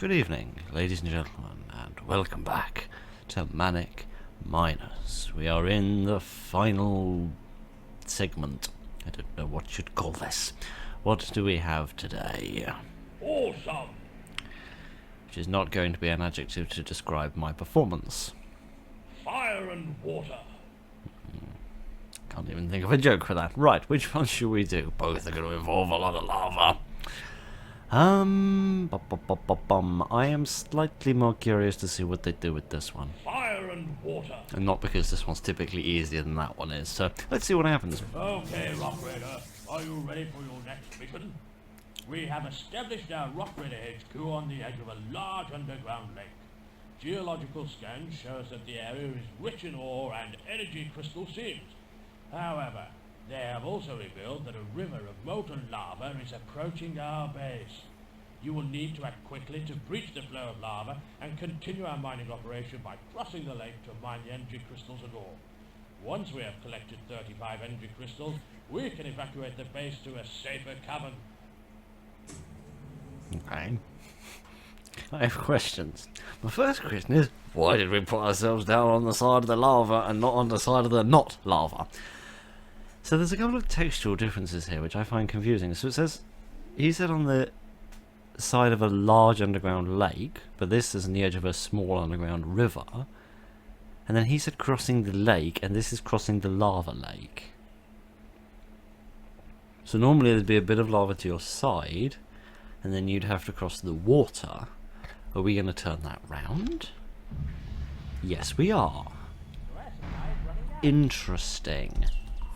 Good evening, ladies and gentlemen, and welcome back to Manic Minus. We are in the final segment. I don't know what you'd call this. What do we have today? Awesome! Which is not going to be an adjective to describe my performance. Fire and water. Can't even think of a joke for that. Right, which one should we do? Both are going to involve a lot of lava. I am slightly more curious to see what they do with this one. Fire and water. And not because this one's typically easier than that one is. So, let's see what happens. Okay, Rock Raider, are you ready for your next mission? We have established our Rock Raider HQ on the edge of a large underground lake. Geological scans show us that the area is rich in ore and energy crystal seams. However, they have also revealed that a river of molten lava is approaching our base. You will need to act quickly to breach the flow of lava and continue our mining operation by crossing the lake to mine the energy crystals and ore. Once we have collected 35 energy crystals, we can evacuate the base to a safer cavern. Okay. I have questions. My first question is, why did we put ourselves down on the side of the lava and not on the side of the not lava? So there's a couple of textual differences here which I find confusing. So it says, he said on the side of a large underground lake, but this is on the edge of a small underground river. And then he said crossing the lake, and this is crossing the lava lake. So normally there'd be a bit of lava to your side, and then you'd have to cross the water. Are we going to turn that round? Yes, we are. Interesting.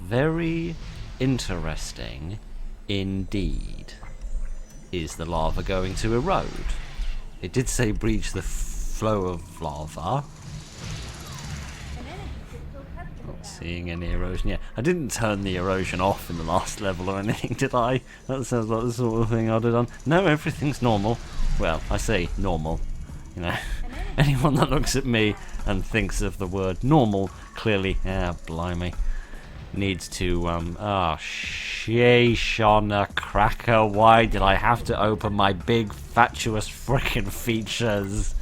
Very interesting indeed. Is the lava going to erode? It did say breach the flow of lava. Not seeing any erosion yet. I didn't turn the erosion off in the last level or anything, did I? That sounds like the sort of thing I'd have done. No, everything's normal. Well, I say normal. You know, anyone that looks at me and thinks of the word normal, clearly, blimey, needs to, sheesh on a cracker, why did I have to open my big, fatuous frickin' features?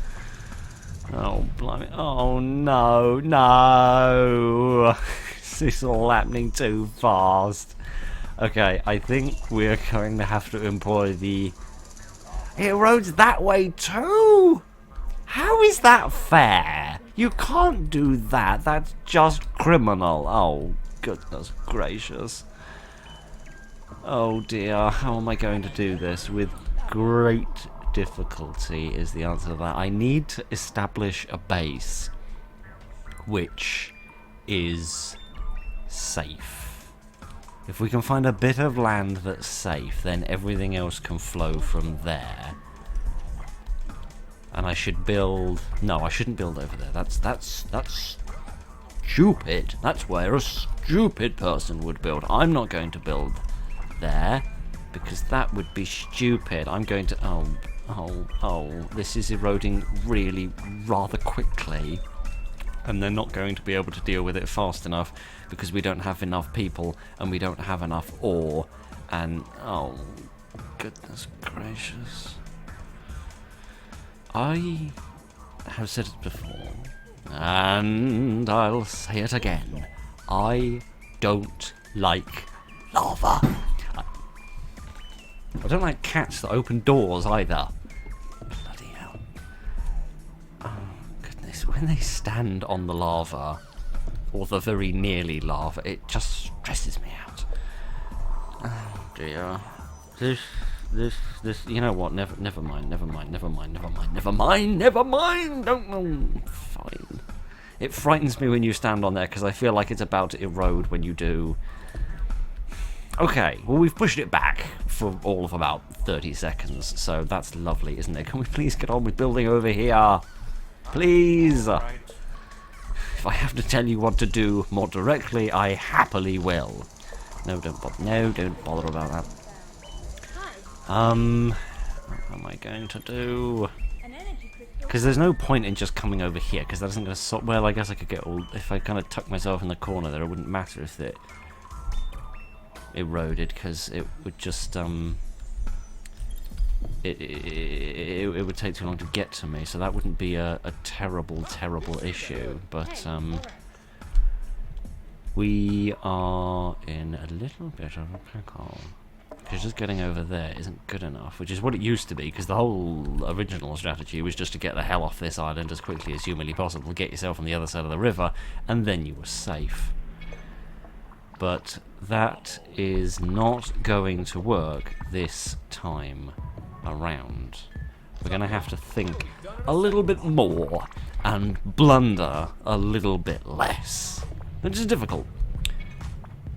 Oh, blimey, oh no, no, this is all happening too fast. Okay, I think we're going to have to employ the... It erodes that way too! How is that fair? You can't do that, that's just criminal. Oh, goodness gracious. Oh dear, how am I going to do this? With great difficulty is the answer to that. I need to establish a base which is safe. If we can find a bit of land that's safe, then everything else can flow from there. And I should build... No, I shouldn't build over there. That's stupid. That's where a stupid person would build. I'm not going to build there because that would be stupid. I'm going to... Oh, this is eroding really rather quickly. And they're not going to be able to deal with it fast enough because we don't have enough people and we don't have enough ore. And, oh, goodness gracious. I have said it before, and I'll say it again. I don't like lava. I don't like cats that open doors either. Bloody hell. Oh, goodness. When they stand on the lava, or the very nearly lava, it just stresses me out. Oh, dear. This, you know what, never mind, don't know, fine. It frightens me when you stand on there, because I feel like it's about to erode when you do. Okay, well we've pushed it back for all of about 30 seconds, so that's lovely, isn't it? Can we please get on with building over here? Please! If I have to tell you what to do more directly, I happily will. No, don't bother about that. What am I going to do? Because there's no point in just coming over here, because that isn't going to solve... Well, I guess I could get all... If I kind of tuck myself in the corner there, it wouldn't matter if it eroded, because it would just, it would take too long to get to me, so that wouldn't be a terrible issue. But we are in a little bit of a pickle. Because just getting over there isn't good enough, which is what it used to be, because the whole original strategy was just to get the hell off this island as quickly as humanly possible, get yourself on the other side of the river, and then you were safe. But that is not going to work this time around. We're going to have to think a little bit more and blunder a little bit less, which is difficult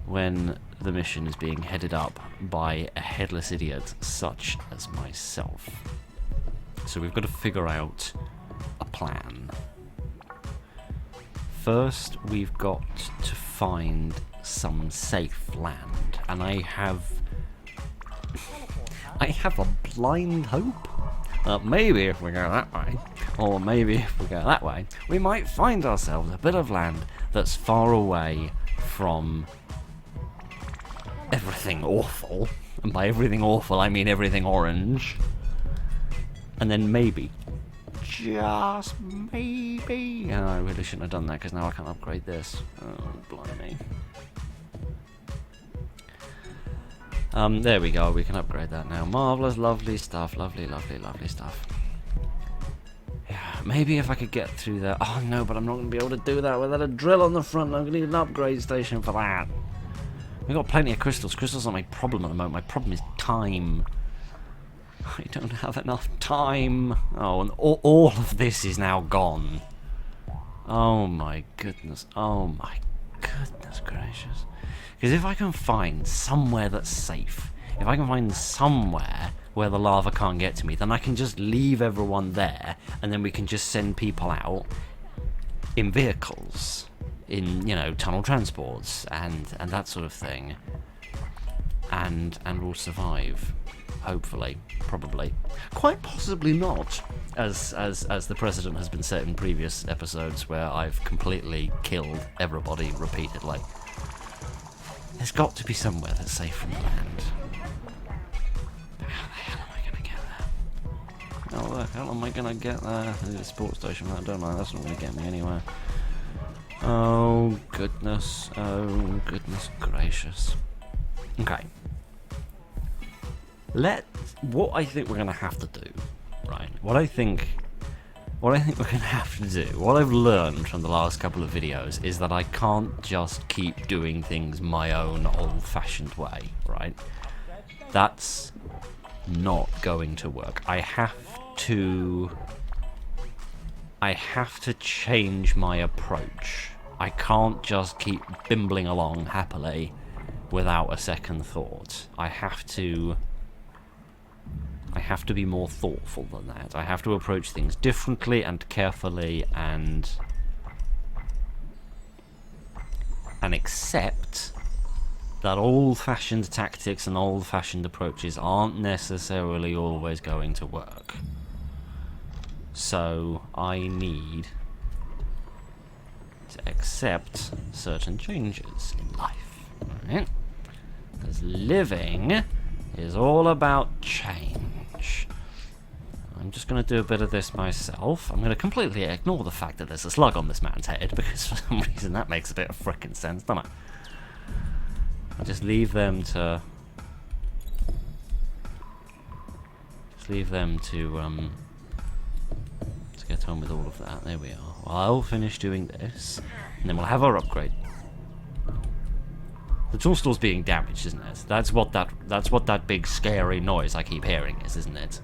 when the mission is being headed up by a headless idiot such as myself. So we've got to figure out a plan. First, we've got to find some safe land, and I have a blind hope that maybe if we go that way, or maybe if we go that way, we might find ourselves a bit of land that's far away from everything awful. And by everything awful, I mean everything orange. And then maybe, just maybe... Oh, I really shouldn't have done that, because now I can't upgrade this. Oh, blimey. There we go, we can upgrade that now. Marvellous, lovely stuff, lovely stuff. Yeah, maybe if I could get through there... Oh no, but I'm not going to be able to do that without a drill on the front. I'm going to need an upgrade station for that. We've got plenty of crystals. Crystals aren't my problem at the moment. My problem is time. I don't have enough time. Oh, and all of this is now gone. Oh my goodness. Oh my goodness gracious. Because if I can find somewhere that's safe, if I can find somewhere where the lava can't get to me, then I can just leave everyone there, and then we can just send people out in vehicles, in, you know, tunnel transports and that sort of thing, and we'll survive, hopefully, probably, quite possibly not, as the precedent has been set in previous episodes where I've completely killed everybody repeatedly. There's got to be somewhere that's safe from the land. How the hell am I gonna get there? How the hell am I gonna get there? I need a sports station, that don't I? That's not gonna get me anywhere. Oh goodness gracious. Okay. What I think we're gonna have to do, right? What I think we're gonna have to do, what I've learned from the last couple of videos, is that I can't just keep doing things my own old-fashioned way, right? That's not going to work. I have to change my approach. I can't just keep bimbling along happily without a second thought. I have to be more thoughtful than that. I have to approach things differently and carefully and accept that old-fashioned tactics and old-fashioned approaches aren't necessarily always going to work. So I need to accept certain changes in life, right? Because living is all about change. I'm just going to do a bit of this myself. I'm going to completely ignore the fact that there's a slug on this man's head, because for some reason that makes a bit of frickin' sense, doesn't it? I'll just leave them to... to get on with all of that. There we are. Well, I'll finish doing this, and then we'll have our upgrade. The tool store's being damaged, isn't it? That's what that big scary noise I keep hearing is, isn't it?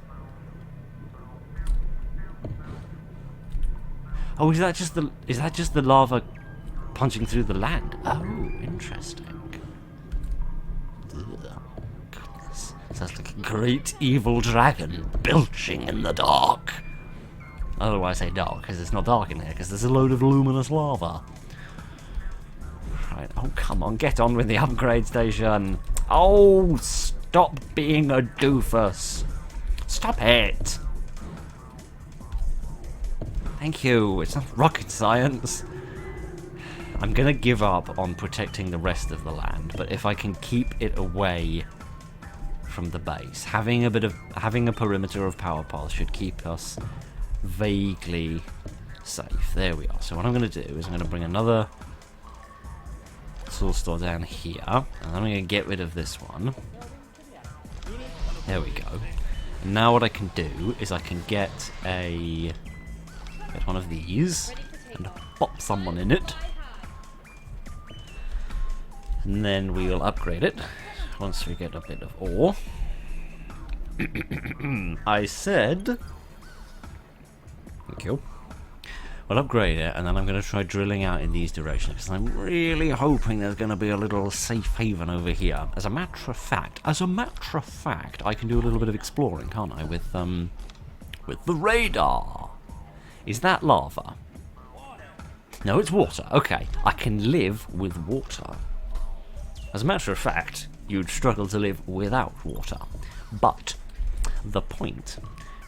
Oh, is that just the lava punching through the land? Oh, interesting. Ugh, goodness. Sounds like a great evil dragon belching in the dark. Otherwise I say dark, because it's not dark in here, because there's a load of luminous lava. Right, oh come on, get on with the upgrade station. Oh, stop being a doofus. Stop it. Thank you, it's not rocket science. I'm gonna give up on protecting the rest of the land, but if I can keep it away from the base. Having a perimeter of power paths should keep us vaguely safe. There we are. So what I'm going to do is I'm going to bring another tool store down here, and then I'm going to get rid of this one. There we go. And now what I can do is I can get one of these and pop someone in it, and then we'll upgrade it once we get a bit of ore. I said, thank you. We'll upgrade it, and then I'm going to try drilling out in these directions, because I'm really hoping there's going to be a little safe haven over here. As a matter of fact, I can do a little bit of exploring, can't I, with the radar. Is that lava? No, it's water. Okay, I can live with water. As a matter of fact, you'd struggle to live without water. But the point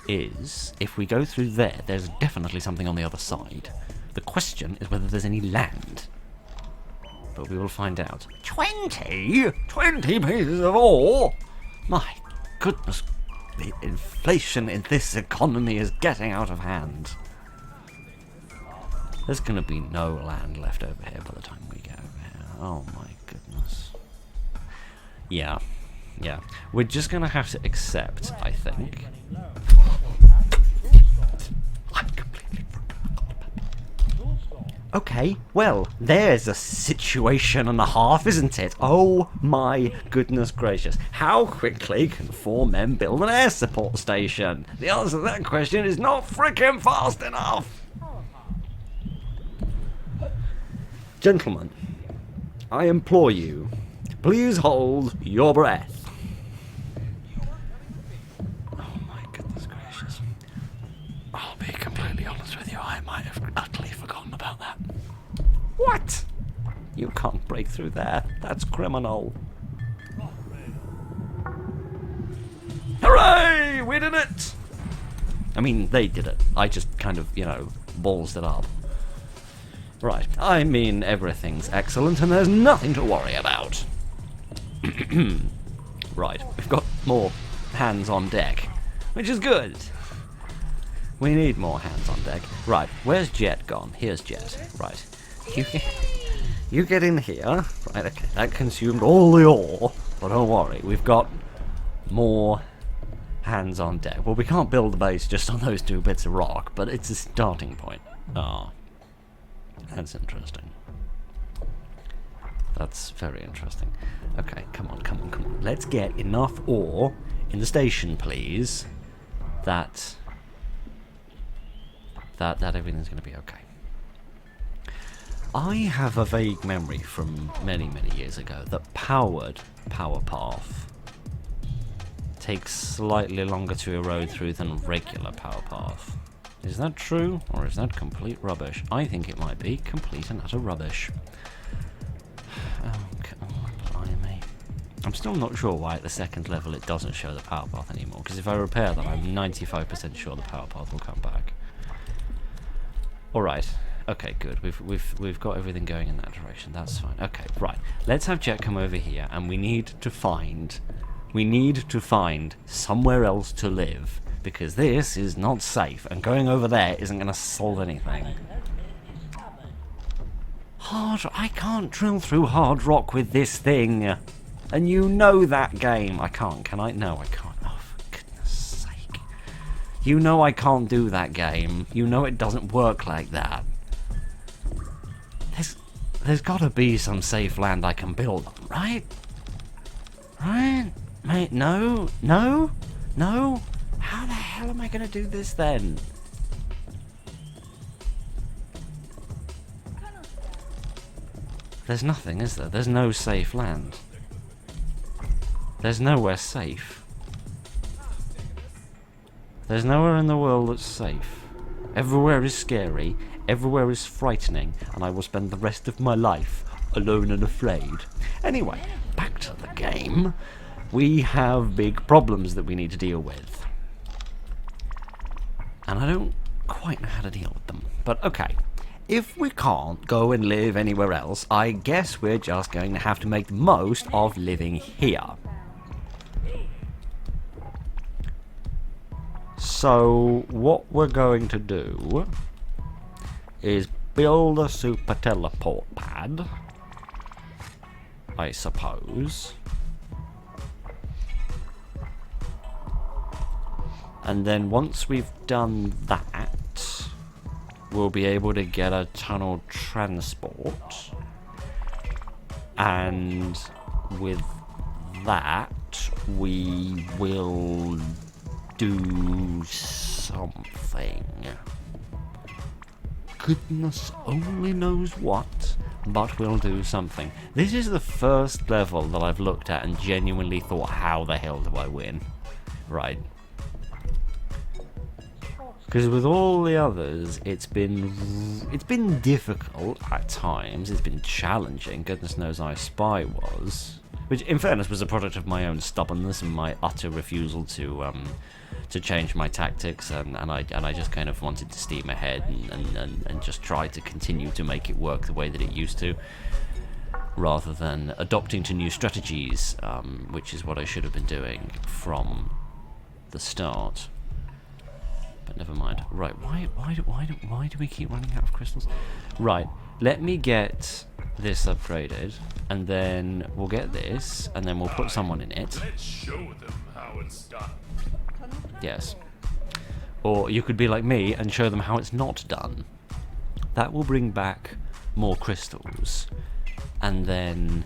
is, if we go through there, there's definitely something on the other side. The question is whether there's any land. But we will find out. 20? 20 pieces of ore? My goodness, the inflation in this economy is getting out of hand. There's going to be no land left over here by the time we get over here. Oh my goodness. Yeah. We're just going to have to accept, I think. I completely forgot about that. Okay, well, there's a situation and a half, isn't it? Oh my goodness gracious. How quickly can 4 men build an air support station? The answer to that question is not frickin' fast enough! Gentlemen, I implore you, please hold your breath. Oh my goodness gracious. I'll be completely honest with you, I might have utterly forgotten about that. What? You can't break through there. That's criminal. Hooray! We did it! I mean, they did it. I just kind of, ballsed it up. Right, I mean, everything's excellent and there's nothing to worry about. Right, we've got more hands on deck, which is good. We need more hands on deck. Right, where's Jet gone? Here's Jet. Right, you get in here. Right, okay, that consumed all the ore, but don't worry, we've got more hands on deck. Well, we can't build the base just on those 2 bits of rock, but it's a starting point. Ah. That's interesting. That's very interesting. Okay, come on. Let's get enough ore in the station, please, that everything's going to be okay. I have a vague memory from many years ago that powered power path takes slightly longer to erode through than regular power path. Is that true, or is that complete rubbish? I think it might be complete and utter rubbish. Oh, blimey. I'm still not sure why at the 2nd level it doesn't show the power path anymore, because if I repair that, I'm 95% sure the power path will come back. Alright. Okay, good. We've got everything going in that direction. That's fine. Okay, right. Let's have Jet come over here, and we need to find somewhere else to live. Because this is not safe, and going over there isn't going to solve anything. I can't drill through hard rock with this thing. And you know that game. I can't, can I? No, I can't. Oh, for goodness sake. You know I can't do that game. You know it doesn't work like that. There's got to be some safe land I can build on, right? Right? Mate, no? How the hell am I going to do this then? There's nothing, is there? There's no safe land. There's nowhere safe. There's nowhere in the world that's safe. Everywhere is scary, everywhere is frightening, and I will spend the rest of my life alone and afraid. Anyway, back to the game. We have big problems that we need to deal with. And I don't quite know how to deal with them. But okay, if we can't go and live anywhere else, I guess we're just going to have to make the most of living here. So, what we're going to do is build a super teleport pad, I suppose. And then once we've done that, we'll be able to get a tunnel transport. And with that, we will do something. Goodness only knows what, but we'll do something. This is the first level that I've looked at and genuinely thought, how the hell do I win? Right. Because with all the others, it's been difficult at times. It's been challenging. Goodness knows I Spy was, which, in fairness, was a product of my own stubbornness and my utter refusal to change my tactics, and I just kind of wanted to steam ahead and just try to continue to make it work the way that it used to, rather than adopting to new strategies, which is what I should have been doing from the start. But never mind. Right, why do we keep running out of crystals? Right, let me get this upgraded, and then we'll get this, and then we'll put someone in it. Let's show them how it's done. Yes. Or you could be like me and show them how it's not done. That will bring back more crystals, and then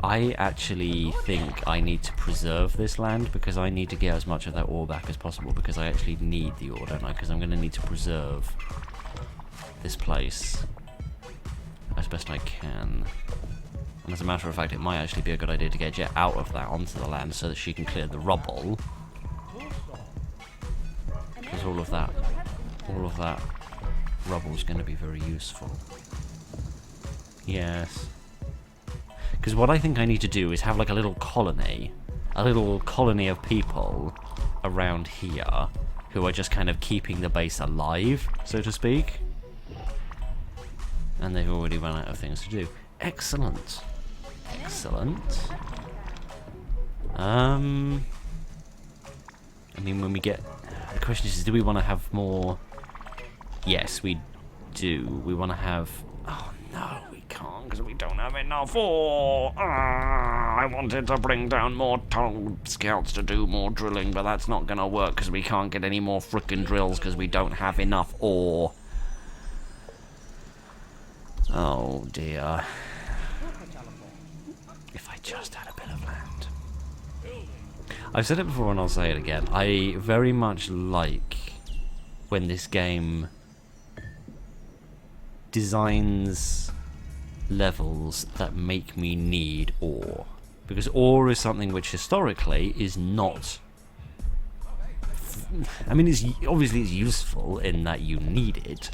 I actually think I need to preserve this land, because I need to get as much of that ore back as possible, because I actually need the ore, don't I? Because I'm going to need to preserve this place as best I can. And as a matter of fact, it might actually be a good idea to get Jet out of that onto the land so that she can clear the rubble. Because all of that rubble is going to be very useful. Yes. Because what I think I need to do is have like a little colony of people around here who are just kind of keeping the base alive, so to speak. And they've already run out of things to do. Excellent. Excellent. I mean, when we get... The question is, do we want to have more... Yes, we do. We want to have... Oh, no, we can't, because we don't have enough ore. I wanted to bring down more tunnel scouts to do more drilling, but that's not going to work, because we can't get any more frickin' drills, because we don't have enough ore. Oh, dear. If I just had a bit of land. I've said it before and I'll say it again. I very much like when this game designs levels that make me need ore. Because ore is something which historically is not... I mean, obviously it's useful in that you need it.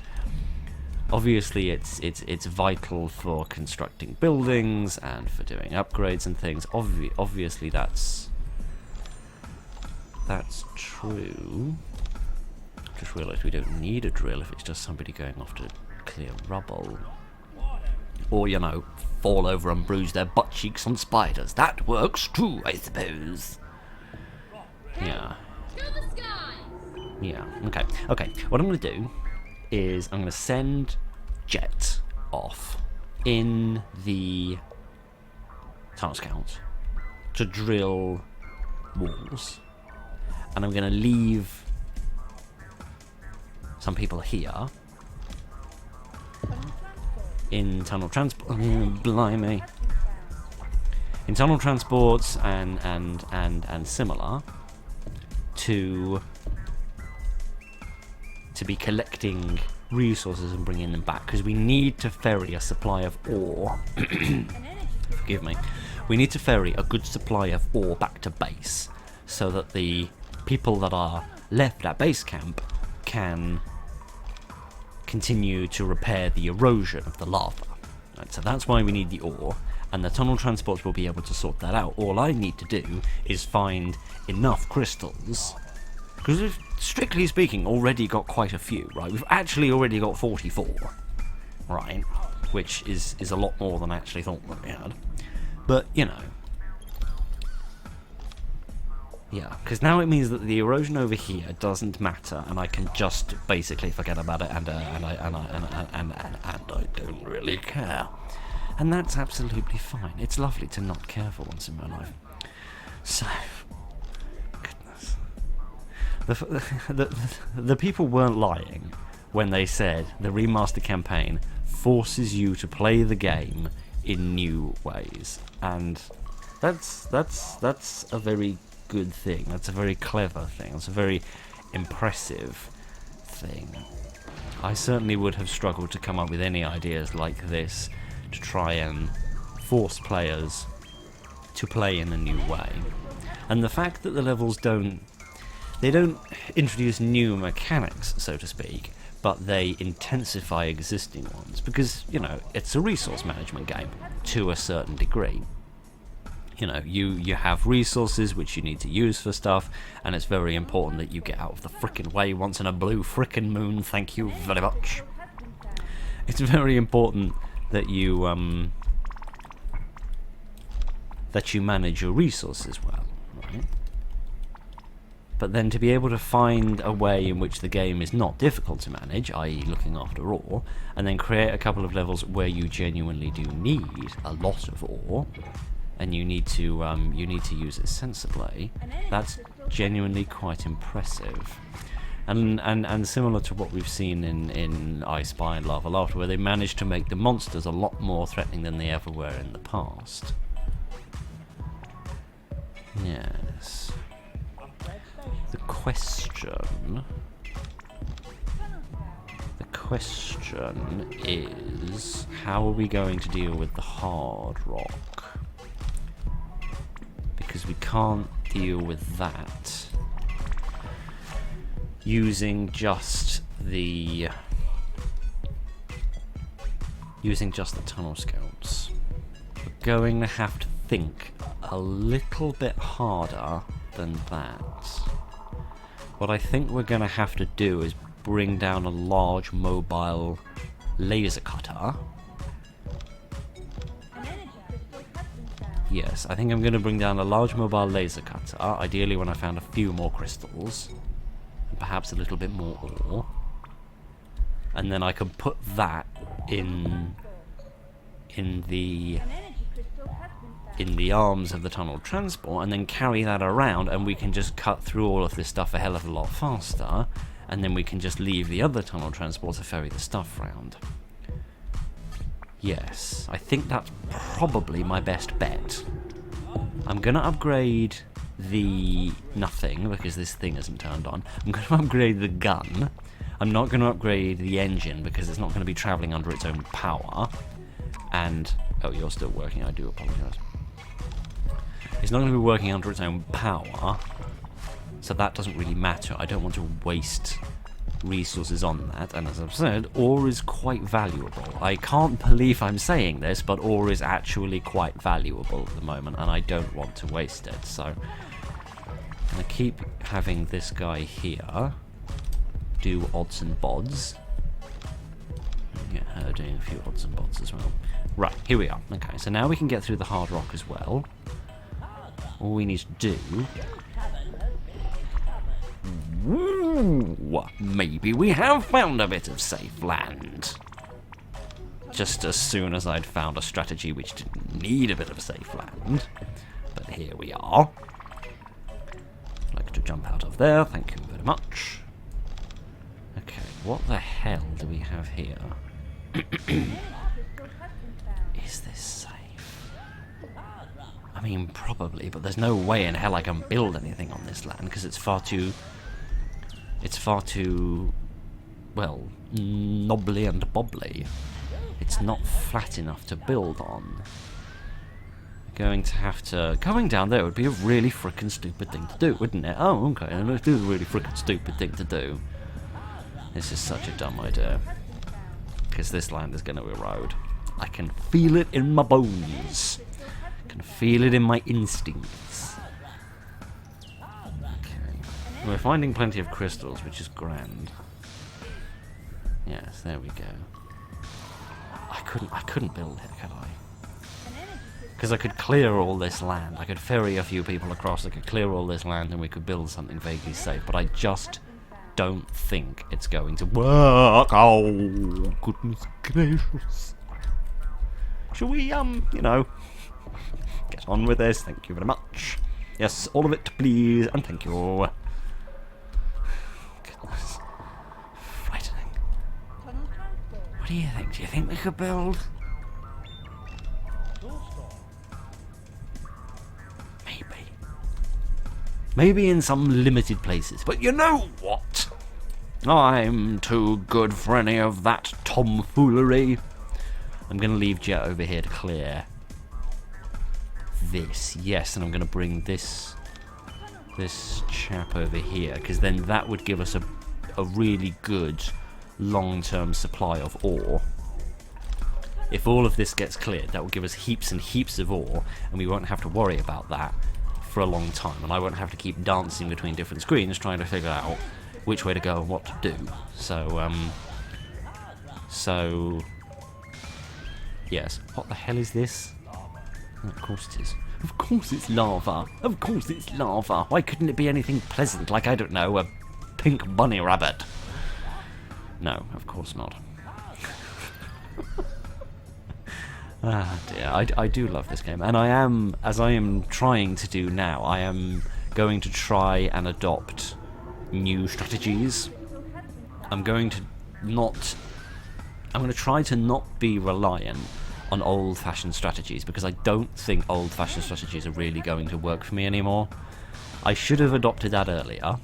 Obviously, it's vital for constructing buildings and for doing upgrades and things. Obviously, that's true. Just realised we don't need a drill if it's just somebody going off to clear rubble, or you know, fall over and bruise their butt cheeks on spiders. That works too, I suppose. Yeah. Yeah. Okay. Okay. What I'm going to do is I'm going to send Jet off in the Tunnel Scout to drill walls, and I'm going to leave some people here in tunnel transport. Blimey. In tunnel transports and similar to be collecting resources and bringing them back, because we need to ferry a supply of ore. Forgive me. We need to ferry a good supply of ore back to base, so that the people that are left at base camp can continue to repair the erosion of the lava. Right, so that's why we need the ore, and the tunnel transports will be able to sort that out. All I need to do is find enough crystals, because we've, strictly speaking, already got quite a few, right? We've actually already got 44, right? Which is a lot more than I actually thought that we had. But, you know, Yeah, because now it means that the erosion over here doesn't matter, and I can just basically forget about it, and I don't really care, and that's absolutely fine. It's lovely to not care for once in my life. So, goodness, the people weren't lying when they said the remaster campaign forces you to play the game in new ways, and that's a very good thing. That's a very clever thing. That's a very impressive thing. I certainly would have struggled to come up with any ideas like this to try and force players to play in a new way. And the fact that the levels don't introduce new mechanics, so to speak, but they intensify existing ones, because, you know, it's a resource management game to a certain degree. You know, you have resources which you need to use for stuff, and it's very important that you get out of the frickin' way once in a blue frickin' moon, thank you very much. It's very important that you manage your resources well, right? But then to be able to find a way in which the game is not difficult to manage, i.e. looking after ore, and then create a couple of levels where you genuinely do need a lot of ore, and you need to use it sensibly, that's genuinely quite impressive. And similar to what we've seen in I Spy and Lava Laughter, where they managed to make the monsters a lot more threatening than they ever were in the past. Yes. The question is, how are we going to deal with the hard rock? Because we can't deal with that using just the tunnel scouts. We're going to have to think a little bit harder than that. What I think we're going to have to do is bring down a large mobile laser cutter. Yes, I think I'm going to bring down a large mobile laser cutter, ideally when I found a few more crystals, and perhaps a little bit more ore. And then I can put that in the arms of the tunnel transport, and then carry that around, and we can just cut through all of this stuff a hell of a lot faster, and then we can just leave the other tunnel transport to ferry the stuff round. Yes, I think that's probably my best bet. I'm gonna upgrade the nothing, because this thing isn't turned on. I'm gonna upgrade the gun. I'm not gonna upgrade the engine, because it's not gonna be travelling under its own power. And, oh, you're still working, I do apologise. It's not going to be working under its own power, so that doesn't really matter. I don't want to waste resources on that, and as I've said, ore is quite valuable. I can't believe I'm saying this, but ore is actually quite valuable at the moment, and I don't want to waste it, so I'm going to keep having this guy here do odds and bods. Get her doing a few odds and bods as well. Right, here we are. Okay, so now we can get through the hard rock as well. All we need to do... Ooh, maybe we have found a bit of safe land. Just as soon as I'd found a strategy which didn't need a bit of safe land. But here we are. I'd like to jump out of there, thank you very much. Okay, what the hell do we have here? Is this safe? I mean, probably, but there's no way in hell I can build anything on this land, because it's far too, well, knobbly and bobbly. It's not flat enough to build on. Going down there would be a really frickin' stupid thing to do, wouldn't it? Oh, okay, let's do the really frickin' stupid thing to do. This is such a dumb idea. Because this land is going to erode. I can feel it in my bones. I can feel it in my instincts. Okay. We're finding plenty of crystals, which is grand. Yes, there we go. I couldn't build here, could I? Because I could clear all this land. I could ferry a few people across. I could clear all this land and we could build something vaguely safe. But I just don't think it's going to work. Oh, goodness gracious. Shall we, you know, get on with this? Thank you very much. Yes, all of it, please, and thank you. Goodness. Frightening. What do you think? Do you think we could build? Maybe. Maybe in some limited places. But you know what? I'm too good for any of that tomfoolery. I'm going to leave Jet over here to clear this. Yes, and I'm going to bring this chap over here, because then that would give us a really good long-term supply of ore. If all of this gets cleared, that will give us heaps and heaps of ore, and we won't have to worry about that for a long time, and I won't have to keep dancing between different screens trying to figure out which way to go and what to do. So yes. What the hell is this? Oh, of course it is. Of course it's lava. Of course it's lava. Why couldn't it be anything pleasant, like, I don't know, a pink bunny rabbit? No, of course not. Ah dear, I do love this game, and I am, as I am trying to do now, I am going to try and adopt new strategies. I'm going to try to not be reliant on old-fashioned strategies, because I don't think old-fashioned strategies are really going to work for me anymore. I should have adopted that earlier.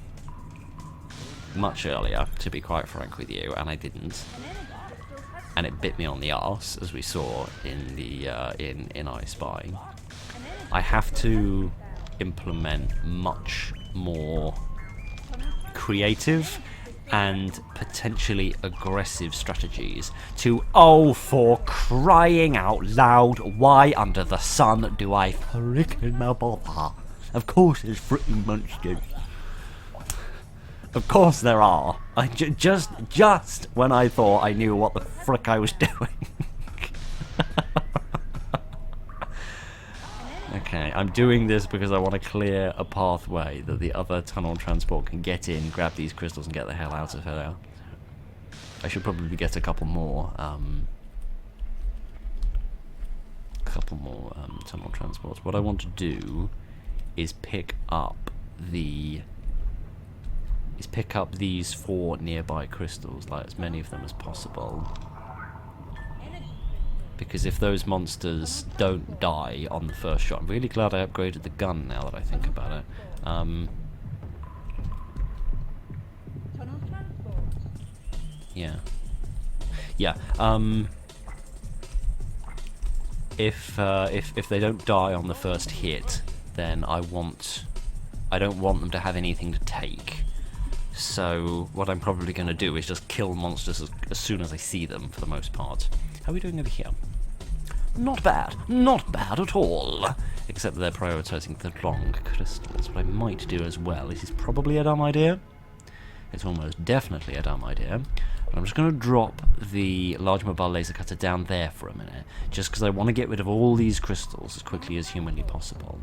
Much earlier, to be quite frank with you, and I didn't. And it bit me on the arse, as we saw in the in I Spy. I have to implement much more creative and potentially aggressive strategies to, oh, for crying out loud, why under the sun do I frickin' bother? Of course there's frickin' monsters. Of course there are. I just when I thought I knew what the frick I was doing. Okay, I'm doing this because I want to clear a pathway that the other tunnel transport can get in, grab these crystals and get the hell out of here. I should probably get a couple more tunnel transports. What I want to do is pick up these 4 nearby crystals, like as many of them as possible. Because if those monsters don't die on the first shot, I'm really glad I upgraded the gun now that I think about it. Yeah. If they don't die on the first hit, then I don't want them to have anything to take. So what I'm probably going to do is just kill monsters as soon as I see them, for the most part. How are we doing over here? Not bad. Not bad at all. Except that they're prioritising the long crystals. What I might do as well, this is probably a dumb idea. It's almost definitely a dumb idea. But I'm just going to drop the large mobile laser cutter down there for a minute, just because I want to get rid of all these crystals as quickly as humanly possible.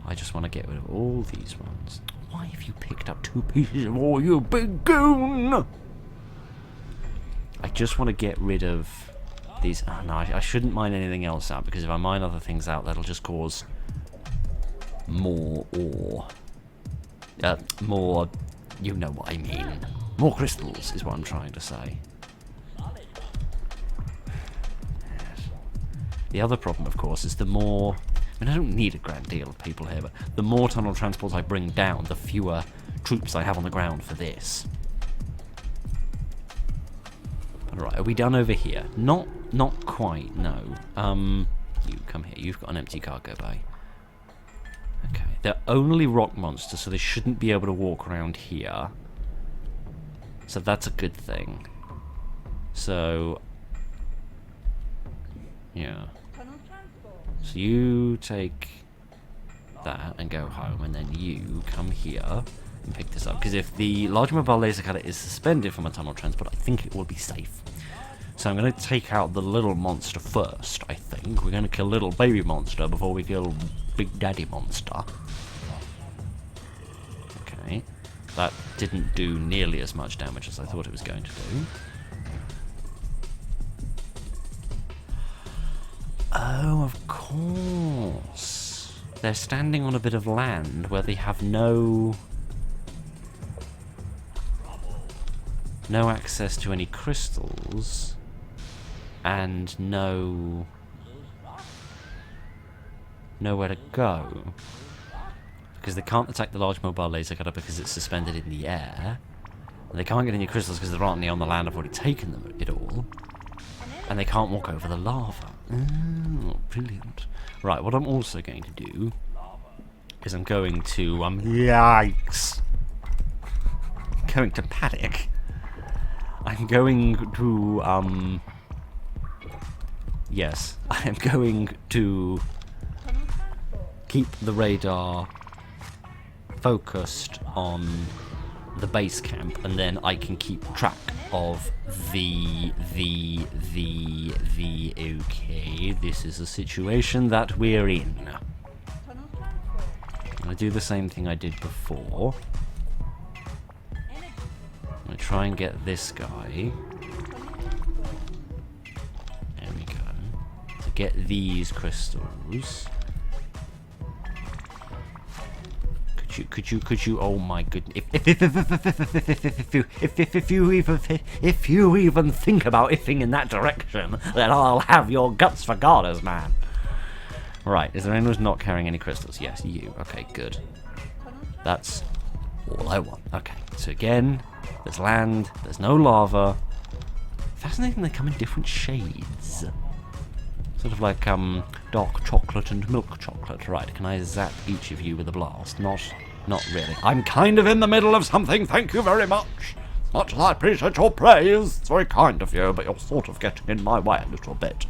I just want to get rid of all these ones. Why have you picked up 2 pieces of ore, you big goon? I just want to get rid of these. Oh, no, I shouldn't mine anything else out, because if I mine other things out, that'll just cause more ore. More, you know what I mean. More crystals is what I'm trying to say. Yes. The other problem, of course, is the more... I mean, I don't need a great deal of people here, but the more tunnel transports I bring down, the fewer troops I have on the ground for this. Alright, are we done over here? Not quite, no. You come here, you've got an empty cargo bay. Okay, they're only rock monsters, so they shouldn't be able to walk around here. So that's a good thing. So, yeah. So you take that and go home, and then you come here and pick this up. Because if the large mobile laser cutter is suspended from a tunnel transport, I think it will be safe. So I'm going to take out the little monster first, I think. We're going to kill little baby monster before we kill big daddy monster. Okay. That didn't do nearly as much damage as I thought it was going to do. Oh, of course. They're standing on a bit of land where they have no access to any crystals and nowhere to go. Because they can't attack the large mobile laser cutter because it's suspended in the air. And they can't get any crystals because there aren't any on the land. I've already taken them it all. And they can't walk over the lava. Oh, brilliant. Right, what I'm also going to do is I'm going to, yikes. Going to panic. I'm going to, yes, I'm going to keep the radar focused on the base camp, and then I can keep track of the okay, this is a situation that we're in. I'm gonna do the same thing I did before. I'm gonna try and get this guy. There we go. To get these crystals. Could you? Oh my goodness! If you even think about ifing in that direction, then I'll have your guts for garters, man. Right? Is there anyone who's not carrying any crystals? Yes, you. Okay, good. That's all I want. Okay. So again, there's land. There's no lava. Fascinating. They come in different shades. Sort of like dark chocolate and milk chocolate. Right, can I zap each of you with a blast? Not really. I'm kind of in the middle of something, thank you very much. Much as I appreciate your praise. It's very kind of you, but you're sort of getting in my way a little bit.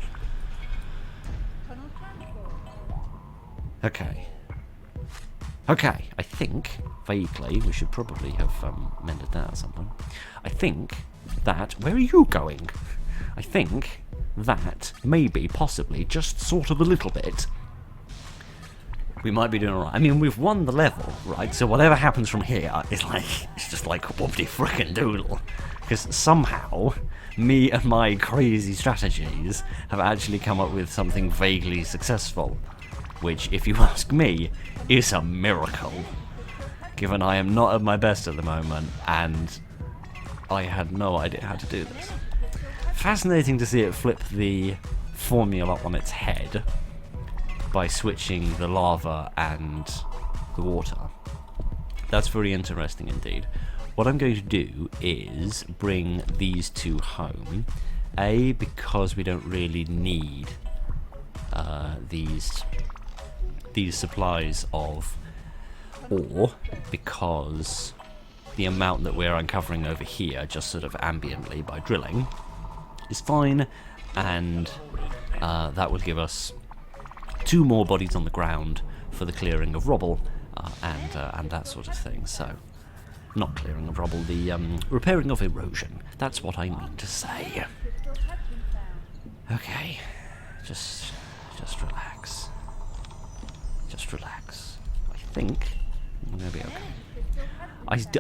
Okay. Okay, I think, vaguely, we should probably have mended that at some point. I think that... Where are you going? I think... that, maybe, possibly, just sort of a little bit, we might be doing alright. I mean, we've won the level, right? So whatever happens from here is like, it's just like whoopty frickin' doodle. Because somehow, me and my crazy strategies have actually come up with something vaguely successful. Which, if you ask me, is a miracle. Given I am not at my best at the moment, and I had no idea how to do this. Fascinating to see it flip the formula on its head by switching the lava and the water. That's very interesting indeed. What I'm going to do is bring these two home. A, because we don't really need these supplies of ore, because the amount that we're uncovering over here, just sort of ambiently by drilling, is fine, and that will give us 2 more bodies on the ground for the clearing of rubble and that sort of thing. So, not clearing of rubble, the repairing of erosion. That's what I mean to say. Okay, just relax. Just relax. I think I'm gonna be okay.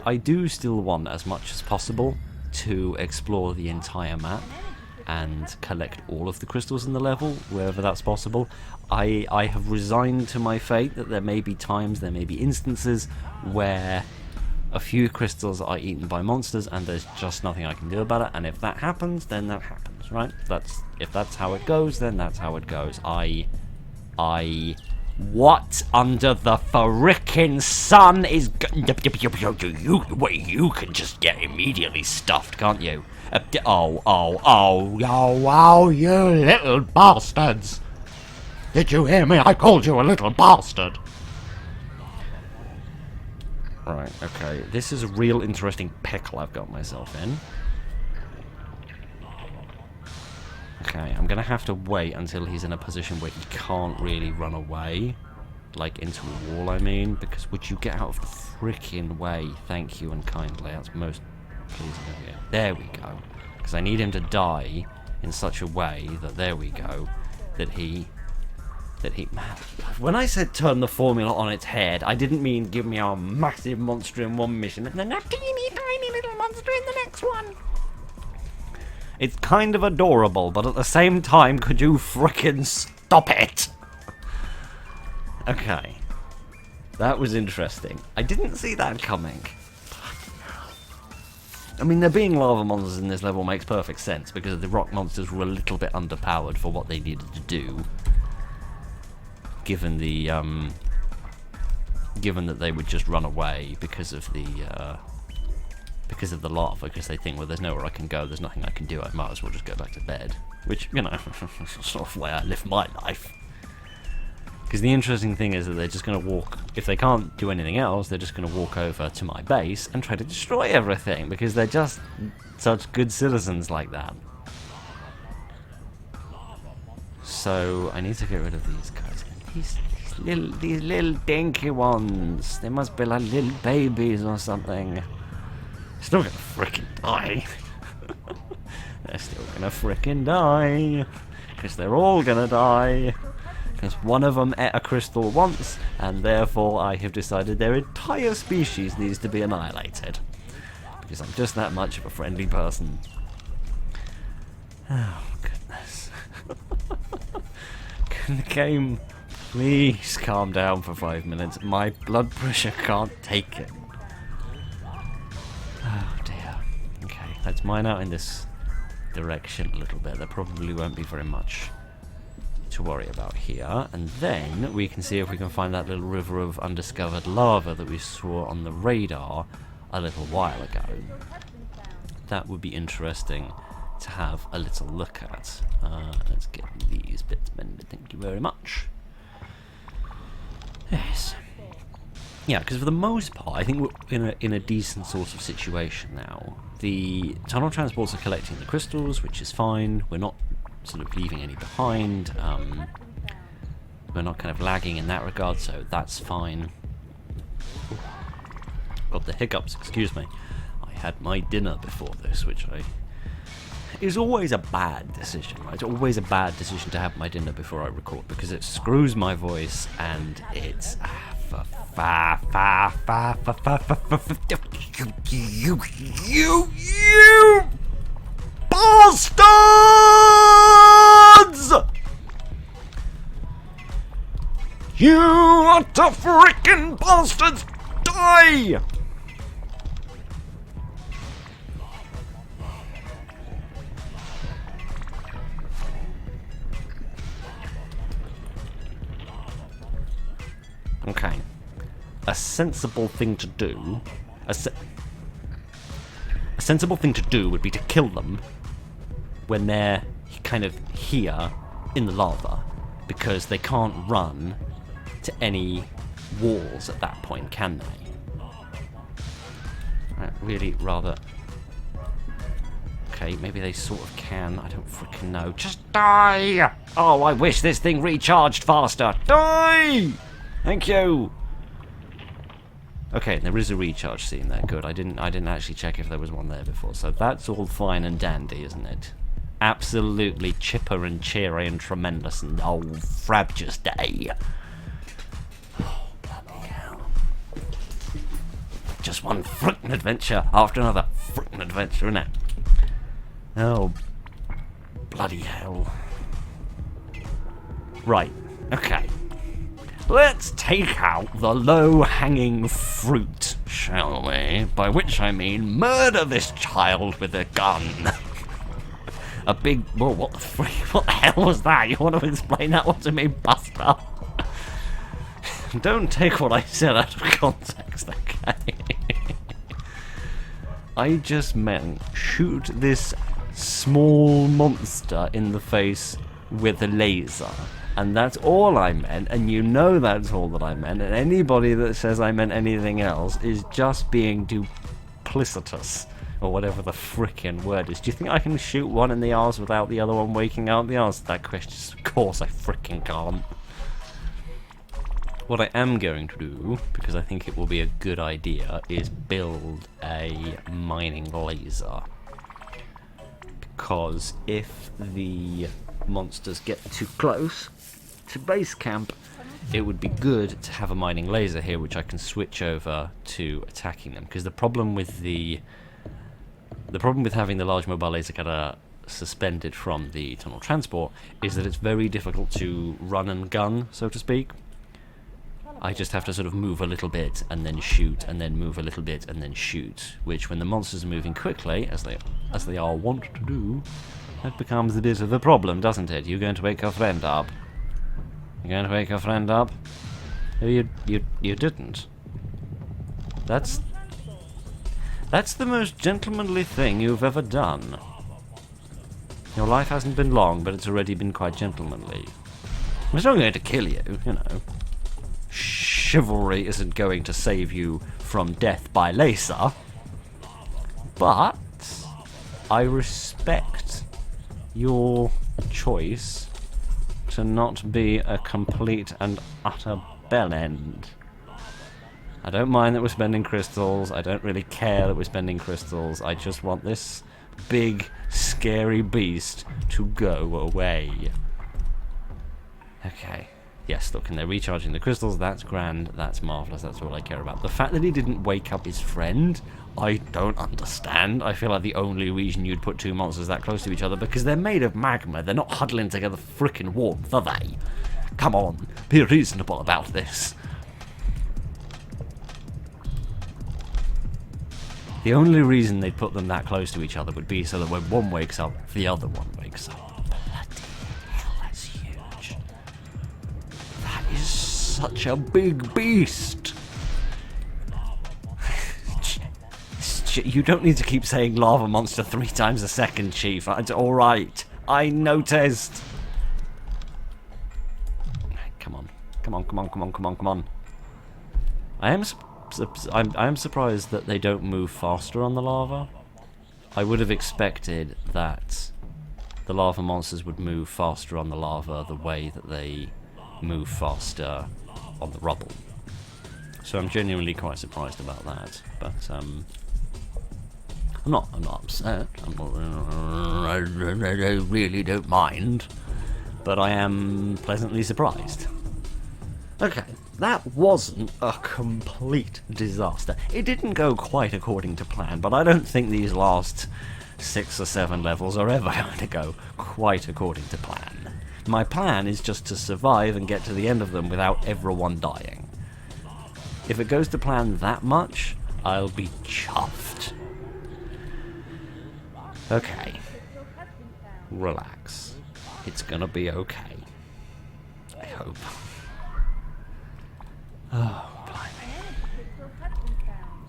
I do still want, as much as possible, to explore the entire map and collect all of the crystals in the level, wherever that's possible. I have resigned to my fate that there may be times, there may be instances where a few crystals are eaten by monsters and there's just nothing I can do about it, and if that happens, then that happens, right? If that's how it goes, then that's how it goes. What under the frickin' sun is you can just get immediately stuffed, can't you? Oh, you little bastards! Did you hear me? I called you a little bastard! Right, okay. This is a real interesting pickle I've got myself in. Okay, I'm gonna have to wait until he's in a position where he can't really run away. Like, into a wall, I mean. Because would you get out of the frickin' way? Thank you and kindly. That's most pleasing of you. There we go. Because I need him to die in such a way that, there we go, that he, man, when I said turn the formula on its head, I didn't mean give me a massive monster in one mission and then a teeny tiny little monster in the next one. It's kind of adorable, but at the same time, could you frickin' stop it? Okay. That was interesting. I didn't see that coming. I mean, there being lava monsters in this level makes perfect sense, because the rock monsters were a little bit underpowered for what they needed to do. Given the, given that they would just run away because of the lava, because they think, well, there's nowhere I can go, there's nothing I can do, I might as well just go back to bed. Which, you know, sort of the way I live my life. Because the interesting thing is that they're just going to walk, if they can't do anything else, they're just going to walk over to my base and try to destroy everything, because they're just such good citizens like that. So, I need to get rid of these guys. These little dinky ones. They must be like little babies or something. Still gonna frickin' die. They're still gonna frickin' die. Because they're all gonna die. Because one of them ate a crystal once, and therefore I have decided their entire species needs to be annihilated. Because I'm just that much of a friendly person. Oh, goodness. Can the game please calm down for 5 minutes? My blood pressure can't take it. Oh dear. Okay, let's mine out in this direction a little bit. There probably won't be very much to worry about here, and then we can see if we can find that little river of undiscovered lava that we saw on the radar a little while ago. That would be interesting to have a little look at. Let's get these bits mended, thank you very much. Yes. Yeah, because for the most part, I think we're in a decent sort of situation now. The tunnel transports are collecting the crystals, which is fine. We're not sort of leaving any behind. We're not kind of lagging in that regard, so that's fine. Got the hiccups, excuse me. I had my dinner before this, which is always a bad decision, right? It's always a bad decision to have my dinner before I record, because it screws my voice and it's you bastards! You utter frickin' bastards! Die! Okay. A sensible thing to do... A sensible thing to do would be to kill them when they're kind of here in the lava, because they can't run to any walls at that point, can they? I'd really rather... Okay, maybe they sort of can, I don't freaking know. Just die! Oh, I wish this thing recharged faster. Die! Thank you! Okay, there is a recharge scene there, good. I didn't actually check if there was one there before, so that's all fine and dandy, isn't it? Absolutely chipper and cheery and tremendous and oh, frabjous day. Oh, bloody hell. Just one frickin' adventure after another frickin' adventure, innit? Oh, bloody hell. Right, okay. Let's take out the low-hanging fruit, shall we? By which I mean murder this child with a gun. A big... Whoa, what the freak? What the hell was that? You want to explain that one to me, Buster? Don't take what I said out of context, okay? I just meant shoot this small monster in the face with a laser. And that's all I meant, and you know that's all that I meant, and anybody that says I meant anything else is just being duplicitous, or whatever the frickin' word is. Do you think I can shoot one in the arse without the other one waking up? The answer to that question is, of course I frickin' can't. What I am going to do, because I think it will be a good idea, is build a mining laser. because if the monsters get too close to base camp, it would be good to have a mining laser here, which I can switch over to attacking them. Because the problem with having the large mobile laser cutter suspended from the tunnel transport is that it's very difficult to run and gun, so to speak. I just have to sort of move a little bit and then shoot, and then move a little bit and then shoot, which when the monsters are moving quickly, as they are wont to do, that becomes a bit of a problem, doesn't it? You're going to wake your friend up. You're going to wake your friend up? No, you didn't. That's the most gentlemanly thing you've ever done. Your life hasn't been long, but it's already been quite gentlemanly. It's not going to kill you, you know. Chivalry isn't going to save you from death by laser. But I respect your choice to not be a complete and utter bellend. I don't mind that we're spending crystals. I don't really care that we're spending crystals. I just want this big, scary beast to go away. Okay. Yes, look, and they're recharging the crystals. That's grand. That's marvellous. That's all I care about. The fact that he didn't wake up his friend, I don't understand. I feel like the only reason you'd put two monsters that close to each other, because they're made of magma. They're not huddling together for frickin' warmth, are they? Come on, be reasonable about this. The only reason they'd put them that close to each other would be so that when one wakes up, the other one wakes up. Bloody hell, that's huge. That is such a big beast. You don't need to keep saying lava monster 3 times a second, Chief. It's alright. I noticed. Come on. Come on, come on, come on, come on, come on. I am surprised that they don't move faster on the lava. I would have expected that the lava monsters would move faster on the lava the way that they move faster on the rubble. So I'm genuinely quite surprised about that. But I'm not upset. I really don't mind. But I am pleasantly surprised. Okay, that wasn't a complete disaster. It didn't go quite according to plan, but I don't think these last 6 or 7 levels are ever going to go quite according to plan. My plan is just to survive and get to the end of them without everyone dying. If it goes to plan that much, I'll be chuffed. Okay. Relax. It's gonna be okay. I hope. Oh, blimey.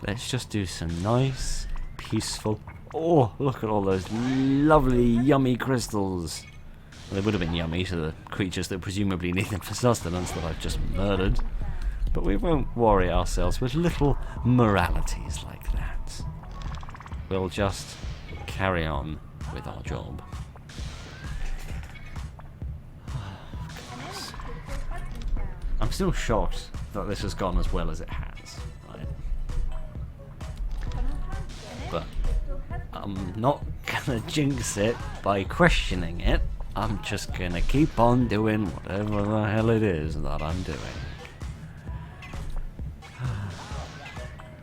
Let's just do some nice, peaceful... Oh, look at all those lovely, yummy crystals. Well, they would have been yummy to the creatures that presumably need them for sustenance that I've just murdered. But we won't worry ourselves with little moralities like that. We'll just carry on with our job. I'm still shocked that this has gone as well as it has, right? But I'm not gonna jinx it by questioning it. I'm just gonna keep on doing whatever the hell it is that I'm doing.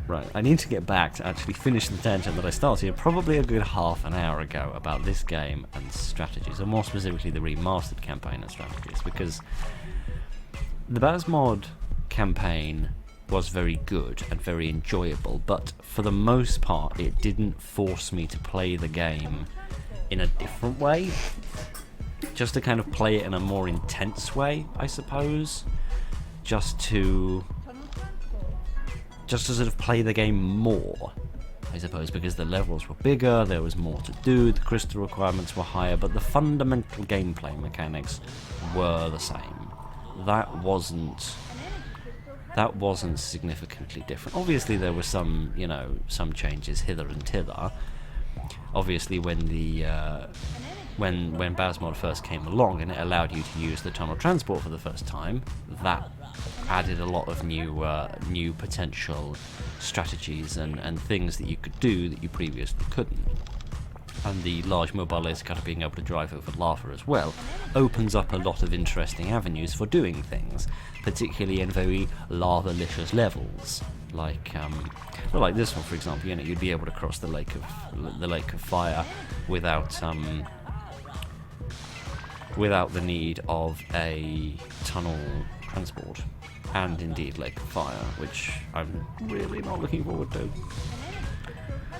Right, I need to get back to actually finish the tangent that I started probably a good half an hour ago about this game and strategies, or more specifically the remastered campaign and strategies, because the Basmod campaign was very good and very enjoyable, but for the most part it didn't force me to play the game in a different way, just to kind of play it in a more intense way, I suppose, just to sort of play the game more, I suppose, because the levels were bigger, there was more to do, the crystal requirements were higher, but the fundamental gameplay mechanics were the same. That wasn't significantly different. Obviously there were some, you know, some changes hither and thither. Obviously when the when Basmod first came along and it allowed you to use the tunnel transport for the first time, that added a lot of new potential strategies and things that you could do that you previously couldn't. and the large mobile laser cutter being able to drive over lava as well, opens up a lot of interesting avenues for doing things, particularly in very lava-licious levels, like well, like this one, for example. You know, you'd be able to cross the lake of fire without the need of a tunnel transport, and indeed Lake of Fire, which I'm really not looking forward to.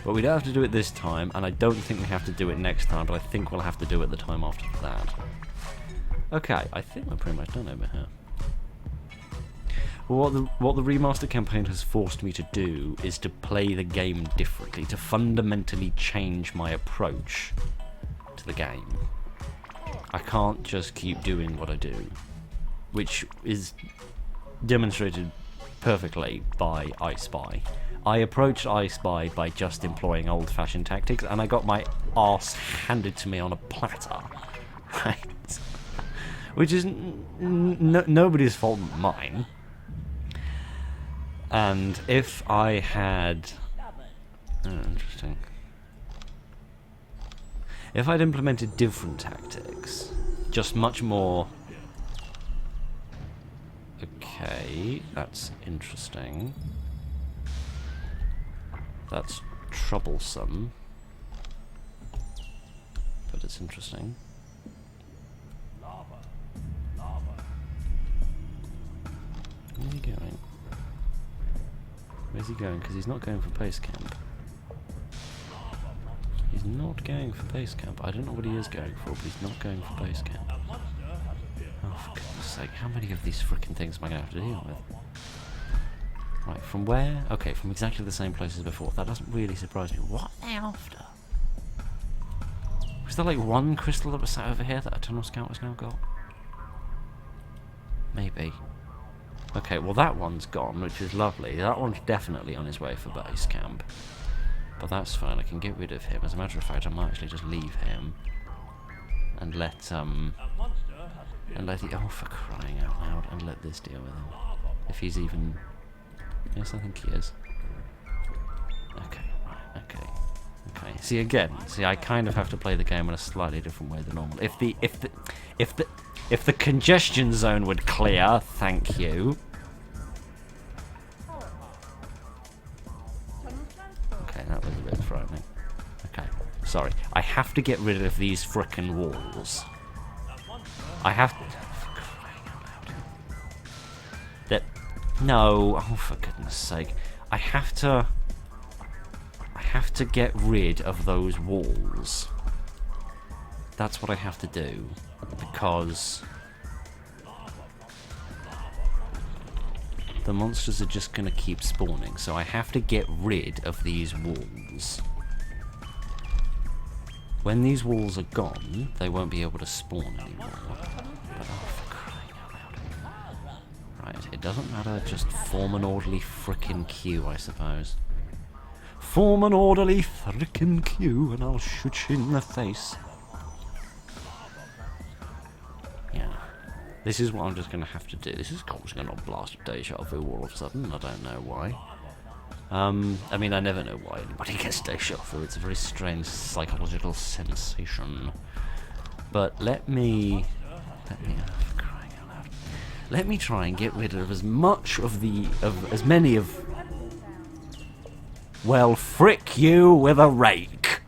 But we don't have to do it this time, and I don't think we have to do it next time, but I think we'll have to do it the time after that. Okay, I think we're pretty much done over here. Well, what the remaster campaign has forced me to do is to play the game differently, to fundamentally change my approach to the game. I can't just keep doing what I do, which is demonstrated perfectly by I Spy. I approached I Spy by just employing old-fashioned tactics, and I got my arse handed to me on a platter, right? Which is nobody's fault but mine. And if I had... Oh, interesting. If I'd implemented different tactics, just much more... Okay, that's interesting. That's troublesome. But it's interesting. Where's he going? Where's he going? Because he's not going for base camp. He's not going for base camp. I don't know what he is going for, but he's not going for base camp. Oh, for goodness sake, how many of these frickin' things am I going to have to deal with? Right, from where? Okay, from exactly the same place as before. That doesn't really surprise me. What are they after? Was there like one crystal that was sat over here that a tunnel scout has now got? Maybe. Okay, well that one's gone, which is lovely. That one's definitely on his way for base camp. But that's fine, I can get rid of him. As a matter of fact, I might actually just leave him. And let, oh, for crying out loud, and let this deal with him. If he's even... Yes, I think he is. Okay, right, okay. See, again, I kind of have to play the game in a slightly different way than normal. If the congestion zone would clear, thank you. Okay, that was a bit frightening. Okay, sorry. I have to get rid of these frickin' walls. I have to... For crying out loud. No, oh for goodness sake. I have to get rid of those walls. That's what I have to do. Because the monsters are just going to keep spawning, so I have to get rid of these walls. When these walls are gone, they won't be able to spawn anymore. But oh, for crying out loud. Right, it doesn't matter, just form an orderly frickin' queue, I suppose. Form an orderly frickin' queue and I'll shoot you in the face. Yeah. This is what I'm just going to have to do. This is causing a blast of deja vu all of a sudden. I don't know why. I mean, I never know why anybody gets deja vu. It's a very strange psychological sensation. But let me for crying out loud. Let me try and get rid of as much of as many of... Well, frick you with a rake.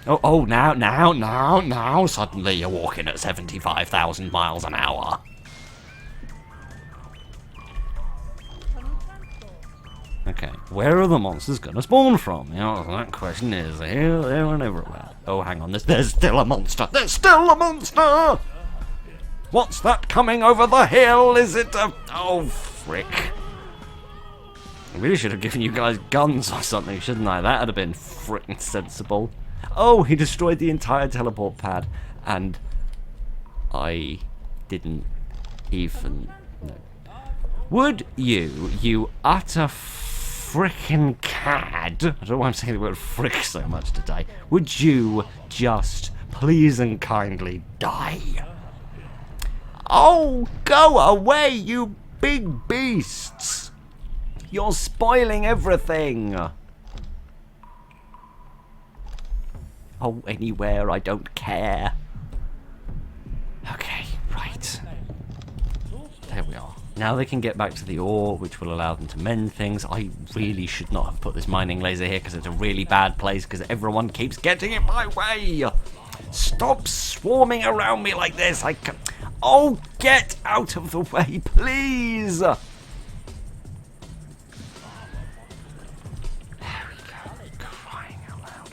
Oh, now, suddenly you're walking at 75,000 miles an hour. Okay, where are the monsters gonna spawn from? You know, that question is here, there, and everywhere. Oh, hang on, there's still a monster! There's still a monster! What's that coming over the hill? Is it a... Oh, frick. I really should have given you guys guns or something, shouldn't I? That'd have been frickin' sensible. Oh, he destroyed the entire teleport pad, and I didn't even... No. Would you utter frickin' cad, I don't know why I'm saying the word frick so much today, would you just please and kindly die? Oh, go away, you big beasts! You're spoiling everything! Oh, anywhere, I don't care. Okay, right. There we are. Now they can get back to the ore, which will allow them to mend things. I really should not have put this mining laser here, because it's a really bad place, because everyone keeps getting in my way. Stop swarming around me like this. I can... Oh, get out of the way, please. There we go. Crying out loud.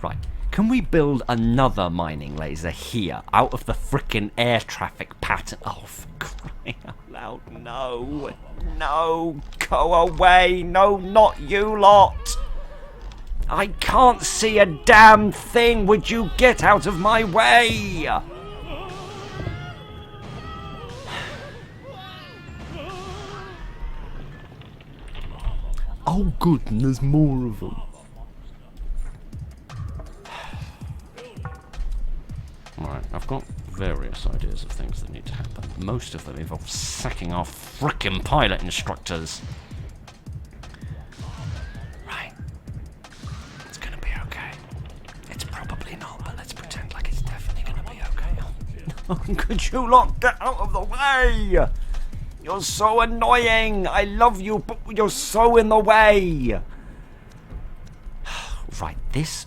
Right. Can we build another mining laser here, out of the frickin' air traffic pattern? Oh, for crying out loud, no. No, go away. No, not you lot. I can't see a damn thing. Would you get out of my way? Oh, good, and there's more of them. Alright, I've got various ideas of things that need to happen. Most of them involve sacking our frickin' pilot instructors. Right. It's gonna be okay. It's probably not, but let's pretend like it's definitely gonna be okay. Could you lot get out of the way? You're so annoying. I love you, but you're so in the way. Right, this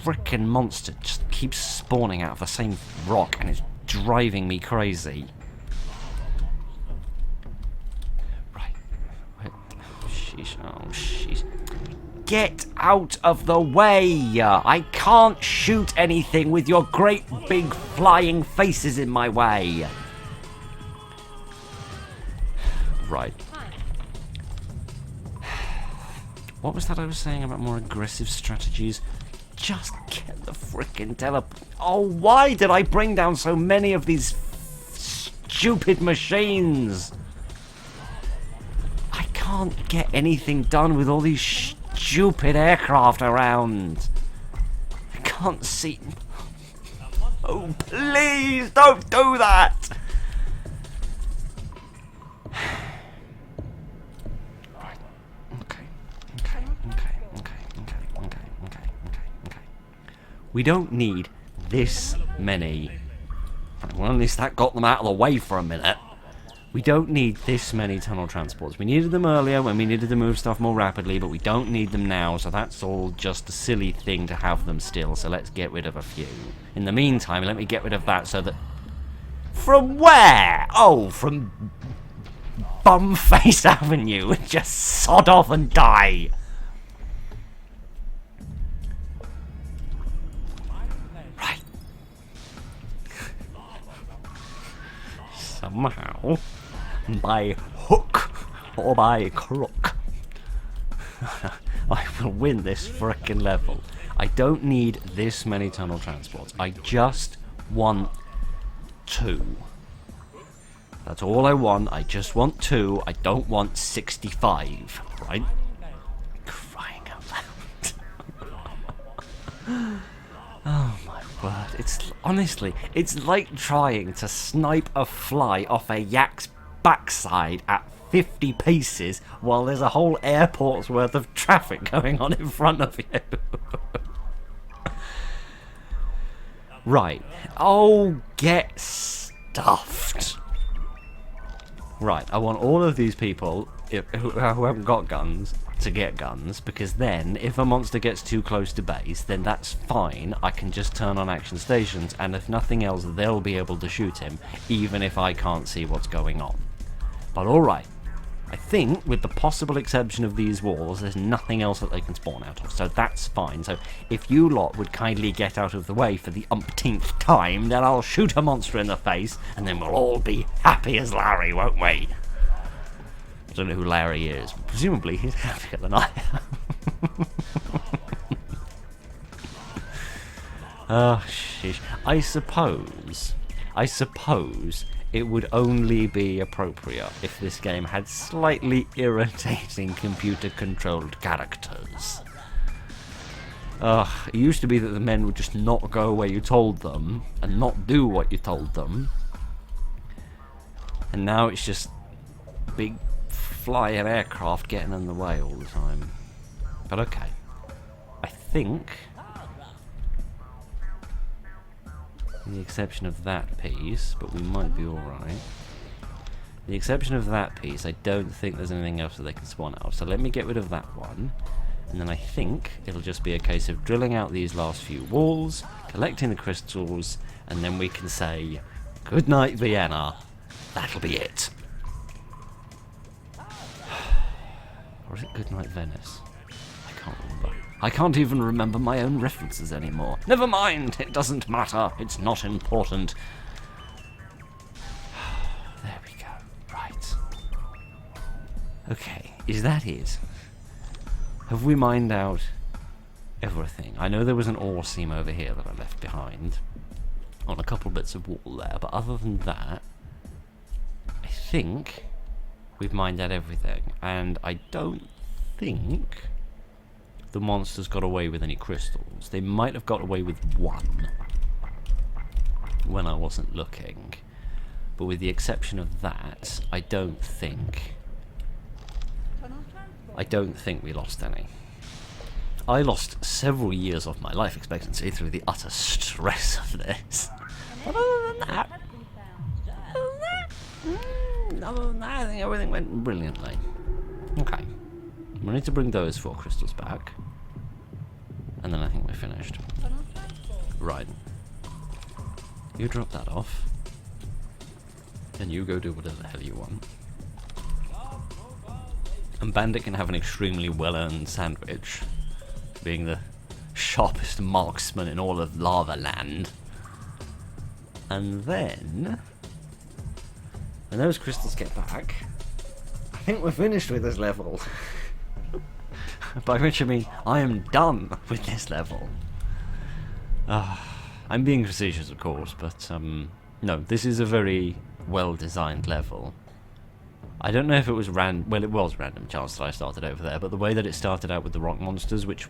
frickin' monster just keeps spawning out of the same rock, and it's driving me crazy. Right. Sheesh. Oh, sheesh. Get out of the way! I can't shoot anything with your great big flying faces in my way. Right. What was that I was saying about more aggressive strategies? Just get the frickin' teleport. Oh, why did I bring down so many of these stupid machines? I can't get anything done with all these stupid aircraft around. I can't see. Oh, please don't do that! We don't need this many. Well, at least that got them out of the way for a minute. We don't need this many tunnel transports. We needed them earlier when we needed to move stuff more rapidly, but we don't need them now, so that's all just a silly thing to have them still, so let's get rid of a few. In the meantime, let me get rid of that so that... From where? Oh, from Bumface Avenue. Just sod off and die. Somehow, by hook or by crook, I will win this frickin' level. I don't need this many tunnel transports. I just want 2. That's all I want. I just want 2. I don't want 65, right? Crying out loud. Oh my word, it's honestly, it's like trying to snipe a fly off a yak's backside at 50 paces while there's a whole airport's worth of traffic going on in front of you. Right. Oh, get stuffed. Right, I want all of these people who haven't got guns to get guns, because then if a monster gets too close to base, then that's fine. I can just turn on action stations, and if nothing else, they'll be able to shoot him, even if I can't see what's going on. But alright, I think with the possible exception of these walls, there's nothing else that they can spawn out of, so that's fine. So if you lot would kindly get out of the way for the umpteenth time, then I'll shoot a monster in the face, and then we'll all be happy as Larry, won't we? I don't know who Larry is. Presumably he's happier than I am. Oh, sheesh. I suppose it would only be appropriate if this game had slightly irritating computer-controlled characters. It used to be that the men would just not go where you told them, and not do what you told them. And now it's just big flying aircraft getting in the way all the time. But okay. I think With the exception of that piece, but we might be alright. With the exception of that piece, I don't think there's anything else that they can spawn out of. So let me get rid of that one. And then I think it'll just be a case of drilling out these last few walls, collecting the crystals, and then we can say, good night, Vienna. That'll be it. Or is it good night, Venice? I can't remember. I can't even remember my own references anymore. Never mind, it doesn't matter. It's not important. There we go. Right. Okay, is that it? Have we mined out everything? I know there was an ore seam over here that I left behind on a couple bits of wall there, but other than that, I think we've mined out everything, and I don't think the monsters got away with any crystals. They might have got away with one when I wasn't looking, but with the exception of that, I don't think we lost any. I lost several years of my life expectancy through the utter stress of this. But other than that, I think everything went brilliantly. Okay. We need to bring those 4 crystals back. And then I think we're finished. Right. You drop that off. And you go do whatever the hell you want. And Bandit can have an extremely well-earned sandwich, being the sharpest marksman in all of Lava Land. And then, when those crystals get back, I think we're finished with this level. By which I mean, I am done with this level. I'm being facetious, of course, but no, this is a very well-designed level. I don't know if it was well, it was random chance that I started over there, but the way that it started out with the rock monsters, which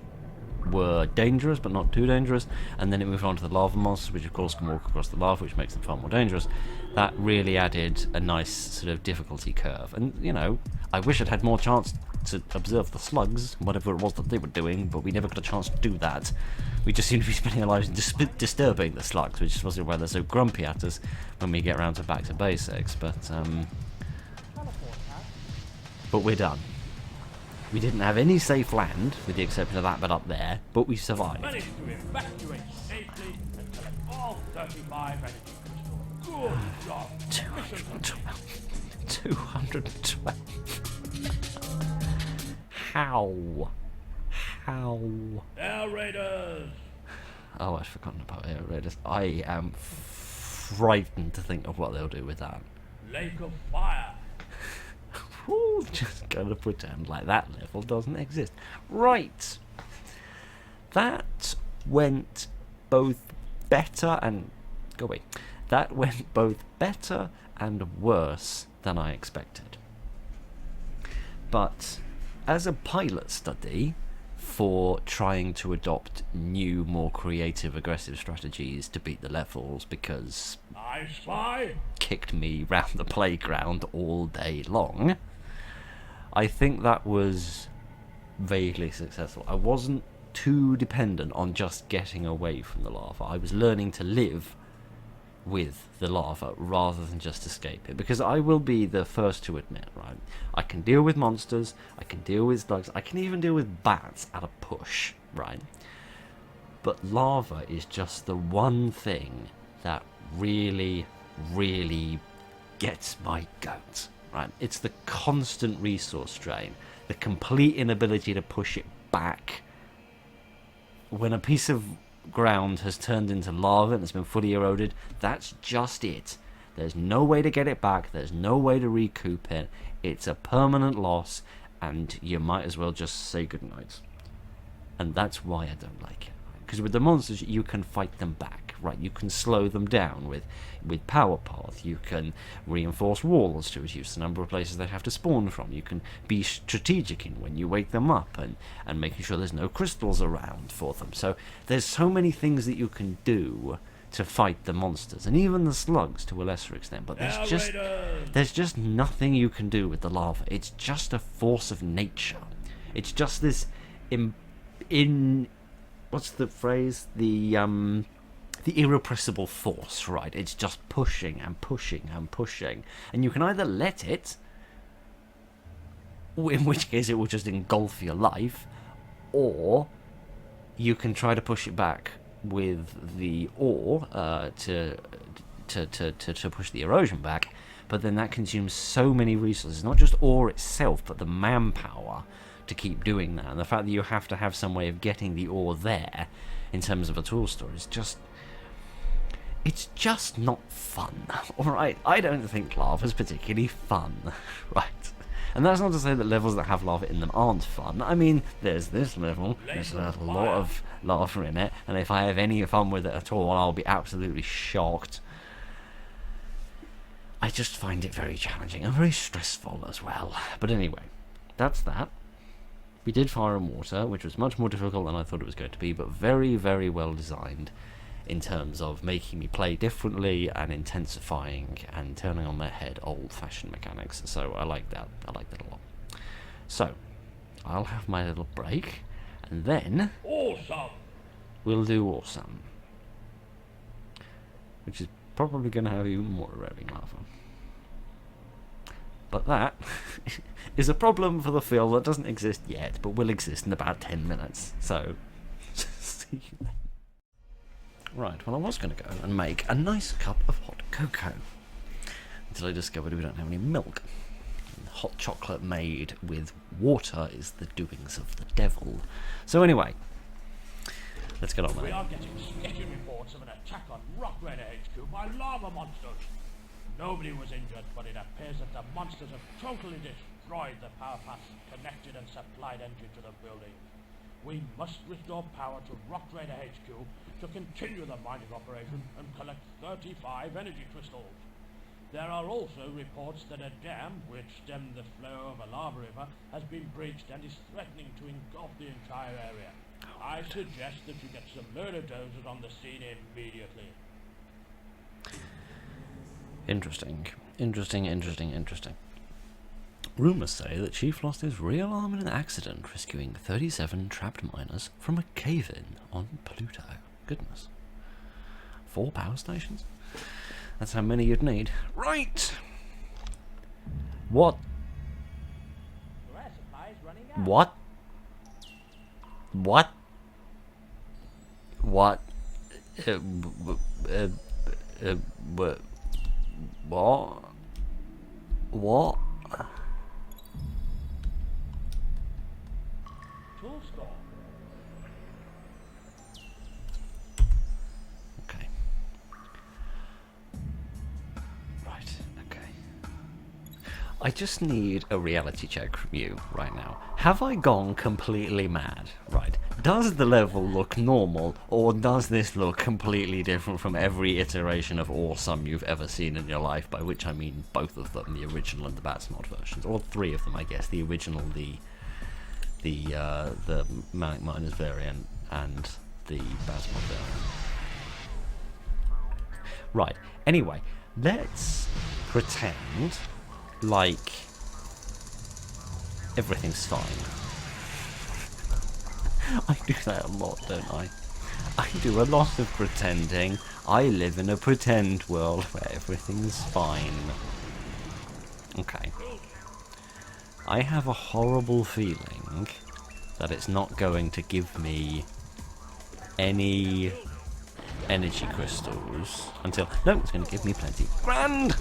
were dangerous but not too dangerous, and then it moved on to the lava monsters, which of course can walk across the lava, which makes them far more dangerous, that really added a nice sort of difficulty curve. And, you know, I wish I'd had more chance to observe the slugs, whatever it was that they were doing, but we never got a chance to do that. We just seem to be spending our lives disturbing the slugs, which is possibly why they're so grumpy at us when we get around to back to basics, but we're done. We didn't have any safe land, with the exception of that bit up there, but we survived. Managed to evacuate safely and collect all 35 energy crystals. Good job. 212. 212. How? Air Raiders! Oh, I'd forgotten about air raiders. I am frightened to think of what they'll do with that. Lake of Fire! Ooh, just gonna pretend like that level doesn't exist. Right. That went both better and... Go away. That went both better and worse than I expected. But as a pilot study for trying to adopt new, more creative, aggressive strategies to beat the levels, because I spy! kicked me round the playground all day long, I think that was vaguely successful. I wasn't too dependent on just getting away from the lava. I was learning to live with the lava rather than just escape it, because I will be the first to admit, right, I can deal with monsters, I can deal with slugs, I can even deal with bats at a push, right, but lava is just the one thing that really gets my goat, right? It's the constant resource drain, the complete inability to push it back. When a piece of ground has turned into lava and it's been fully eroded, that's just it. There's no way to get it back, there's no way to recoup it, it's a permanent loss, and you might as well just say goodnight. And that's why I don't like it. Because with the monsters, you can fight them back, right? You can slow them down with power path. You can reinforce walls to reduce the number of places they have to spawn from. You can be strategic in when you wake them up and making sure there's no crystals around for them. So there's so many things that you can do to fight the monsters, and even the slugs to a lesser extent. But there's just nothing you can do with the lava. It's just a force of nature. It's just this what's the phrase? The the irrepressible force, right? It's just pushing and pushing and pushing. And you can either let it, in which case it will just engulf your life, or you can try to push it back with the ore to push the erosion back, but then that consumes so many resources, not just ore itself, but the manpower to keep doing that. And the fact that you have to have some way of getting the ore there in terms of a tool store is just... it's just not fun, alright? I don't think lava's particularly fun, right? And that's not to say that levels that have lava in them aren't fun. I mean, there's this level, there's a lot of lava in it, and if I have any fun with it at all, I'll be absolutely shocked. I just find it very challenging and very stressful as well. But anyway, that's that. We did Fire and Water, which was much more difficult than I thought it was going to be, but very, very well designed in terms of making me play differently and intensifying and turning on their head old-fashioned mechanics. So I like that. I like that a lot. So, I'll have my little break, and then... Awesome! We'll do Awesome. Which is probably going to have even more eroding lava. But that is a problem for the field that doesn't exist yet, but will exist in about 10 minutes. So, see you then. Right, well I was going to go and make a nice cup of hot cocoa, until I discovered we don't have any milk. And hot chocolate made with water is the doings of the devil. So anyway, let's get on with We it. are getting sketchy reports of an attack on Rock Raider HQ by lava monsters. Nobody was injured, but it appears that the monsters have totally destroyed the power paths connected and supplied energy to the building. We must restore power to Rock Raider HQ to continue the mining operation and collect 35 energy crystals. There are also reports that a dam, which stemmed the flow of a lava river, has been breached and is threatening to engulf the entire area. I suggest that you get some murder dozers on the scene immediately. Interesting. Rumours say that Chief lost his real arm in an accident, rescuing 37 trapped miners from a cave-in on Pluto. Goodness. 4 power stations? That's how many you'd need. Right! What? What? What? What? What? What? Tool store. Okay. Right, okay. I just need a reality check from you right now. Have I gone completely mad? Right. Does the level look normal, or does this look completely different from every iteration of Awesome you've ever seen in your life? By which I mean both of them, the original and the Batsmod versions, or 3 of them, I guess. The original, the Manic Miners variant, and the Batsmod variant. Right. Anyway, let's pretend like everything's fine. I do that a lot, don't I? I do a lot of pretending. I live in a pretend world where everything's fine. Okay. I have a horrible feeling that it's not going to give me any energy crystals until... No, it's going to give me plenty. Grand!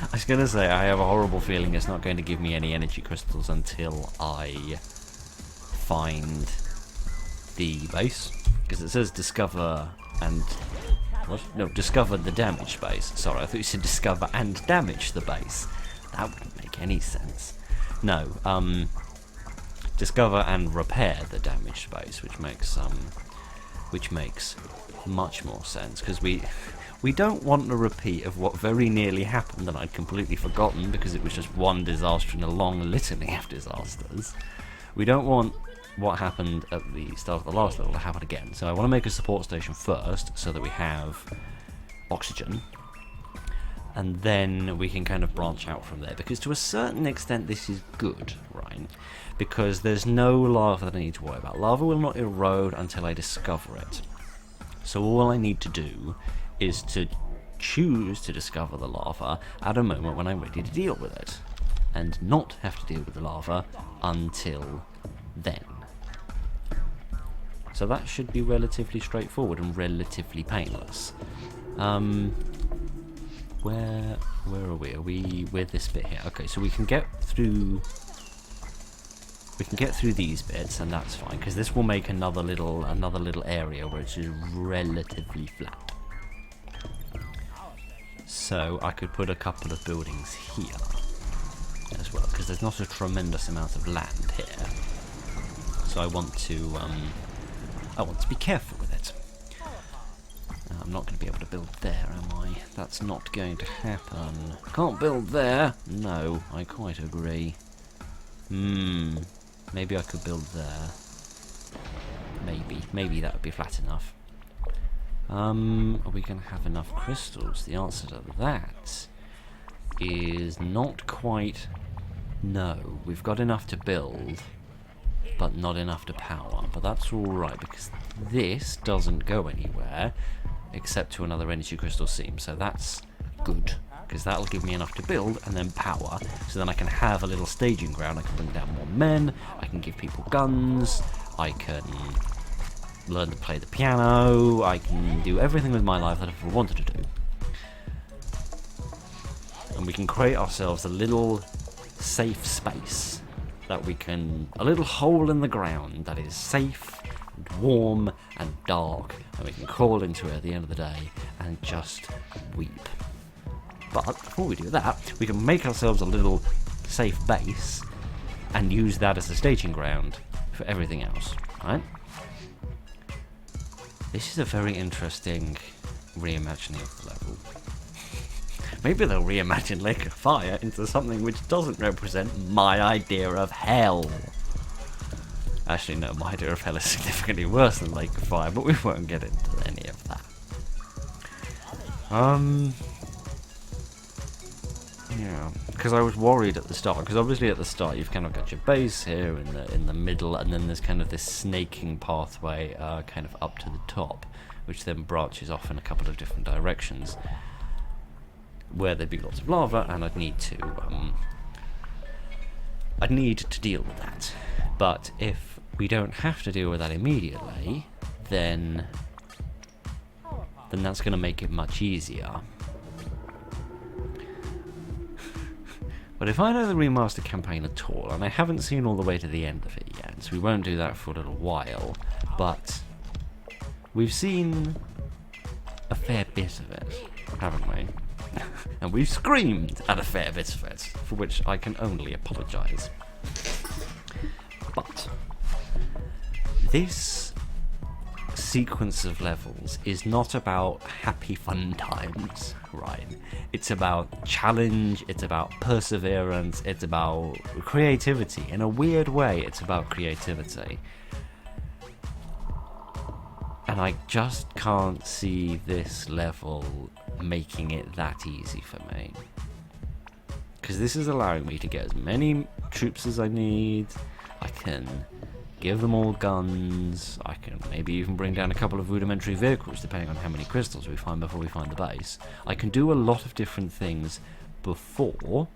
I was going to say, I have a horrible feeling it's not going to give me any energy crystals until I find the base, because it says discover and... What? No, discover the damage base. Sorry, I thought you said discover and damage the base. That wouldn't make any sense. No, discover and repair the damaged base, which makes much more sense, because we don't want a repeat of what very nearly happened and I'd completely forgotten because it was just one disaster in a long litany of disasters. We don't want what happened at the start of the last level to happen again. So I want to make a support station first so that we have oxygen, and then we can kind of branch out from there, because to a certain extent this is good, right? Because there's no lava that I need to worry about. Lava will not erode until I discover it. So all I need to do is to choose to discover the lava at a moment when I'm ready to deal with it, and not have to deal with the lava until then. So that should be relatively straightforward and relatively painless. Where are we? We're this bit here. Okay, so we can get through these bits, and that's fine, because this will make another little area where it's just relatively flat. So I could put a couple of buildings here as well, because there's not a tremendous amount of land here. So I want to be careful with it. I'm not going to be able to build there, am I? That's not going to happen. Can't build there. No, I quite agree. Maybe I could build there. Maybe that would be flat enough. Are we going to have enough crystals? The answer to that is not quite no. We've got enough to build, but not enough to power. But that's alright, because this doesn't go anywhere except to another energy crystal seam. So that's good, because that'll give me enough to build and then power. So then I can have a little staging ground. I can bring down more men. I can give people guns. I can learn to play the piano. I can do everything with my life that I've ever wanted to do. And we can create ourselves a little safe space that we can, a little hole in the ground that is safe and warm and dark, and we can crawl into it at the end of the day and just weep. But before we do that, we can make ourselves a little safe base and use that as a staging ground for everything else, right? This is a very interesting reimagining of the level. Maybe they'll reimagine Lake of Fire into something which doesn't represent my idea of hell. Actually, no, my idea of hell is significantly worse than Lake of Fire, but we won't get into any of that. Yeah, because I was worried at the start, because obviously at the start you've kind of got your base here in the middle, and then there's kind of this snaking pathway kind of up to the top, which then branches off in a couple of different directions, where there'd be lots of lava, and I'd need to deal with that. But if we don't have to deal with that immediately, then that's going to make it much easier. But if I know the remastered campaign at all, and I haven't seen all the way to the end of it yet, so we won't do that for a little while, but we've seen a fair bit of it, haven't we? And we've screamed at a fair bit of it, for which I can only apologise. But this sequence of levels is not about happy fun times, right? It's about challenge, it's about perseverance, it's about creativity. In a weird way, it's about creativity. And I just can't see this level making it that easy for me. Because this is allowing me to get as many troops as I need. I can give them all guns. I can maybe even bring down a couple of rudimentary vehicles, depending on how many crystals we find before we find the base. I can do a lot of different things before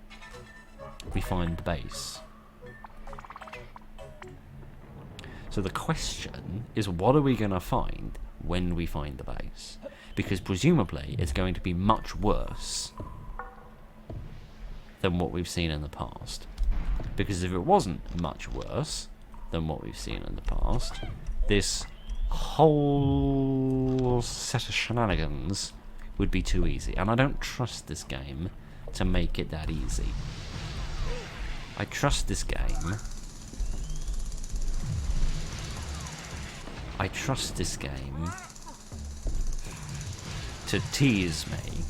we find the base. So the question is, what are we going to find when we find the base? Because presumably it's going to be much worse than what we've seen in the past. Because if it wasn't much worse than what we've seen in the past, this whole set of shenanigans would be too easy. And I don't trust this game to make it that easy. I trust this game. I trust this game to tease me,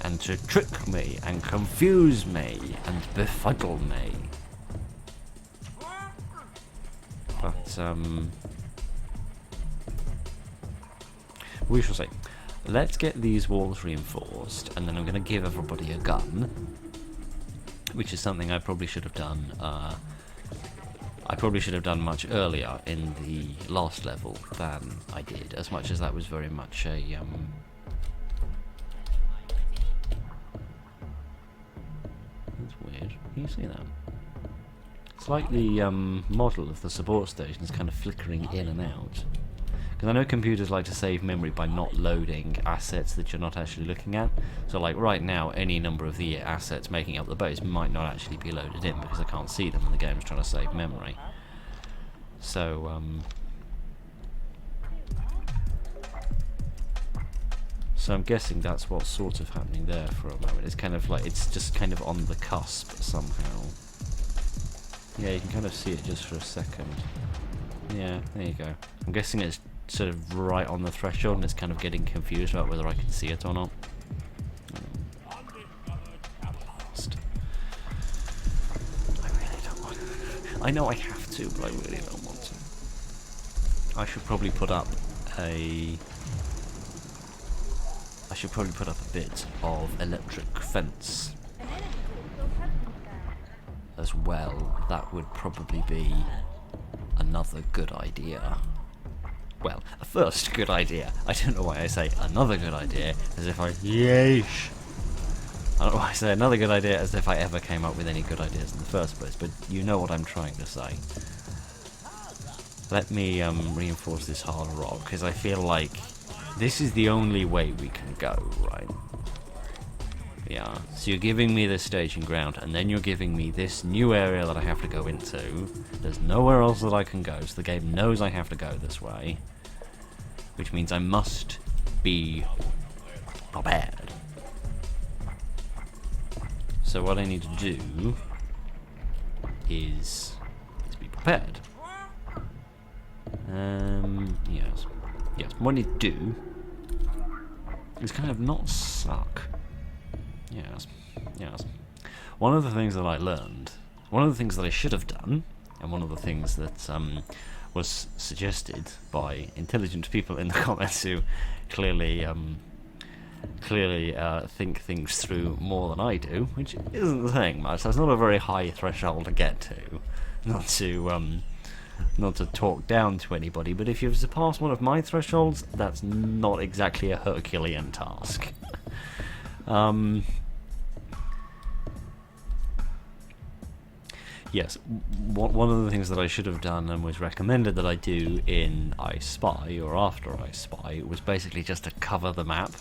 and to trick me, and confuse me, and befuddle me. But, we shall see. Let's get these walls reinforced, and then I'm going to give everybody a gun, which is something I probably should have done I probably should have done much earlier in the last level than I did, as much as that was very much a that's weird. Can you see that? It's like the model of the support station is kind of flickering in and out. Because I know computers like to save memory by not loading assets that you're not actually looking at. So like right now, any number of the assets making up the base might not actually be loaded in because I can't see them and the game's trying to save memory. So, so I'm guessing that's what's sort of happening there for a moment. It's kind of like, it's just kind of on the cusp somehow. Yeah, you can kind of see it just for a second. Yeah, there you go. I'm guessing it's sort of right on the threshold and it's kind of getting confused about whether I can see it or not. I really don't want to. I know I have to, but I really don't want to. I should probably put up a bit of electric fence as well. That would probably be another good idea. Well, a first good idea. I don't know why I say another good idea as if I... Yeesh! I don't know why I say another good idea as if I ever came up with any good ideas in the first place, but you know what I'm trying to say. Let me reinforce this hard rock, because I feel like this is the only way we can go, right? Yeah, so you're giving me this staging ground, and then you're giving me this new area that I have to go into. There's nowhere else that I can go, so the game knows I have to go this way. Which means I must be prepared. So what I need to do is be prepared. Yes. Yes, what I need to do is kind of not suck. Yes, yes. One of the things that I learned, one of the things that I should have done, and one of the things that was suggested by intelligent people in the comments who clearly think things through more than I do, which isn't saying much. That's not a very high threshold to get to, not to talk down to anybody. But if you've surpassed one of my thresholds, that's not exactly a Herculean task. Yes, one of the things that I should have done and was recommended that I do in I Spy, or after I Spy, was basically just to cover the map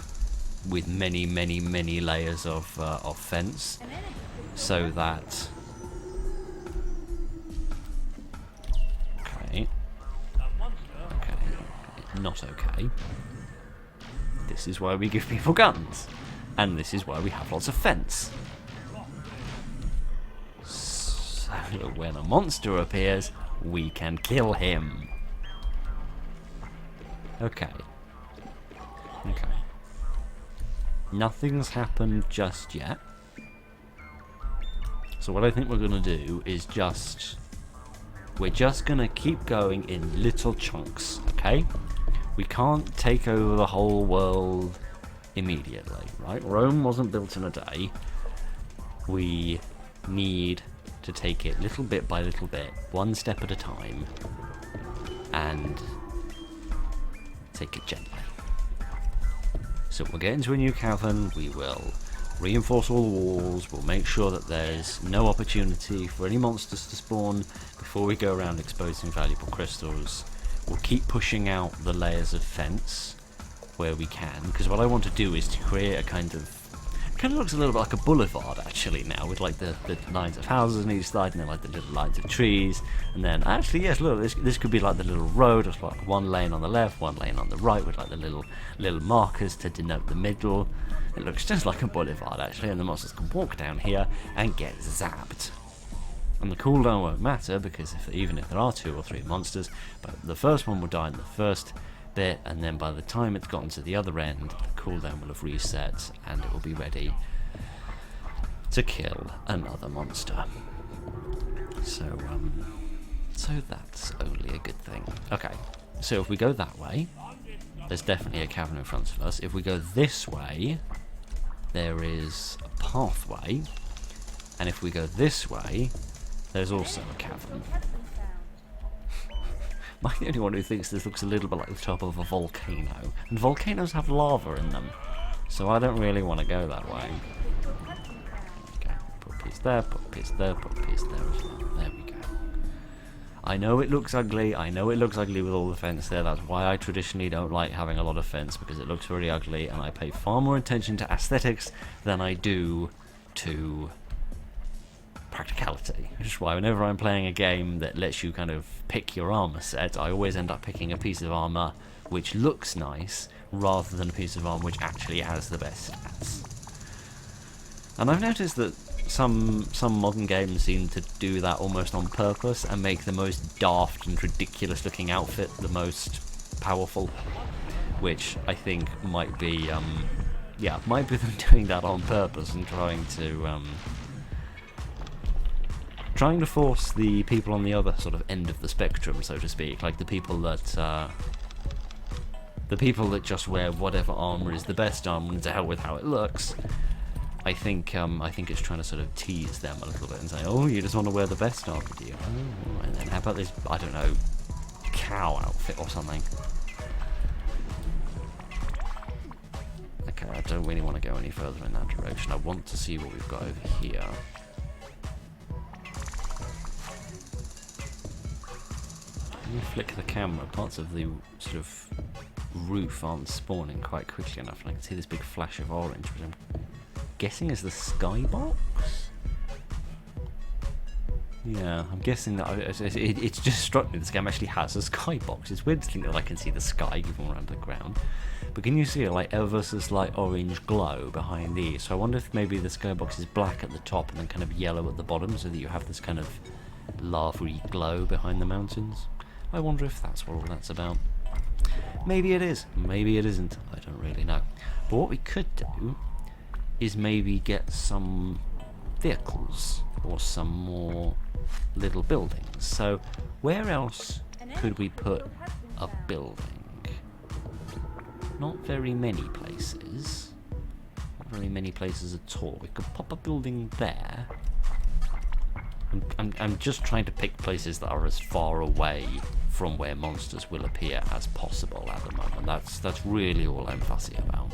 with many, many, many layers of fence, so that... Okay. Okay. Not okay. This is why we give people guns. And this is why we have lots of fence. So when a monster appears, we can kill him. Okay. Okay. Nothing's happened just yet. So what I think we're going to do is we're just going to keep going in little chunks, okay? We can't take over the whole world immediately, right? Rome wasn't built in a day. We need to take it little bit by little bit, one step at a time, and take it gently. So we'll get into a new cavern, we will reinforce all the walls, we'll make sure that there's no opportunity for any monsters to spawn before we go around exposing valuable crystals. We'll keep pushing out the layers of fence where we can, because what I want to do is to create a kind of looks a little bit like a boulevard actually now, with like the lines of houses on each side, and then like the little lines of trees, and then actually yes, look, this could be like the little road. It's like one lane on the left, one lane on the right, with like the little markers to denote the middle. It looks just like a boulevard actually, and the monsters can walk down here and get zapped. And the cooldown won't matter, because even if there are 2 or 3 monsters, but the first one will die in the first bit, and then by the time it's gotten to the other end, the cooldown will have reset and it will be ready to kill another monster. So that's only a good thing. Okay, so if we go that way, there's definitely a cavern in front of us. If we go this way, there is a pathway, and if we go this way, there's also a cavern. Am I the only one who thinks this looks a little bit like the top of a volcano? And volcanoes have lava in them, so I don't really want to go that way. Okay, put a piece there, put a piece there, put a piece there as well. There we go. I know it looks ugly, I know it looks ugly with all the fence there, that's why I traditionally don't like having a lot of fence, because it looks very ugly, and I pay far more attention to aesthetics than I do to practicality, which is why whenever I'm playing a game that lets you kind of pick your armor set, I always end up picking a piece of armor which looks nice rather than a piece of armor which actually has the best stats. And I've noticed that some modern games seem to do that almost on purpose and make the most daft and ridiculous looking outfit the most powerful, which I think might be might be them doing that on purpose and trying to force the people on the other sort of end of the spectrum, so to speak, like the people that just wear whatever armor is the best armor and to hell with how it looks. I think it's trying to sort of tease them a little bit and say, oh, you just want to wear the best armor, do you? Oh, and then how about this, I don't know, cow outfit or something? Okay, I don't really want to go any further in that direction. I want to see what we've got over here. When you flick the camera, parts of the sort of roof aren't spawning quite quickly enough, and I can see this big flash of orange, which I'm guessing is the skybox? Yeah, I'm guessing that it's just struck me this game actually has a skybox. It's weird to think that I can see the sky even around the ground. But can you see it like ever so slight orange glow behind these? So I wonder if maybe the skybox is black at the top and then kind of yellow at the bottom, so that you have this kind of lava-y glow behind the mountains. I wonder if that's what all that's about. Maybe it is, maybe it isn't, I don't really know. But what we could do is maybe get some vehicles or some more little buildings. So where else could we put a building? Not very many places. Not very many places at all. We could pop a building there. I'm just trying to pick places that are as far away from where monsters will appear as possible at the moment. That's really all I'm fussy about.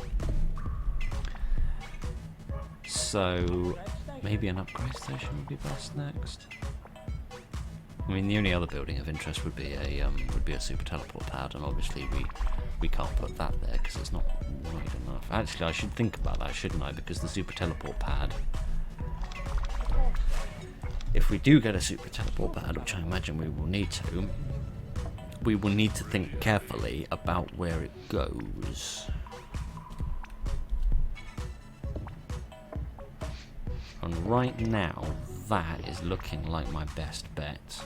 So maybe an upgrade station would be best next. I mean, the only other building of interest would be a super teleport pad, and obviously we can't put that there because it's not wide enough. Actually, I should think about that, shouldn't I? Because the super teleport pad, if we do get a super teleport pad, which I imagine we will need to think carefully about where it goes. And right now, that is looking like my best bet.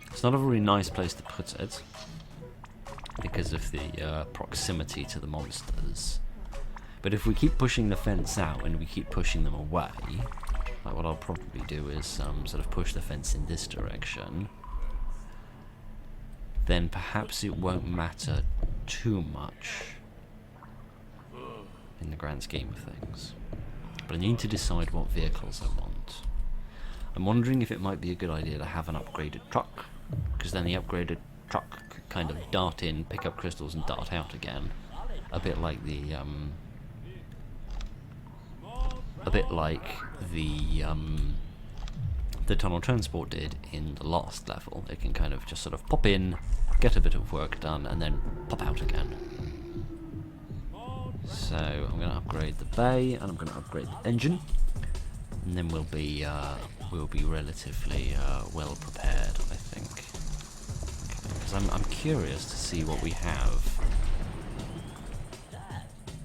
It's not a very nice place to put it, because of the proximity to the monsters. But if we keep pushing the fence out and we keep pushing them away, like what I'll probably do is sort of push the fence in this direction, then perhaps it won't matter too much in the grand scheme of things. But I need to decide what vehicles I want. I'm wondering if it might be a good idea to have an upgraded truck, because then the upgraded truck could kind of dart in, pick up crystals and dart out again. A bit like the tunnel transport did in the last level. It can kind of just sort of pop in, get a bit of work done, and then pop out again. So I'm going to upgrade the bay, and I'm going to upgrade the engine, and then we'll be relatively well prepared, I think. Because I'm curious to see what we have.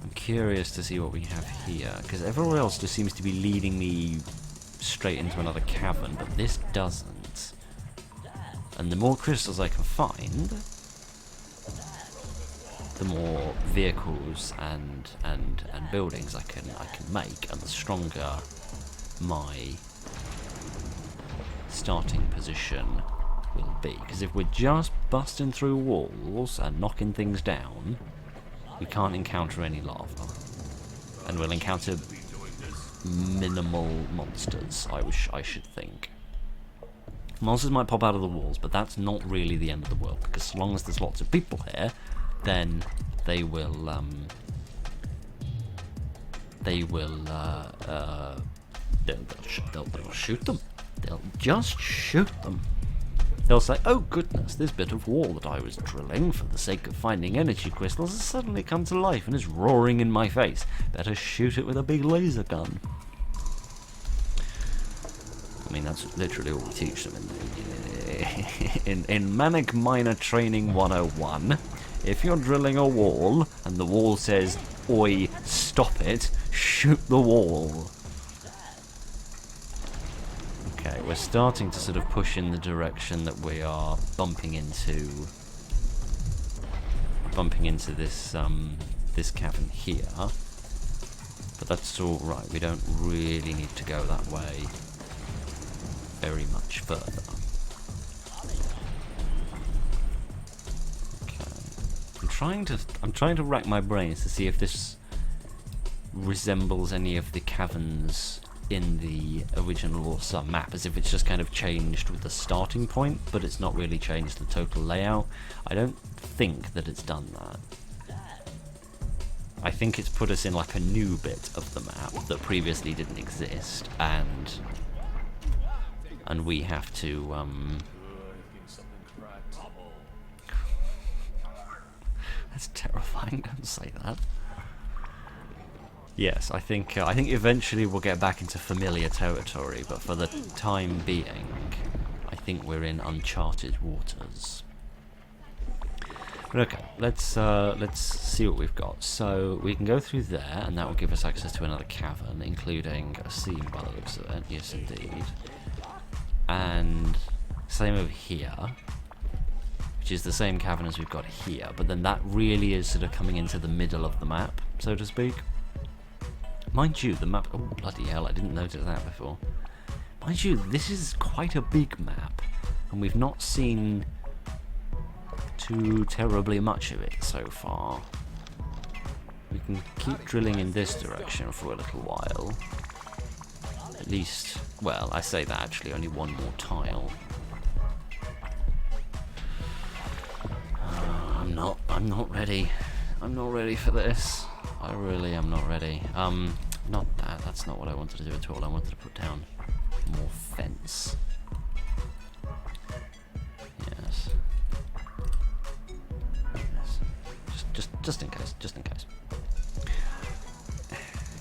I'm curious to see what we have here, because everywhere else just seems to be leading me straight into another cavern, but this doesn't. And the more crystals I can find, the more vehicles and buildings I can make, and the stronger my starting position will be. Because if we're just busting through walls and knocking things down, we can't encounter any lava, and we'll encounter minimal monsters, I should think. Monsters might pop out of the walls, but that's not really the end of the world, because as long as there's lots of people here, then they will, they'll shoot them. They'll just shoot them. They'll say, oh goodness, this bit of wall that I was drilling for the sake of finding energy crystals has suddenly come to life and is roaring in my face. Better shoot it with a big laser gun. I mean, that's literally all we teach them in Manic Miner Training 101. If you're drilling a wall and the wall says, oi, stop it, shoot the wall. Okay, we're starting to sort of push in the direction that we are bumping into this this cavern here. But that's all right. We don't really need to go that way very much further. Okay. I'm trying to rack my brains to see if this resembles any of the caverns in the original Awesome map, as if it's just kind of changed with the starting point, but it's not really changed the total layout. I don't think that it's done that. I think it's put us in like a new bit of the map that previously didn't exist, and we have to that's terrifying, don't say that. Yes, I think eventually we'll get back into familiar territory, but for the time being, I think we're in uncharted waters. But okay, let's see what we've got. So we can go through there, and that will give us access to another cavern, including a seam by the looks of it. Yes, indeed. And same over here, which is the same cavern as we've got here, but then that really is sort of coming into the middle of the map, so to speak. Mind you, the map... Oh, bloody hell, I didn't notice that before. Mind you, this is quite a big map, and we've not seen too terribly much of it so far. We can keep drilling in this direction for a little while. At least... Well, I say that, actually, only one more tile. I'm not ready. I'm not ready for this. I really am not ready. Not that. That's not what I wanted to do at all. I wanted to put down more fence. Yes. Yes. Just in case. Just in case.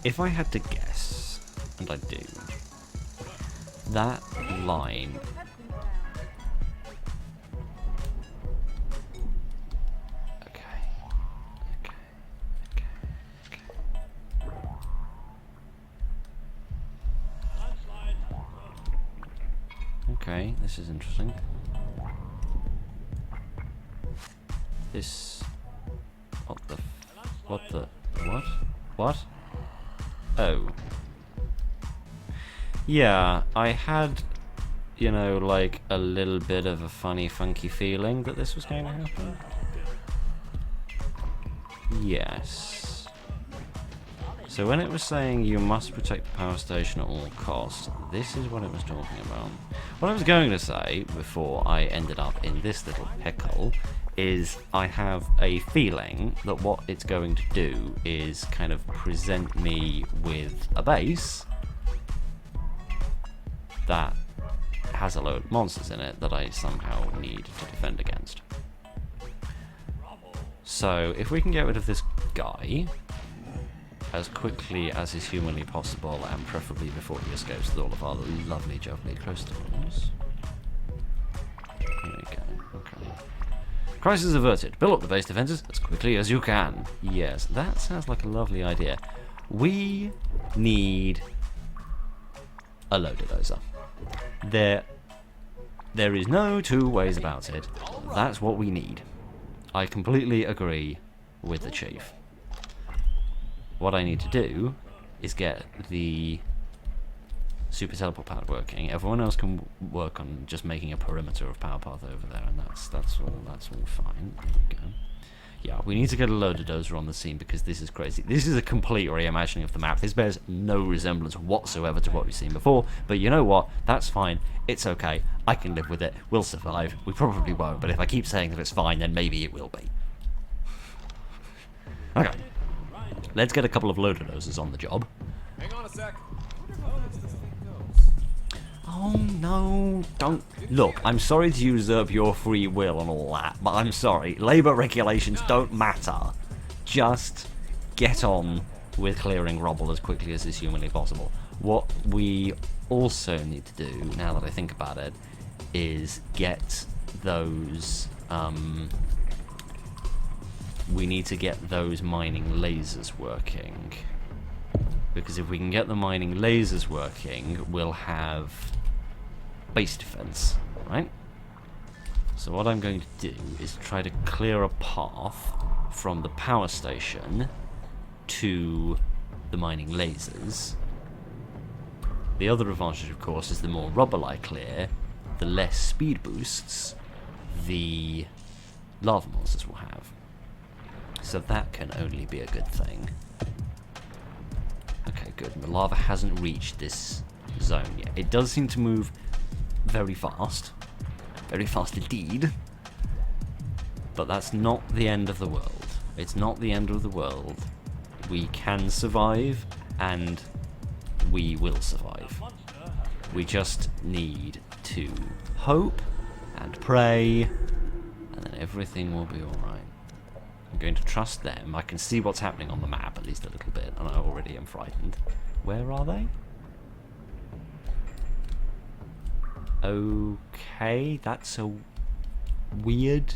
If I had to guess, and I do, that line. Okay, this is interesting. This... What? Oh. Yeah, I had, you know, like, a little bit of a funny, funky feeling that this was going to happen. Yes. So when it was saying you must protect the power station at all costs, this is what it was talking about. What I was going to say before I ended up in this little pickle is I have a feeling that what it's going to do is kind of present me with a base that has a load of monsters in it that I somehow need to defend against. So if we can get rid of this guy as quickly as is humanly possible, and preferably before he escapes with all of our lovely jubbly crystals. Here we go. Okay. Crisis averted. Build up the base defenses as quickly as you can. Yes, that sounds like a lovely idea. We need a loader dozer. There is no two ways about it. That's what we need. I completely agree with the chief. What I need to do is get the super teleport pad working. Everyone else can work on just making a perimeter of power path over there, and that's all fine. There we go. Yeah, we need to get a loader dozer on the scene because this is crazy. This is a complete reimagining of the map. This bears no resemblance whatsoever to what we've seen before. But you know what? That's fine. It's okay. I can live with it. We'll survive. We probably won't, but if I keep saying that it's fine, then maybe it will be. Okay. Let's get a couple of loader dozers on the job. Hang on a sec. Oh no, don't. Look, I'm sorry to usurp your free will and all that, but I'm sorry. Labour regulations don't matter. Just get on with clearing rubble as quickly as is humanly possible. What we also need to do, now that I think about it, is get those, we need to get those mining lasers working. Because if we can get the mining lasers working, we'll have base defense, right? So what I'm going to do is try to clear a path from the power station to the mining lasers. The other advantage, of course, is the more rubble I clear, the less speed boosts the lava monsters will have. So that can only be a good thing. Okay, good. The lava hasn't reached this zone yet. It does seem to move very fast indeed, but that's not the end of the world. It's not the end of the world. We can survive, and we will survive. We just need to hope and pray, and then everything will be alright. I'm going to trust them. I can see what's happening on the map, at least a little bit, and I already am frightened. Where are they? Okay, that's a weird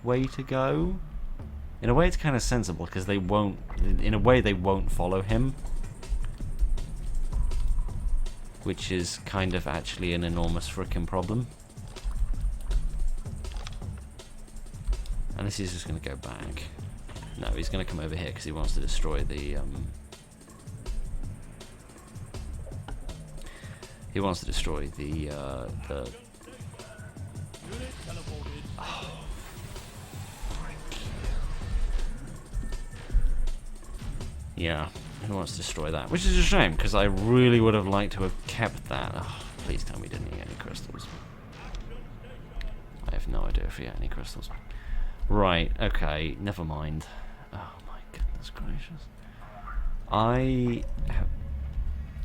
way to go. In a way, it's kind of sensible because they won't. In a way, they won't follow him, which is kind of actually an enormous frickin' problem. Unless he's just going to go back. No, he's going to come over here because he wants to destroy the. He wants to destroy the. Oh, yeah, he wants to destroy that, which is a shame because I really would have liked to have kept that. Oh, please tell me he didn't eat any crystals. I have no idea if he ate any crystals. Right, okay, never mind. Oh my goodness gracious.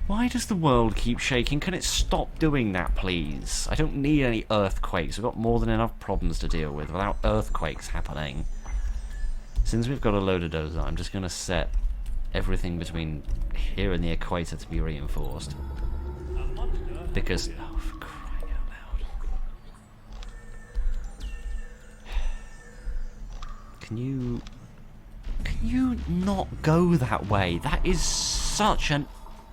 Why does the world keep shaking? Can it stop doing that, please? I don't need any earthquakes. We've got more than enough problems to deal with without earthquakes happening. Since we've got a loader dozer, I'm just going to set everything between here and the equator to be reinforced. Because... oh, for crying out loud. Can you not go that way? That is such an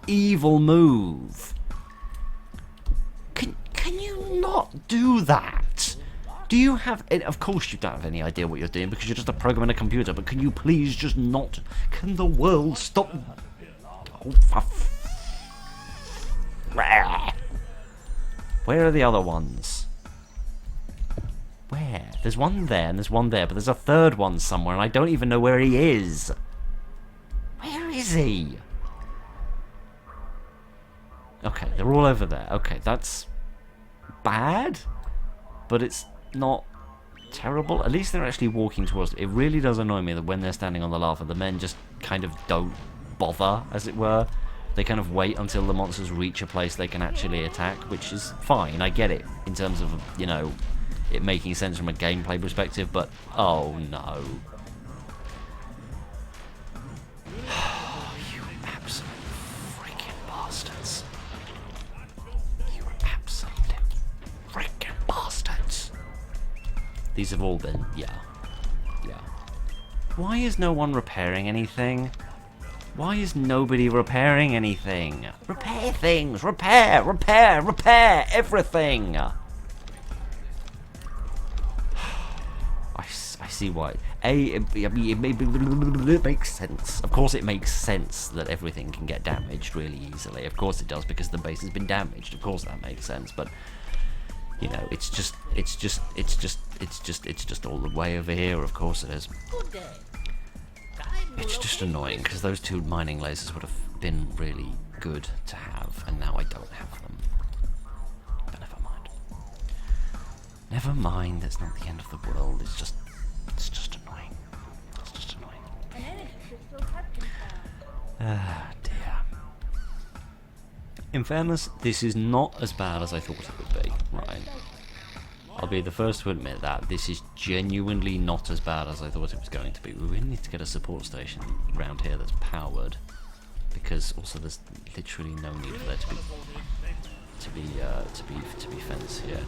evil move. Can you not do that? Do you have... of course you don't have any idea what you're doing because you're just a program in a computer, but can you please just not... Can the world stop... Oh, where are the other ones? Where? There's one there and there's one there, but there's a third one somewhere and I don't even know where he is. Where is he? Okay, they're all over there. Okay, that's bad, but it's not terrible. At least they're actually walking towards it. It really does annoy me that when they're standing on the lava, the men just kind of don't bother, as it were. They kind of wait until the monsters reach a place they can actually attack, which is fine. I get it in terms of, you know, it making sense from a gameplay perspective, but oh no. You absolute freaking bastards. You absolute freaking bastards. These have all been, yeah. Why is no one repairing anything? Why is nobody repairing anything? Repair things! Repair everything! I see why. It makes sense. Of course it makes sense that everything can get damaged really easily. Of course it does, because the base has been damaged. Of course that makes sense, but... You know, it's just all the way over here. Of course it is. It's just annoying because those 2 mining lasers would have been really good to have, and now I don't have them. But never mind. Never mind. It's not the end of the world. It's just annoying. It's just annoying. An energy crystal has been found. Ah, dear. In fairness, this is not as bad as I thought it would be, right? I'll be the first to admit that. This is genuinely not as bad as I thought it was going to be. We really need to get a support station around here that's powered, because also there's literally no need for there to be fence here,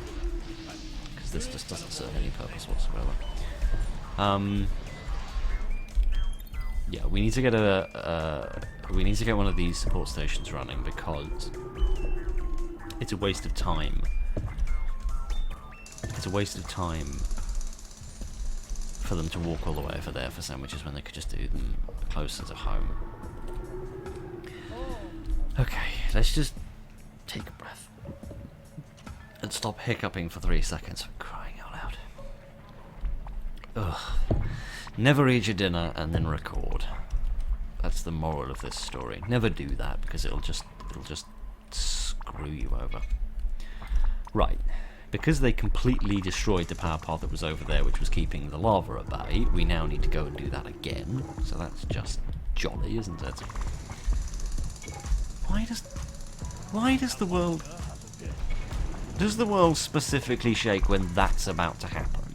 because this just doesn't serve any purpose whatsoever. Yeah, we need to get one of these support stations running because it's a waste of time. It's a waste of time for them to walk all the way over there for sandwiches when they could just do them closer to home. Okay, let's just take a breath and stop hiccuping for 3 seconds. I'm crying out loud. Ugh. Never eat your dinner and then record. That's the moral of this story. Never do that because it'll just screw you over. Right. Because they completely destroyed the power pod that was over there, which was keeping the lava at bay, we now need to go and do that again. So that's just jolly, isn't it? Why does the world... Does the world specifically shake when that's about to happen?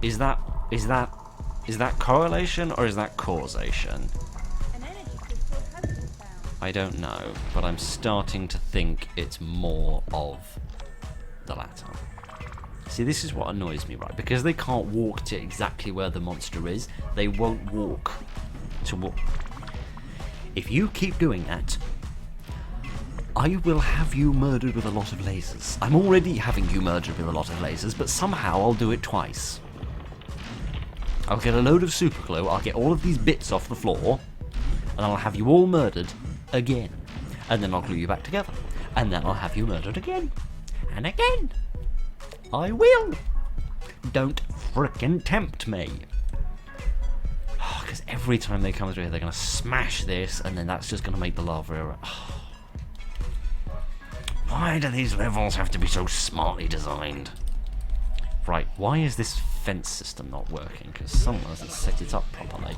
Is that correlation or is that causation? An energy crystal has been found. I don't know, but I'm starting to think it's more of the latter. See, this is what annoys me, right? Because they can't walk to exactly where the monster is, they won't walk to If you keep doing that, I will have you murdered with a lot of lasers. I'm already having you murdered with a lot of lasers, but somehow I'll do it twice. I'll get a load of super glue, I'll get all of these bits off the floor, and I'll have you all murdered again. And then I'll glue you back together. And then I'll have you murdered again. And again. I will. Don't frickin' tempt me. Because every time they come through here, they're going to smash this, and then that's just going to make the lava... Why do these levels have to be so smartly designed? Right, why is this fence system not working? Because someone hasn't set it up properly.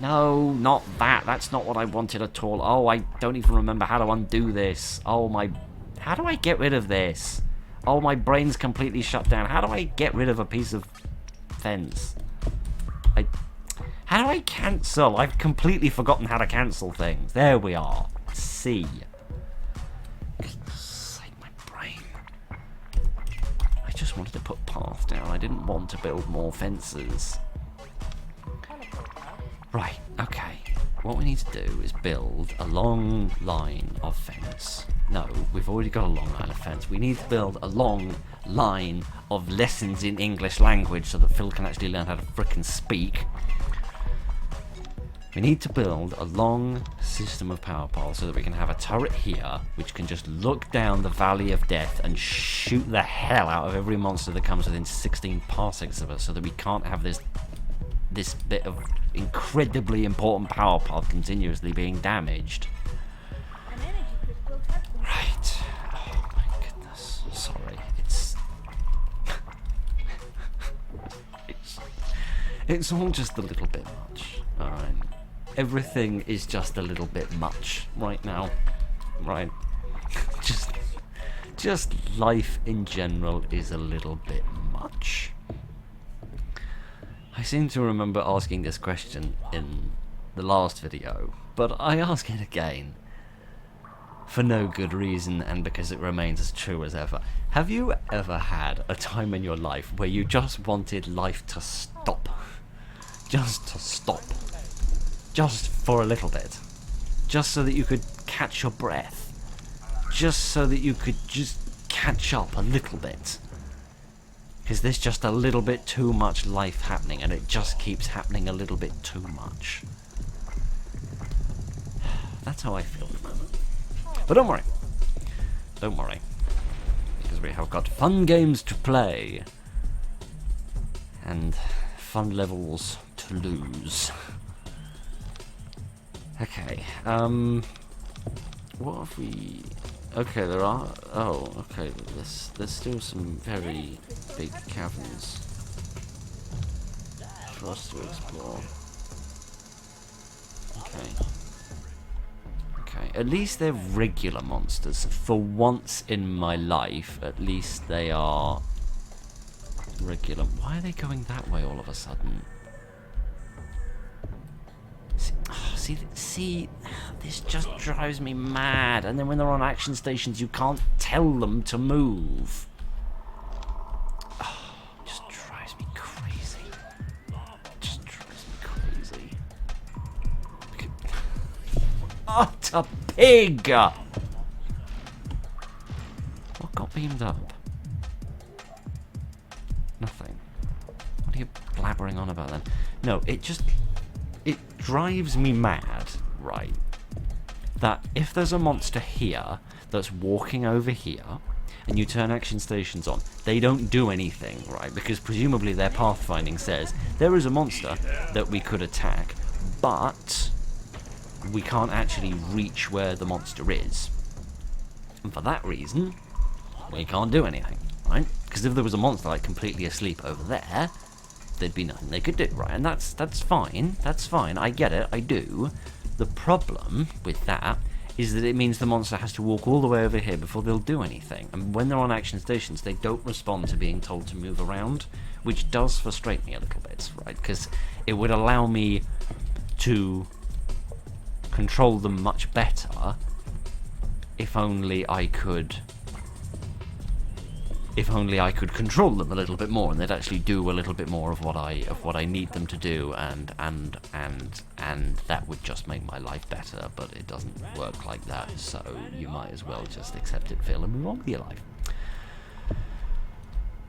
No, not that. That's not what I wanted at all. Oh, I don't even remember how to undo this. Oh, my... How do I get rid of this? Oh, my brain's completely shut down. How do I get rid of a piece of fence? How do I cancel? I've completely forgotten how to cancel things. There we are. C. My brain. I just wanted to put path down. I didn't want to build more fences. Right, okay. What we need to do is build a long line of fence. No, we've already got a long line of fence. We need to build a long line of lessons in English language so that Phil can actually learn how to frickin' speak. We need to build a long system of power poles so that we can have a turret here which can just look down the Valley of Death and shoot the hell out of every monster that comes within 16 parsecs of us so that we can't have this bit of incredibly important power pod continuously being damaged. An energy crystal has been found. Right. Oh my goodness. Sorry. It's all just a little bit much. Alright. Everything is just a little bit much right now. Right. Just life in general is a little bit much. I seem to remember asking this question in the last video, but I ask it again. For no good reason and because it remains as true as ever. Have you ever had a time in your life where you just wanted life to stop? Just to stop. Just for a little bit. Just so that you could catch your breath. Just so that you could just catch up a little bit. Because there's just a little bit too much life happening, and it just keeps happening a little bit too much. That's how I feel at the moment. But don't worry. Don't worry. because we have got fun games to play. And fun levels to lose. Okay, what have we... Okay, there are... Oh, okay, there's still some very big caverns for us to explore. Okay. Okay, at least they're regular monsters. For once in my life, at least they are regular. Why are they going that way all of a sudden? See, this just drives me mad. And then when they're on action stations, you can't tell them to move. Oh, it just drives me crazy. It just drives me crazy. Utter pig! What got beamed up? Nothing. What are you blabbering on about then? No, it drives me mad, right, that if there's a monster here that's walking over here, and you turn action stations on, they don't do anything, right, because presumably their pathfinding says there is a monster that we could attack, but we can't actually reach where the monster is. And for that reason, we can't do anything, right? Because if there was a monster like completely asleep over there, there'd be nothing they could do, right? And that's fine. That's fine. I get it. I do. The problem with that is that it means the monster has to walk all the way over here before they'll do anything. And when they're on action stations, they don't respond to being told to move around, which does frustrate me a little bit, right? Because it would allow me to control them much better if only I could control them a little bit more, and they'd actually do a little bit more of what I need them to do, and that would just make my life better. But it doesn't work like that, so you might as well just accept it, Phil, and move on with your life.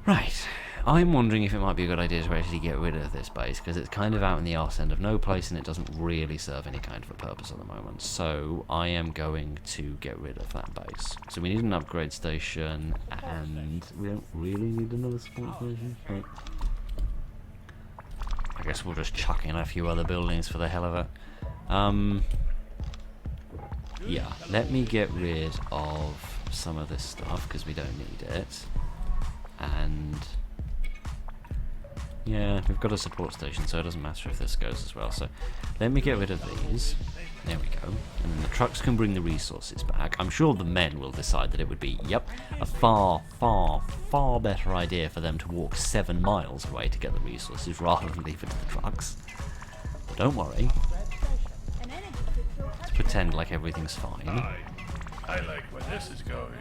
Right, I'm wondering if it might be a good idea to actually get rid of this base, because it's kind of out in the arse end of no place, and it doesn't really serve any kind of a purpose at the moment. So I am going to get rid of that base. So we need an upgrade station, and we don't really need another support station. Right. I guess we'll just chuck in a few other buildings for the hell of it. Yeah, let me get rid of some of this stuff, because we don't need it. And yeah, we've got a support station, so it doesn't matter if this goes as well. So let me get rid of these. There we go. And then the trucks can bring the resources back. I'm sure the men will decide that it would be, yep, a far, far, far better idea for them to walk 7 miles away to get the resources rather than leave it to the trucks. But don't worry. Let's pretend like everything's fine. I like where this is going.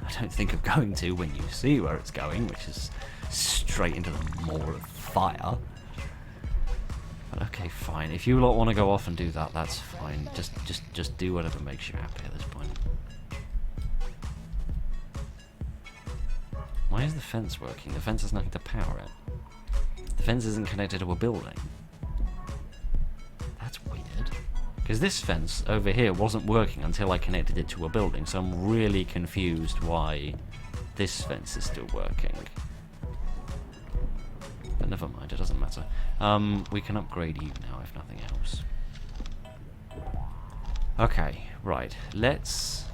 I don't think of going to when you see where it's going, which is straight into the maw of fire. But okay, fine. If you lot want to go off and do that, that's fine. Just do whatever makes you happy at this point. Why is the fence working? The fence has nothing to power it. The fence isn't connected to a building. That's weird. Because this fence over here wasn't working until I connected it to a building, so I'm really confused why this fence is still working. But never mind, it doesn't matter. We can upgrade you now, if nothing else. Okay, right. Let's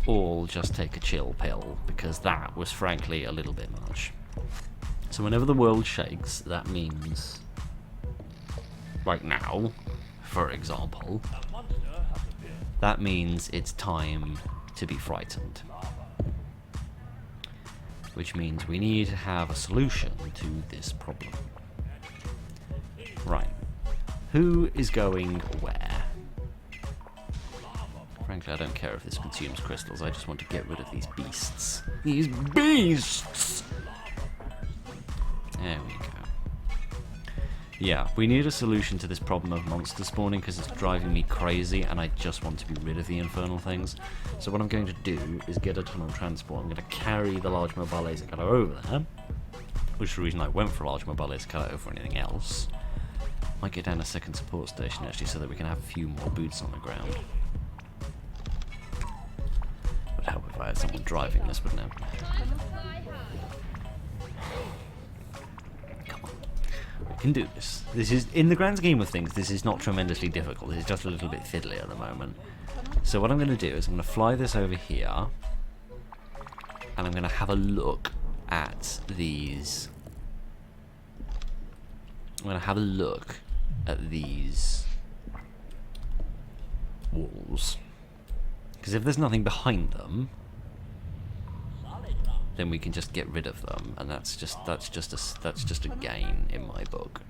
all just take a chill pill, because that was frankly a little bit much. So whenever the world shakes, that means... Right now, for example, that means it's time to be frightened. Which means we need to have a solution to this problem. Right. Who is going where? Frankly, I don't care if this consumes crystals. I just want to get rid of these beasts. These beasts! There we go. Yeah, we need a solution to this problem of monster spawning, because it's driving me crazy and I just want to be rid of the infernal things. So what I'm going to do is get a tunnel transport. I'm going to carry the large mobile laser cutter over there, which is the reason I went for a large mobile laser cutter over anything else. Might get down a second support station actually, so that we can have a few more boots on the ground. I had someone driving this, wouldn't it? Come on. We can do this. This is, in the grand scheme of things, this is not tremendously difficult. It's just a little bit fiddly at the moment. So what I'm going to do is I'm going to fly this over here, and I'm going to have a look at these. I'm going to have a look at these walls, because if there's nothing behind them, then we can just get rid of them, and that's just a gain in my book.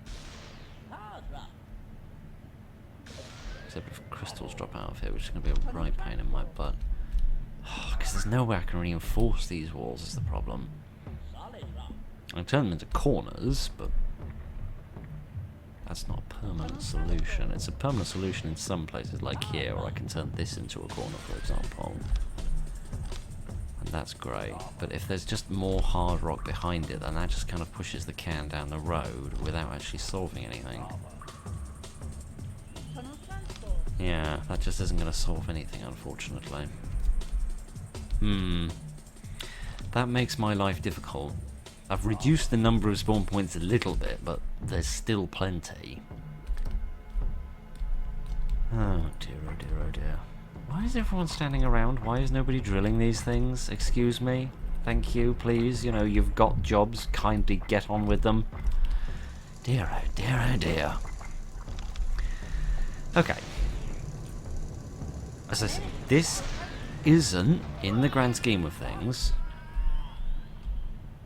Except if crystals drop out of here, which is going to be a right pain in my butt. Because there's no way I can reinforce these walls is the problem. I can turn them into corners, but that's not a permanent solution. It's a permanent solution in some places, like here, or I can turn this into a corner, for example. And that's great. But if there's just more hard rock behind it, then that just kind of pushes the can down the road without actually solving anything. Yeah, that just isn't going to solve anything, unfortunately. That makes my life difficult. I've reduced the number of spawn points a little bit, but there's still plenty. Oh dear, oh dear, oh dear. Why is everyone standing around? Why is nobody drilling these things? Excuse me? Thank you, please. You know, you've got jobs. Kindly get on with them. Dear, oh dear, oh dear. Okay. As I said, this isn't, in the grand scheme of things,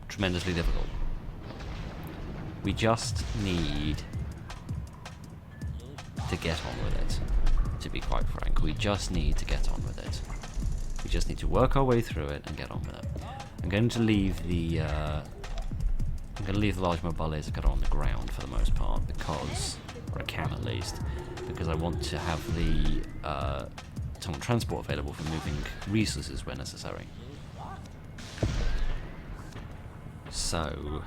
tremendously difficult. We just need to get on with it, to be quite frank. We just need to get on with it. We just need to work our way through it and get on with it. I'm going to leave the large mobile laser cutter on the ground for the most part, because, or I can at least, because I want to have the tunnel transport available for moving resources where necessary. So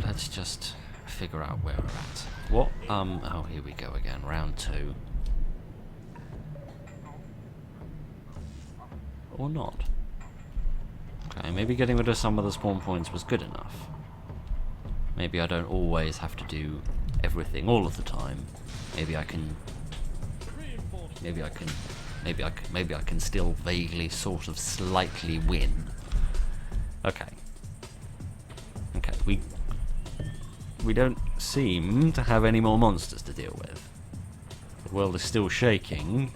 let's just figure out where we're at. What? Oh, here we go again. Round 2. Or not. Okay, maybe getting rid of some of the spawn points was good enough. Maybe I don't always have to do everything all of the time. Maybe I can still vaguely, sort of, slightly win. Okay. Okay, we don't seem to have any more monsters to deal with. The world is still shaking.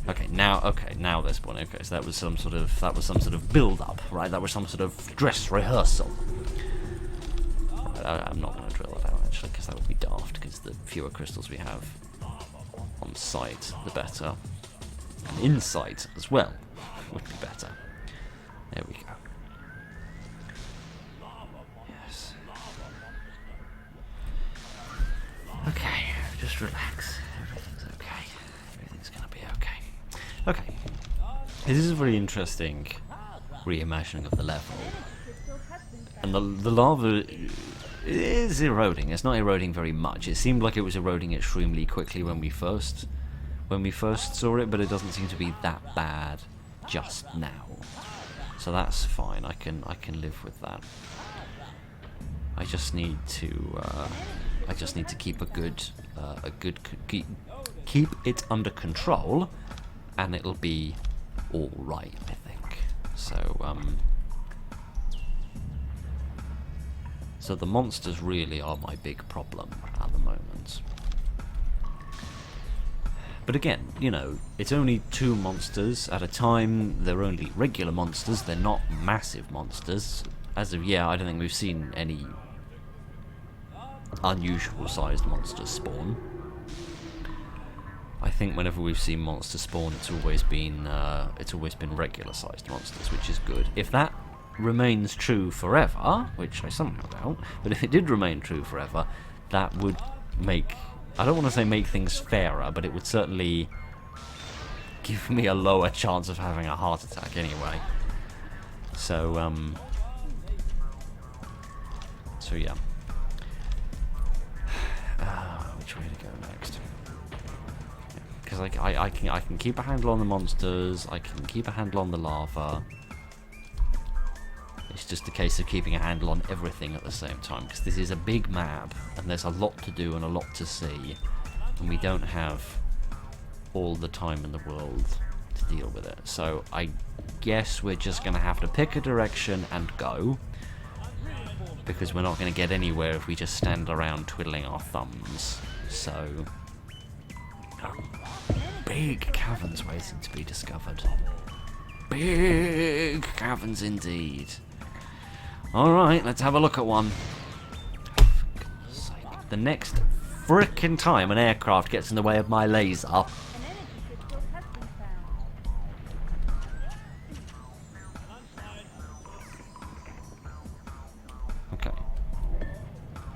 Okay, now there's one. Okay, so that was some sort of build-up, right? That was some sort of dress rehearsal. Right, I'm not going to drill it out actually, because that would be daft. Because the fewer crystals we have on site, the better. And in sight as well would be better. There we go. Yes. Okay, just relax. Everything's okay. Everything's gonna be okay. Okay. This is a very interesting reimagining of the level. And the lava is eroding. It's not eroding very much. It seemed like it was eroding extremely quickly when we first saw it, but it doesn't seem to be that bad just now. So that's fine. I can live with that. I just need to keep keep it under control, and it'll be all right, I think. So the monsters really are my big problem at the moment. But again, you know, it's only 2 monsters at a time. They're only regular monsters. They're not massive monsters. As of yet, I don't think we've seen any unusual sized monsters spawn. I think whenever we've seen monsters spawn, it's always been regular sized monsters, which is good. If that remains true forever, which I somehow doubt, but if it did remain true forever, that would make, I don't want to say make things fairer, but it would certainly give me a lower chance of having a heart attack anyway. So yeah. Which way to go next? Yeah, Because I can keep a handle on the monsters, I can keep a handle on the lava. It's just a case of keeping a handle on everything at the same time, because this is a big map, and there's a lot to do and a lot to see, and we don't have all the time in the world to deal with it. So I guess we're just going to have to pick a direction and go, because we're not going to get anywhere if we just stand around twiddling our thumbs. So, big caverns waiting to be discovered. Big caverns indeed. Alright, let's have a look at one. For goodness sake. The next frickin' time an aircraft gets in the way of my laser. An energy crystal has been found. Okay.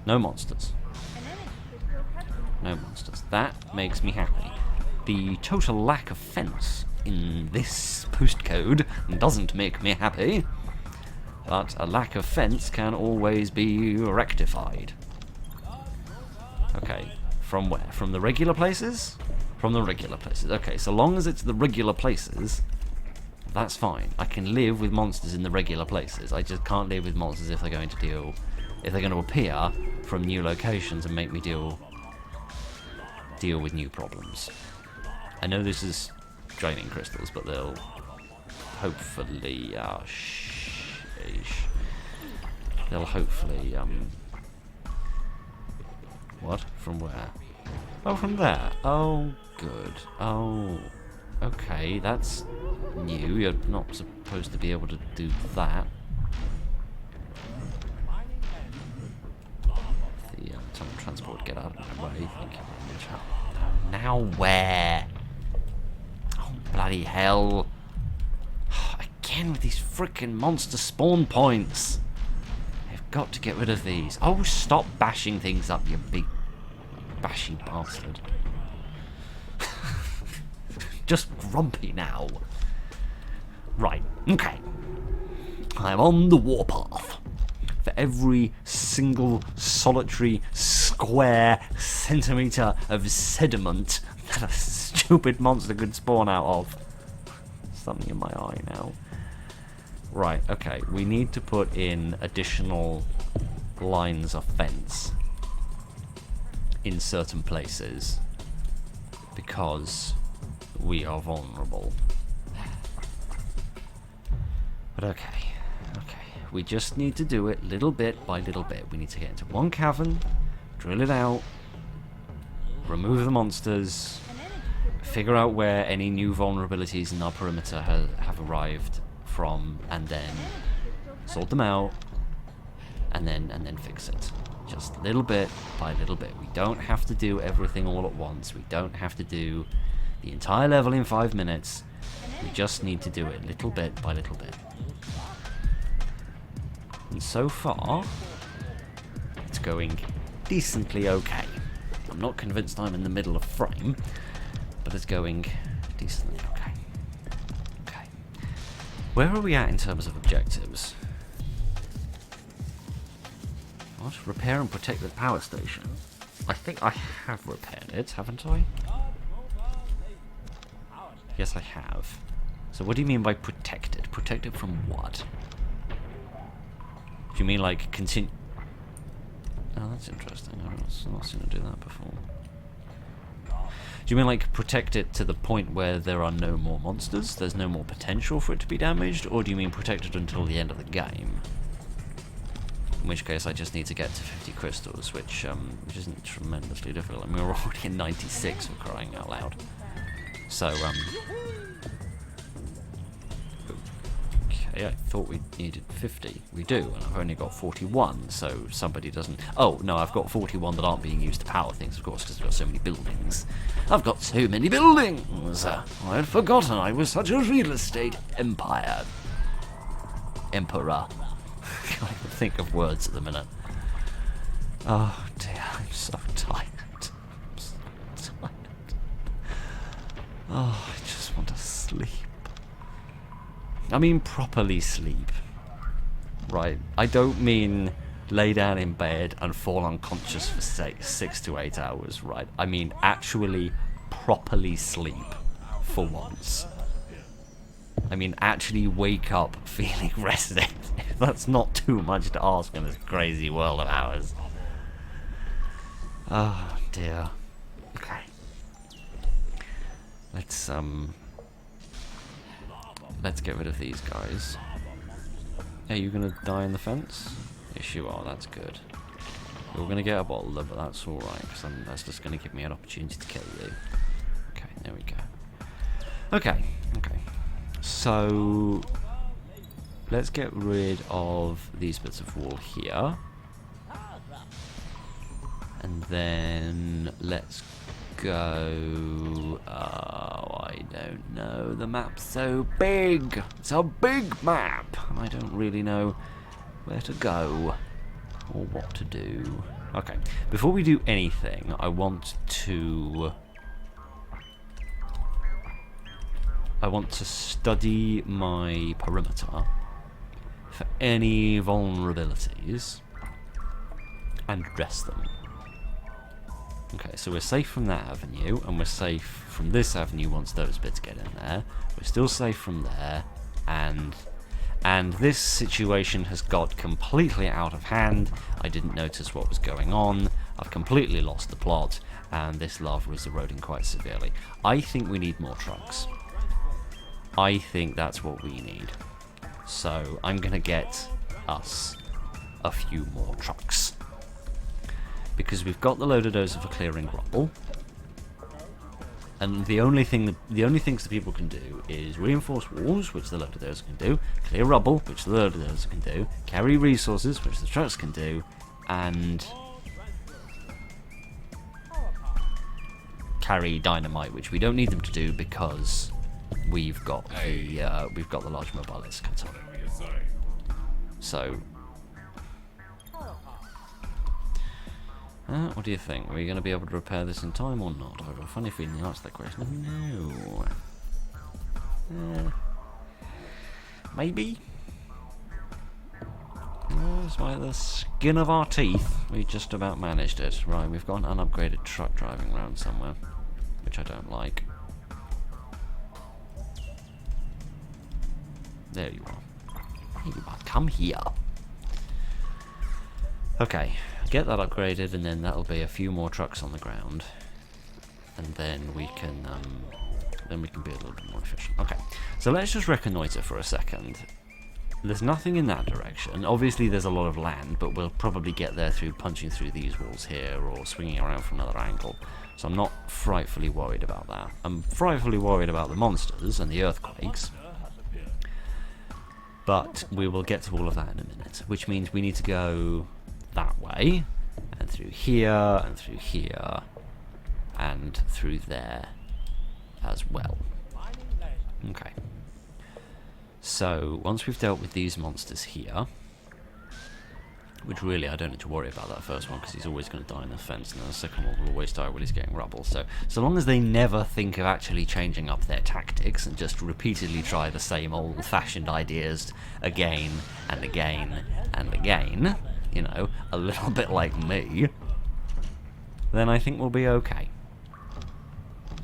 No monsters. An energy crystal has been found. No monsters. That makes me happy. The total lack of fence in this postcode doesn't make me happy. But a lack of fence can always be rectified. Okay, from where? From the regular places? From the regular places. Okay, so long as it's the regular places, that's fine. I can live with monsters in the regular places. I just can't live with monsters if they're going to appear from new locations and make me deal with new problems. I know this is draining crystals, but they'll hopefully they'll hopefully what? From where? Oh, from there. Oh, good. Oh, okay, that's new. You're not supposed to be able to do that. The tunnel transport, get out of my way. Thank you very much. Oh, now where? Oh, bloody hell. Again with these frickin' monster spawn points. I've got to get rid of these. Oh, stop bashing things up, you big bashy bastard. Just grumpy now. Right, okay. I'm on the warpath. For every single solitary square centimetre of sediment that a stupid monster could spawn out of. Something in my eye now. Right, okay, we need to put in additional lines of fence in certain places because we are vulnerable. But okay, we just need to do it little bit by little bit. We need to get into one cavern, drill it out, remove the monsters, figure out where any new vulnerabilities in our perimeter have arrived from, and then sort them out, and then fix it. Just little bit by little bit. We don't have to do everything all at once. We don't have to do the entire level in 5 minutes. We just need to do it little bit by little bit. And so far, it's going decently okay. I'm not convinced I'm in the middle of frame, but it's going decently okay. Okay. Where are we at in terms of objectives? What? Repair and protect the power station. I think I have repaired it, haven't I? Yes, I have. So what do you mean by protected? Protected from what? Do you mean like continue? Oh, that's interesting. I've not seen it do that before. Do you mean like protect it to the point where there are no more monsters? There's no more potential for it to be damaged? Or do you mean protect it until the end of the game? In which case I just need to get to 50 crystals, which isn't tremendously difficult. I mean, we're already in 96 for crying out loud. So, okay, I thought we needed 50. We do, and I've only got 41, so somebody doesn't... Oh, no, I've got 41 that aren't being used to power things, of course, because I've got so many buildings. I've got so many buildings! I had forgotten I was such a real estate empire. Emperor. I can't even think of words at the minute. Oh, dear, I'm so tired. I'm so tired. Oh, I just want to sleep. I mean properly sleep. Right, I don't mean lay down in bed and fall unconscious for 6 to 8 hours, right? I mean actually properly sleep for once. I mean, actually wake up feeling rested. That's not too much to ask in this crazy world of ours. Oh dear. Okay. Let's get rid of these guys. Are you gonna die in the fence? Yes, you are. That's good. We're gonna get a boulder, but that's all right because that's just gonna give me an opportunity to kill you. Okay, there we go. Okay, okay. So let's get rid of these bits of wall here, and then let's go. Oh, I don't know. The map's so big. It's a big map, and I don't really know where to go or what to do. Okay, before we do anything, I want to study my perimeter for any vulnerabilities and address them. Okay, so we're safe from that avenue, and we're safe from this avenue once those bits get in there. We're still safe from there, and this situation has got completely out of hand. I didn't notice what was going on. I've completely lost the plot, and this lava is eroding quite severely. I think we need more trucks. I think that's what we need. So I'm going to get us a few more trucks. Because we've got the loader dozer for clearing rubble. And the only things that people can do is reinforce walls, which the loader dozer can do, clear rubble, which the loader dozer can do, carry resources, which the trucks can do, and carry dynamite, which we don't need them to do because we've got the large mobile excavator. So, what do you think? Are we going to be able to repair this in time or not? I have a funny feeling the answer to that question. No. Maybe. It's by the skin of our teeth. We just about managed it. Right, we've got an unupgraded truck driving around somewhere, which I don't like. There you are. There you are. Come here. Okay, get that upgraded, and then that'll be a few more trucks on the ground, and then we can be a little bit more efficient. Okay, so let's just reconnoiter for a second. There's nothing in that direction. Obviously, there's a lot of land, but we'll probably get there through punching through these walls here or swinging around from another angle. So I'm not frightfully worried about that. I'm frightfully worried about the monsters and the earthquakes. But we will get to all of that in a minute, which means we need to go that way, and through here, and through here, and through there as well. Okay. So, once we've dealt with these monsters here, which really I don't need to worry about that first one because he's always going to die in the fence, and then the second one will always die while he's getting rubble. So long as they never think of actually changing up their tactics and just repeatedly try the same old-fashioned ideas again and again and again, you know, a little bit like me, then I think we'll be okay.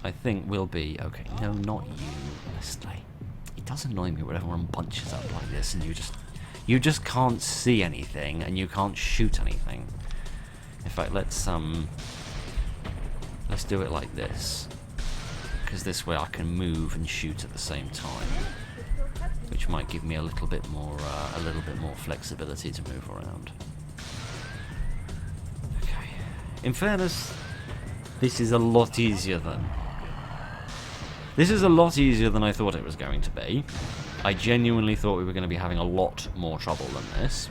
I think we'll be okay. No, not you, honestly. It does annoy me when everyone bunches up like this and you just can't see anything and you can't shoot anything. In fact, let's do it like this, because this way I can move and shoot at the same time, which might give me a little bit more flexibility to move around. Okay. In fairness, this is a lot easier than I thought it was going to be. I genuinely thought we were going to be having a lot more trouble than this.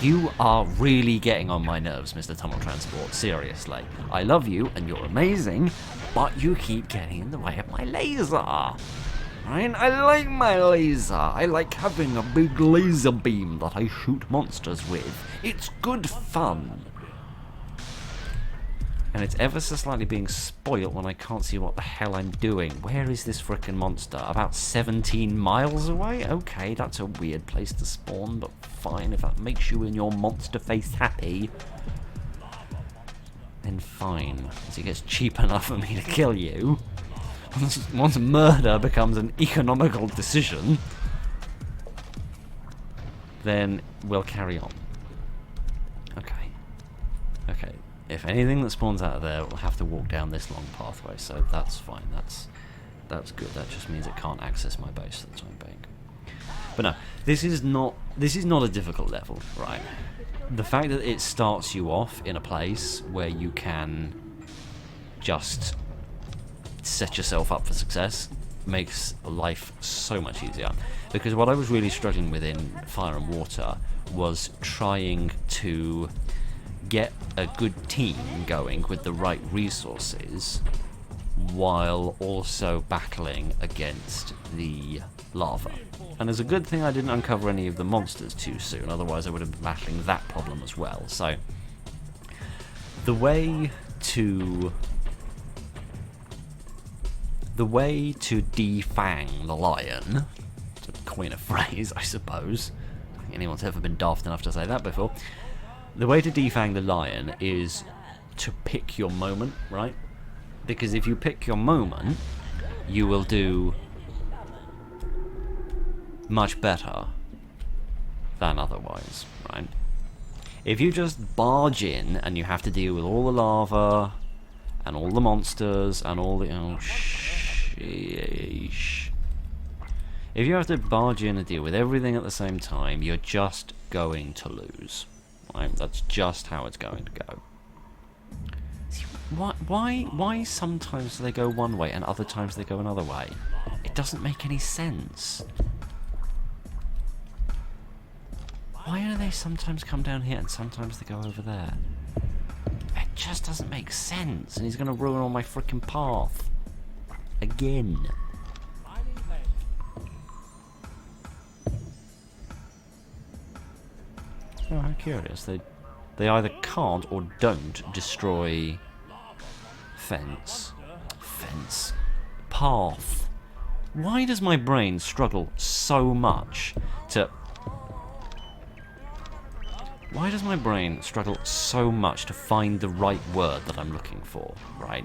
You are really getting on my nerves, Mr. Tunnel Transport. Seriously. I love you, and you're amazing, but you keep getting in the way of my laser. Right? I like my laser. I like having a big laser beam that I shoot monsters with. It's good fun. And it's ever so slightly being spoilt when I can't see what the hell I'm doing. Where is this frickin' monster? About 17 miles away? Okay, that's a weird place to spawn, but fine, if that makes you and your monster face happy. then fine. Once it gets cheap enough for me to kill you, once murder becomes an economical decision, then we'll carry on. Okay. Okay. If anything that spawns out of there will have to walk down this long pathway, so that's fine. That's good. That just means it can't access my base for the time being. But no, this is not a difficult level, right? The fact that it starts you off in a place where you can just set yourself up for success makes life so much easier. Because what I was really struggling with in Fire and Water was trying to get a good team going with the right resources while also battling against the lava. And it's a good thing I didn't uncover any of the monsters too soon, otherwise I would have been battling that problem as well. So the way to defang the lion, to coin a phrase I suppose, I don't think anyone's ever been daft enough to say that before. The way to defang the lion is to pick your moment, right? Because if you pick your moment, you will do much better than otherwise, right? If you just barge in and you have to deal with all the lava and all the monsters and all the... oh, sheesh. If you have to barge in and deal with everything at the same time, you're just going to lose. Right? That's just how it's going to go. Why sometimes do they go one way and other times they go another way? It doesn't make any sense. Why do they sometimes come down here and sometimes they go over there? It just doesn't make sense, and he's going to ruin all my freaking path. Again. Oh, how curious. They either can't or don't destroy path. Why does my brain struggle so much to... Why does my brain struggle so much to find the right word that I'm looking for, right?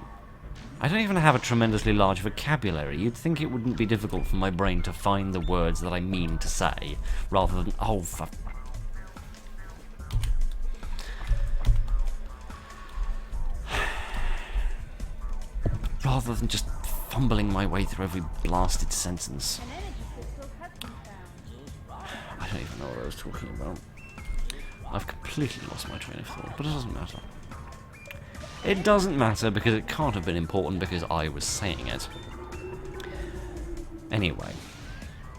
I don't even have a tremendously large vocabulary. You'd think it wouldn't be difficult for my brain to find the words that I mean to say, rather than... oh, for... rather than just fumbling my way through every blasted sentence. An energy crystal has been found. I don't even know what I was talking about. I've completely lost my train of thought, but it doesn't matter. It doesn't matter because it can't have been important because I was saying it. Anyway,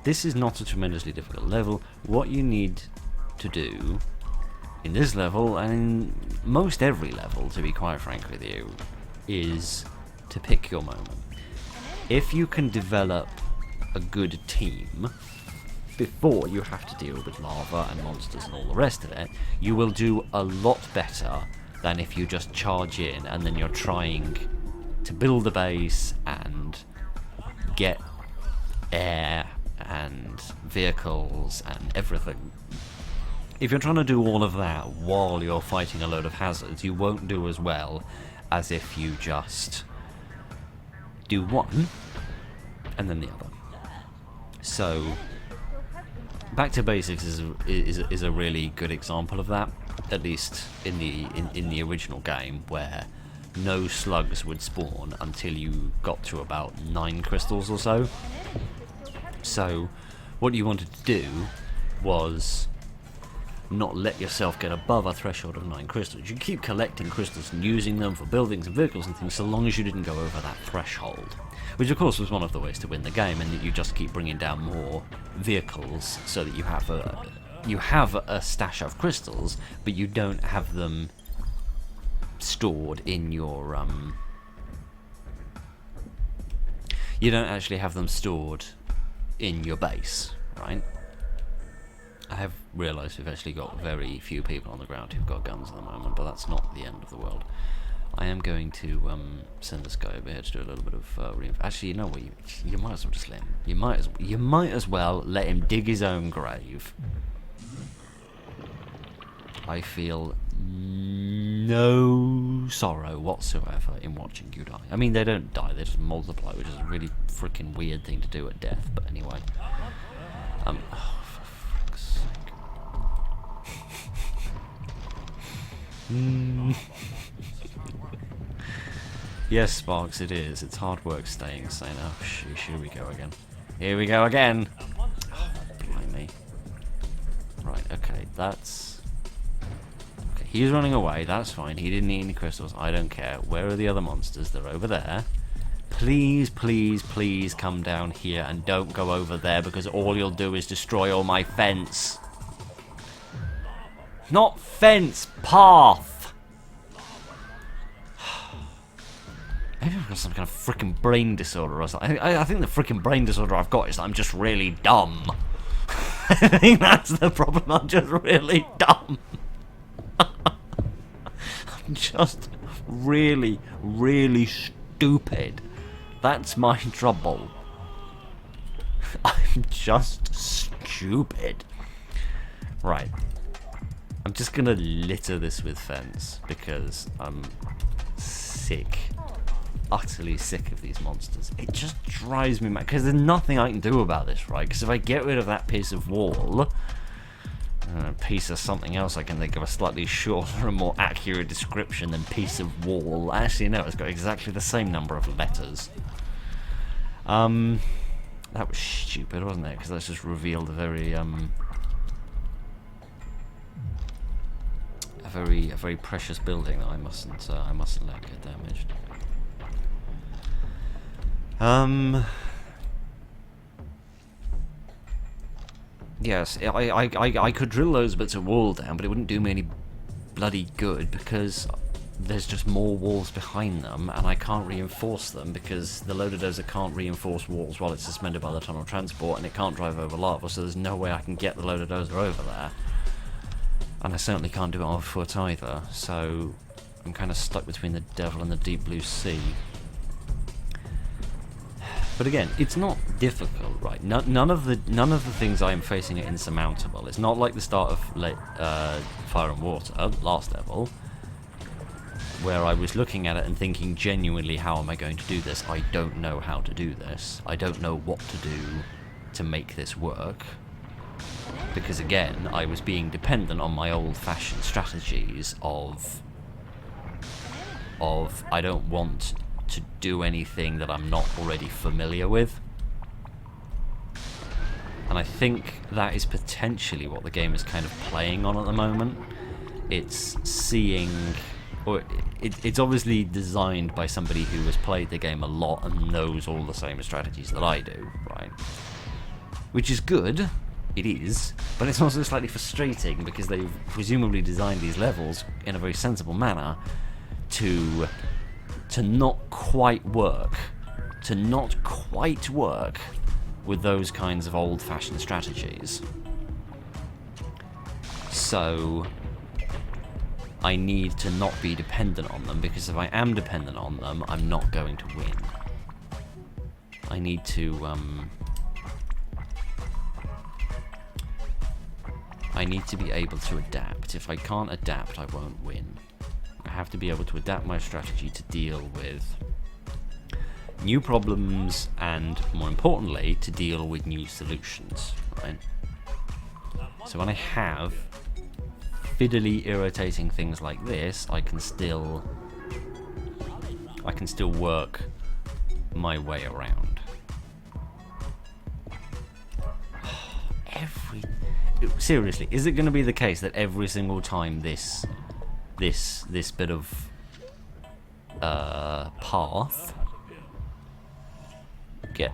this is not a tremendously difficult level. What you need to do in this level, and in most every level, to be quite frank with you, is to pick your moment. If you can develop a good team before you have to deal with lava and monsters and all the rest of it, you will do a lot better than if you just charge in and then you're trying to build a base and get air and vehicles and everything. If you're trying to do all of that while you're fighting a load of hazards, you won't do as well as if you just do one and then the other. So Back to Basics is a really good example of that, at least in the original game, where no slugs would spawn until you got to about 9 crystals or so. So what you wanted to do was not let yourself get above a threshold of 9 crystals. You keep collecting crystals and using them for buildings and vehicles and things so long as you didn't go over that threshold. Which of course was one of the ways to win the game, and that you just keep bringing down more vehicles so that you have a stash of crystals, but you don't have them stored in your you don't actually have them stored in your base, right? I have realised we've actually got very few people on the ground who've got guns at the moment, but that's not the end of the world. I am going to send this guy over here to do a little bit of actually, you know what? You might as well just let him. You might as well let him dig his own grave. I feel no sorrow whatsoever in watching you die. I mean, they don't die, they just multiply, which is a really freaking weird thing to do at death, but anyway. Oh, for frick's sake. Yes, Sparks, it is. It's hard work staying sane. Oh, sheesh, here we go again. Here we go again! Oh, blimey. Right, okay, that's... Okay, he's running away, that's fine. He didn't eat any crystals, I don't care. Where are the other monsters? They're over there. Please, please, please come down here and don't go over there, because all you'll do is destroy all my fence. Not fence, path! Maybe I've got some kind of freaking brain disorder or something. I think the freaking brain disorder I've got is that I'm just really dumb. I think that's the problem. I'm just really dumb. I'm just really, really stupid. That's my trouble. I'm just stupid. Right. I'm just gonna litter this with fence because I'm sick. Utterly sick of these monsters. It just drives me mad because there's nothing I can do about this, right? Because if I get rid of that piece of wall, a piece of something else I can think of a slightly shorter and more accurate description than piece of wall. Actually, no, it's got exactly the same number of letters. That was stupid, wasn't it? Because that's just revealed a very very precious building that I mustn't let get damaged. Yes, I could drill those bits of wall down, but it wouldn't do me any bloody good because there's just more walls behind them, and I can't reinforce them because the loader dozer can't reinforce walls while it's suspended by the tunnel transport, and it can't drive over lava, so there's no way I can get the loader dozer over there. And I certainly can't do it on foot either, so I'm kind of stuck between the devil and the deep blue sea. But again, it's not difficult, right? None of the things I am facing are insurmountable. It's not like the start of Fire and Water, last level, where I was looking at it and thinking genuinely, how am I going to do this? I don't know how to do this. I don't know what to do to make this work. Because again, I was being dependent on my old-fashioned strategies of I don't want to do anything that I'm not already familiar with. And I think that is potentially what the game is kind of playing on at the moment. It's seeing, or it's obviously designed by somebody who has played the game a lot and knows all the same strategies that I do, right? Which is good, it is, but it's also slightly frustrating because they've presumably designed these levels in a very sensible manner to not quite work with those kinds of old-fashioned strategies. So I need to not be dependent on them, because if I am dependent on them, I'm not going to win. I need to be able to adapt. If I can't adapt, I won't win. I have to be able to adapt my strategy to deal with new problems and, more importantly, to deal with new solutions, right? So when I have fiddly, irritating things like this, I can still work my way around. Seriously, is it going to be the case that every single time this bit of path get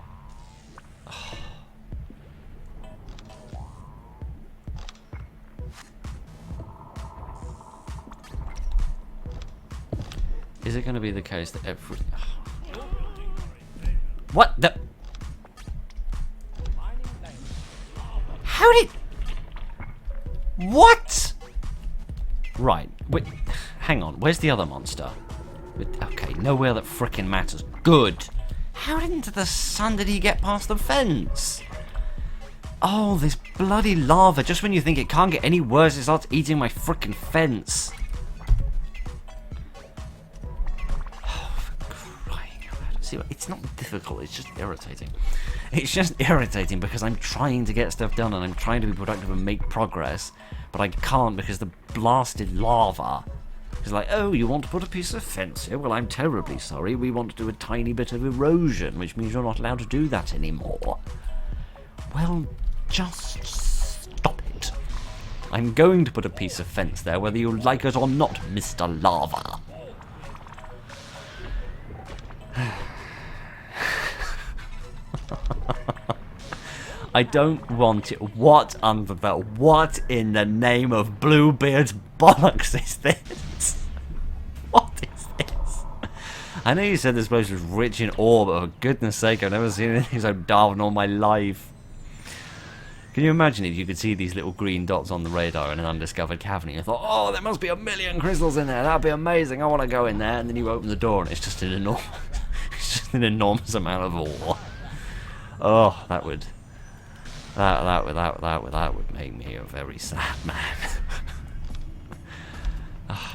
is it going to be the case that every what the how did what? Right, wait, hang on, where's the other monster? Okay, nowhere that frickin' matters. Good. How into the sun did he get past the fence? Oh, this bloody lava. Just when you think it can't get any worse, it starts eating my frickin' fence. see, it's not difficult, it's just irritating. It's just irritating because I'm trying to get stuff done and I'm trying to be productive and make progress, but I can't because the blasted lava is like, oh, you want to put a piece of fence here? Well, I'm terribly sorry. We want to do a tiny bit of erosion, which means you're not allowed to do that anymore. Well, just stop it. I'm going to put a piece of fence there, whether you like it or not, Mr. Lava. I don't want it. What in the name of Bluebeard's bollocks is this? What is this? I know you said this place was rich in ore, but for goodness sake, I've never seen anything so dull in all my life. Can you imagine if you could see these little green dots on the radar in an undiscovered cavern and you thought, oh, there must be 1,000,000 crystals in there, that'd be amazing, I want to go in there, and then you open the door and it's just an enormous, it's just an enormous amount of ore. Oh, that would make me a very sad man.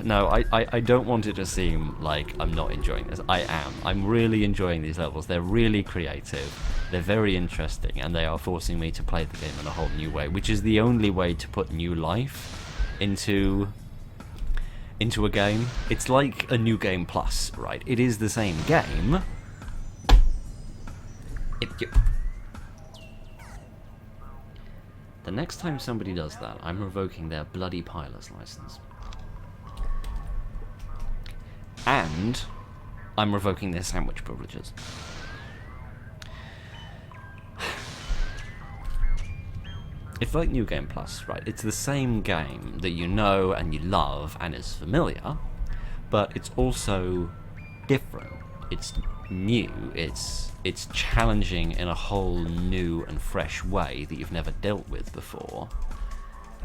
No, I don't want it to seem like I'm not enjoying this. I am. I'm really enjoying these levels. They're really creative. They're very interesting, and they are forcing me to play the game in a whole new way, which is the only way to put new life into a game. It's like a new game plus, right? It is the same game. The next time somebody does that, I'm revoking their bloody pilot's license. And I'm revoking their sandwich privileges. It's like New Game Plus, right? It's the same game that you know and you love and is familiar, but it's also different. It's new. It's challenging in a whole new and fresh way that you've never dealt with before.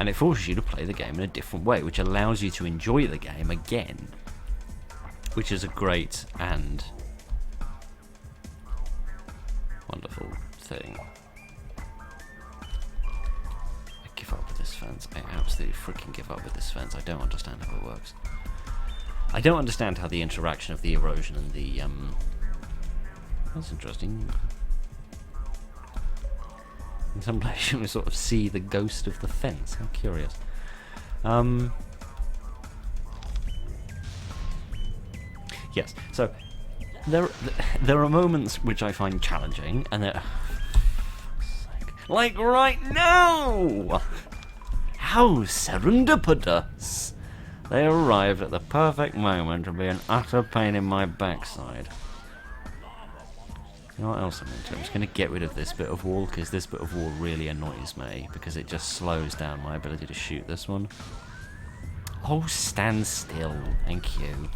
And it forces you to play the game in a different way, which allows you to enjoy the game again. Which is a great and wonderful thing. I give up with this fence. I absolutely freaking give up with this fence. I don't understand how it works. I don't understand how the interaction of the erosion and the that's interesting. In some places you sort of see the ghost of the fence. How curious. Yes, so there are moments which I find challenging, and they're like right now. How serendipitous! They arrived at the perfect moment to be an utter pain in my backside. You know what else I'm going to do? I'm just going to get rid of this bit of wall, because this bit of wall really annoys me, because it just slows down my ability to shoot this one. Oh, stand still. Thank you.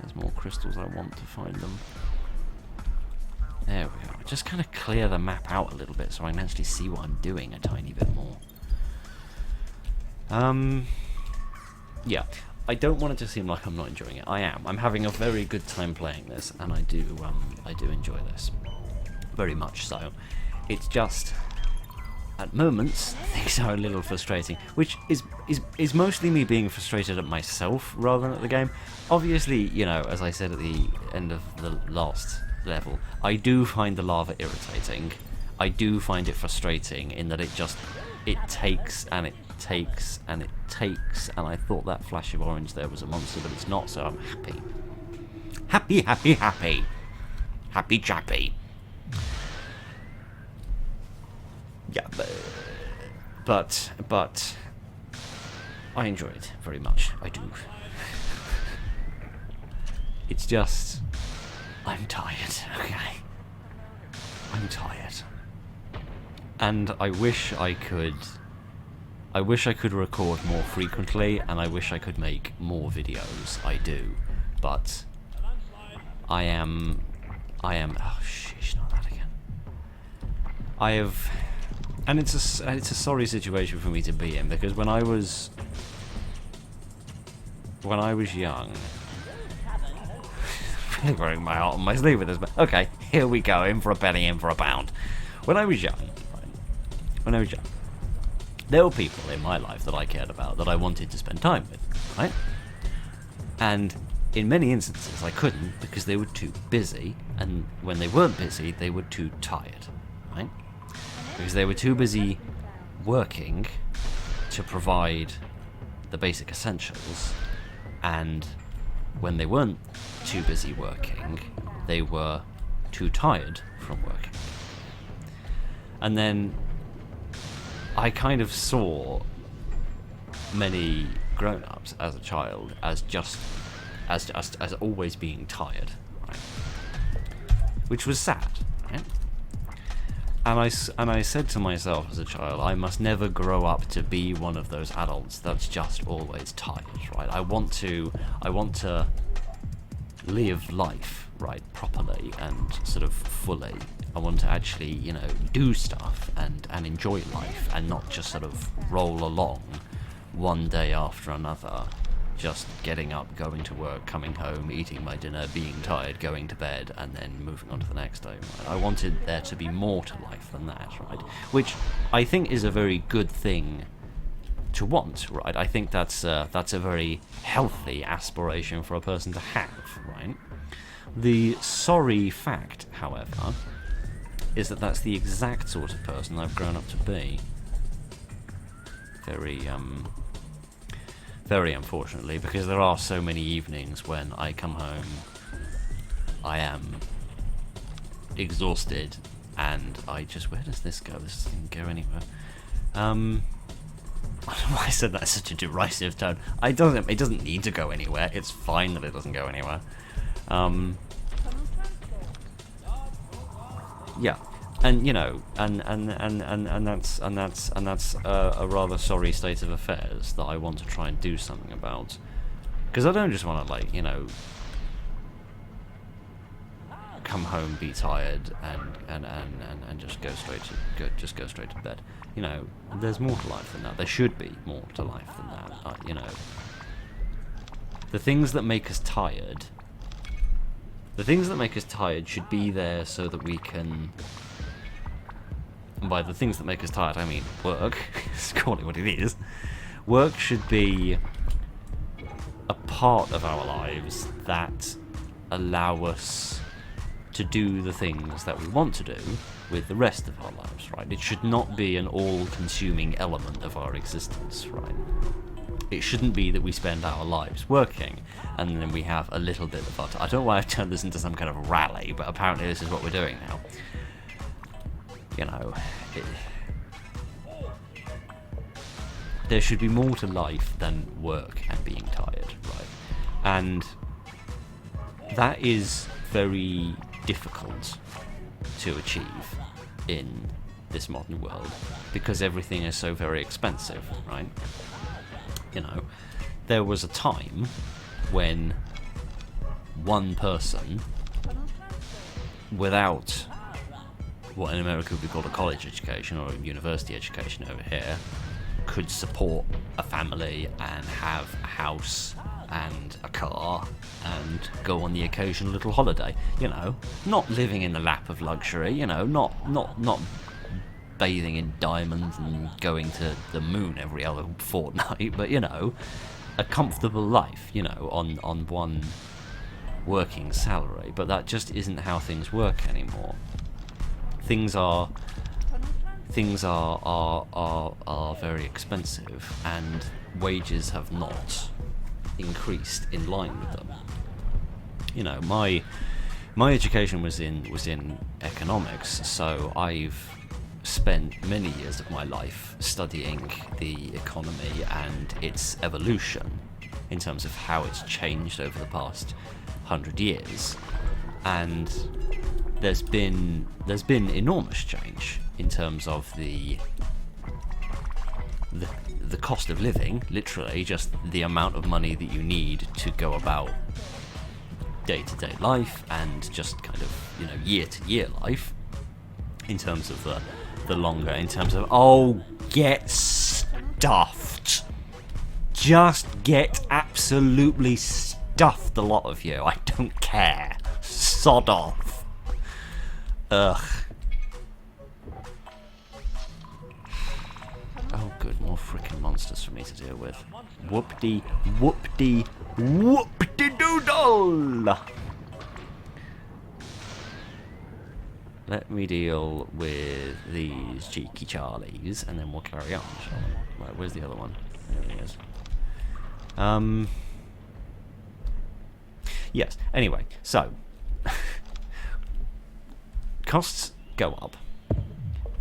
There's more crystals, I want to find them. There we go. Just kind of clear the map out a little bit so I can actually see what I'm doing a tiny bit more. Yeah. I don't want it to seem like I'm not enjoying it. I am. I'm having a very good time playing this, and I do enjoy this. Very much so. It's just, at moments, things are a little frustrating, which is mostly me being frustrated at myself rather than at the game. Obviously, you know, as I said at the end of the last level, I do find the lava irritating. I do find it frustrating in that it takes and it takes and it takes, and I thought that flash of orange there was a monster, but it's not, so I'm happy. Happy, happy, happy. Happy chappy. Yeah, but I enjoy it very much. I do. It's just, I'm tired, okay? I'm tired. And I wish I could record more frequently, and I wish I could make more videos. I do. But I am, oh sheesh, not that again. And it's a sorry situation for me to be in, because when I was young, really wearing my heart on my sleeve with this, but okay, here we go, in for a penny, in for a pound. When I was young, there were people in my life that I cared about, that I wanted to spend time with, right? And in many instances I couldn't because they were too busy, and when they weren't busy, they were too tired, right? Because they were too busy working to provide the basic essentials, and when they weren't too busy working, they were too tired from working. And then I kind of saw many grown-ups as a child as always being tired, right? Which was sad, right? And I said to myself as a child, I must never grow up to be one of those adults that's just always tired, right? I want to live life, right, properly and sort of fully. I want to actually, you know, do stuff and enjoy life and not just sort of roll along one day after another, just getting up, going to work, coming home, eating my dinner, being tired, going to bed, and then moving on to the next day. Right? I wanted there to be more to life than that, right? Which I think is a very good thing to want, right? I think that's a very healthy aspiration for a person to have, right? The sorry fact, however, is that that's the exact sort of person I've grown up to be. Very unfortunately, because there are so many evenings when I come home, I am exhausted, and I just, where does this go? This doesn't go anywhere. I don't know why I said that in such a derisive tone. It doesn't need to go anywhere. It's fine that it doesn't go anywhere. Yeah. And you know, and that's a rather sorry state of affairs that I want to try and do something about, because I don't just want to, like, you know, come home, be tired, and just go straight to bed. You know, there's more to life than that. There should be more to life than that. You know, the things that make us tired, should be there so that we can. And by the things that make us tired, I mean work. It's call it what it is. Work should be a part of our lives that allow us to do the things that we want to do with the rest of our lives, right? It should not be an all-consuming element of our existence, right? It shouldn't be that we spend our lives working and then we have a little bit of our time. I don't know why I've turned this into some kind of rally, but apparently this is what we're doing now. You know, there should be more to life than work and being tired, right? And that is very difficult to achieve in this modern world because everything is so very expensive, right? You know, there was a time when one person without what in America would be called a college education or a university education over here could support a family and have a house and a car and go on the occasional little holiday. You know, not living in the lap of luxury, you know, not bathing in diamonds and going to the moon every other fortnight, but, you know, a comfortable life, you know, on one working salary. But that just isn't how things work anymore. Things are very expensive, and wages have not increased in line with them. You know, my education was in economics, so I've spent many years of my life studying the economy and its evolution in terms of how it's changed over the past 100 years, and there's been enormous change in terms of the cost of living, literally just the amount of money that you need to go about day-to-day life and just kind of, you know, year-to-year life, in terms of the longer, in terms of, oh, get stuffed. Just get absolutely stuffed, a lot of you. I don't care. Sod off. Ugh. Oh, good more freaking monsters for me to deal with. Whoop-de, whoop-de, whoop-de-doodle! Let me deal with these cheeky Charlies, and then we'll carry on, shall we? Right, where's the other one? There he is. Yes, anyway, so... costs go up,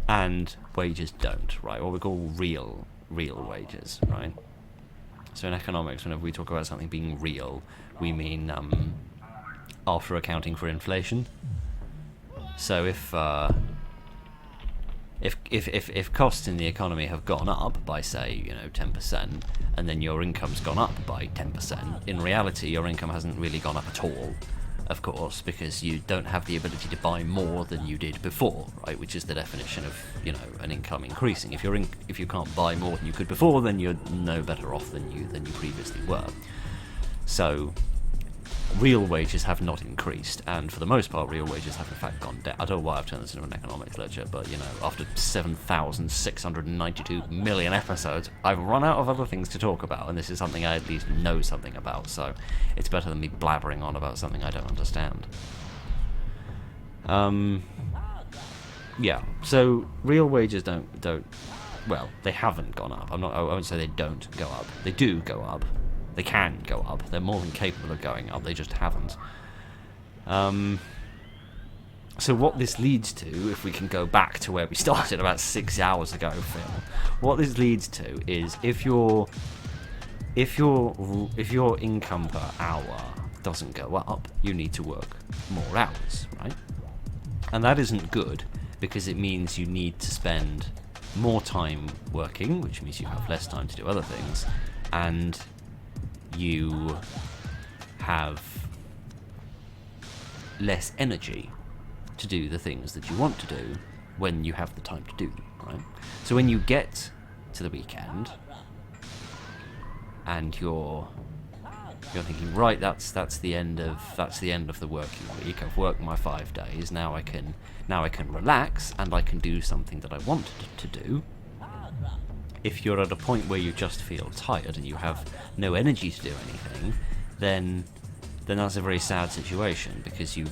and wages don't, right? What we call real wages, right? So in economics, whenever we talk about something being real, we mean after accounting for inflation. So if costs in the economy have gone up by, say, 10%, and then your income's gone up by 10%, in reality your income hasn't really gone up at all, of course, because you don't have the ability to buy more than you did before, right? Which is the definition of, an income increasing. If you can't buy more than you could before, then you're no better off than you previously were. So real wages have not increased, and for the most part real wages have in fact gone down. I don't know why I've turned this into an economics lecture, but after 7,692 million episodes, I've run out of other things to talk about, and this is something I at least know something about, so it's better than me blabbering on about something I don't understand. Yeah, so real wages don't well, they haven't gone up. I won't say they don't go up. They do go up. They can go up. They're more than capable of going up. They just haven't. So what this leads to, if we can go back to where we started about 6 hours ago, Phil, what this leads to is if your income per hour doesn't go up, you need to work more hours, right? And that isn't good, because it means you need to spend more time working, which means you have less time to do other things, and you have less energy to do the things that you want to do when you have the time to do them, right? So when you get to the weekend and you're thinking, right, that's the end of the working week. I've worked my 5 days. Now I can relax and I can do something that I wanted to do. If you're at a point where you just feel tired and you have no energy to do anything, then that's a very sad situation, because you've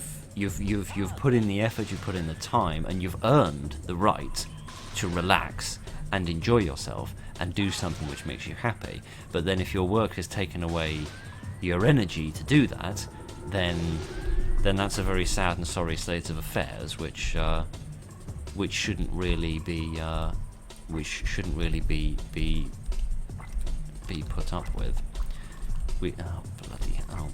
put in the effort, you've put in the time, and you've earned the right to relax and enjoy yourself and do something which makes you happy. But then if your work has taken away your energy to do that, then that's a very sad and sorry state of affairs, which shouldn't really be put up with. Oh bloody hell,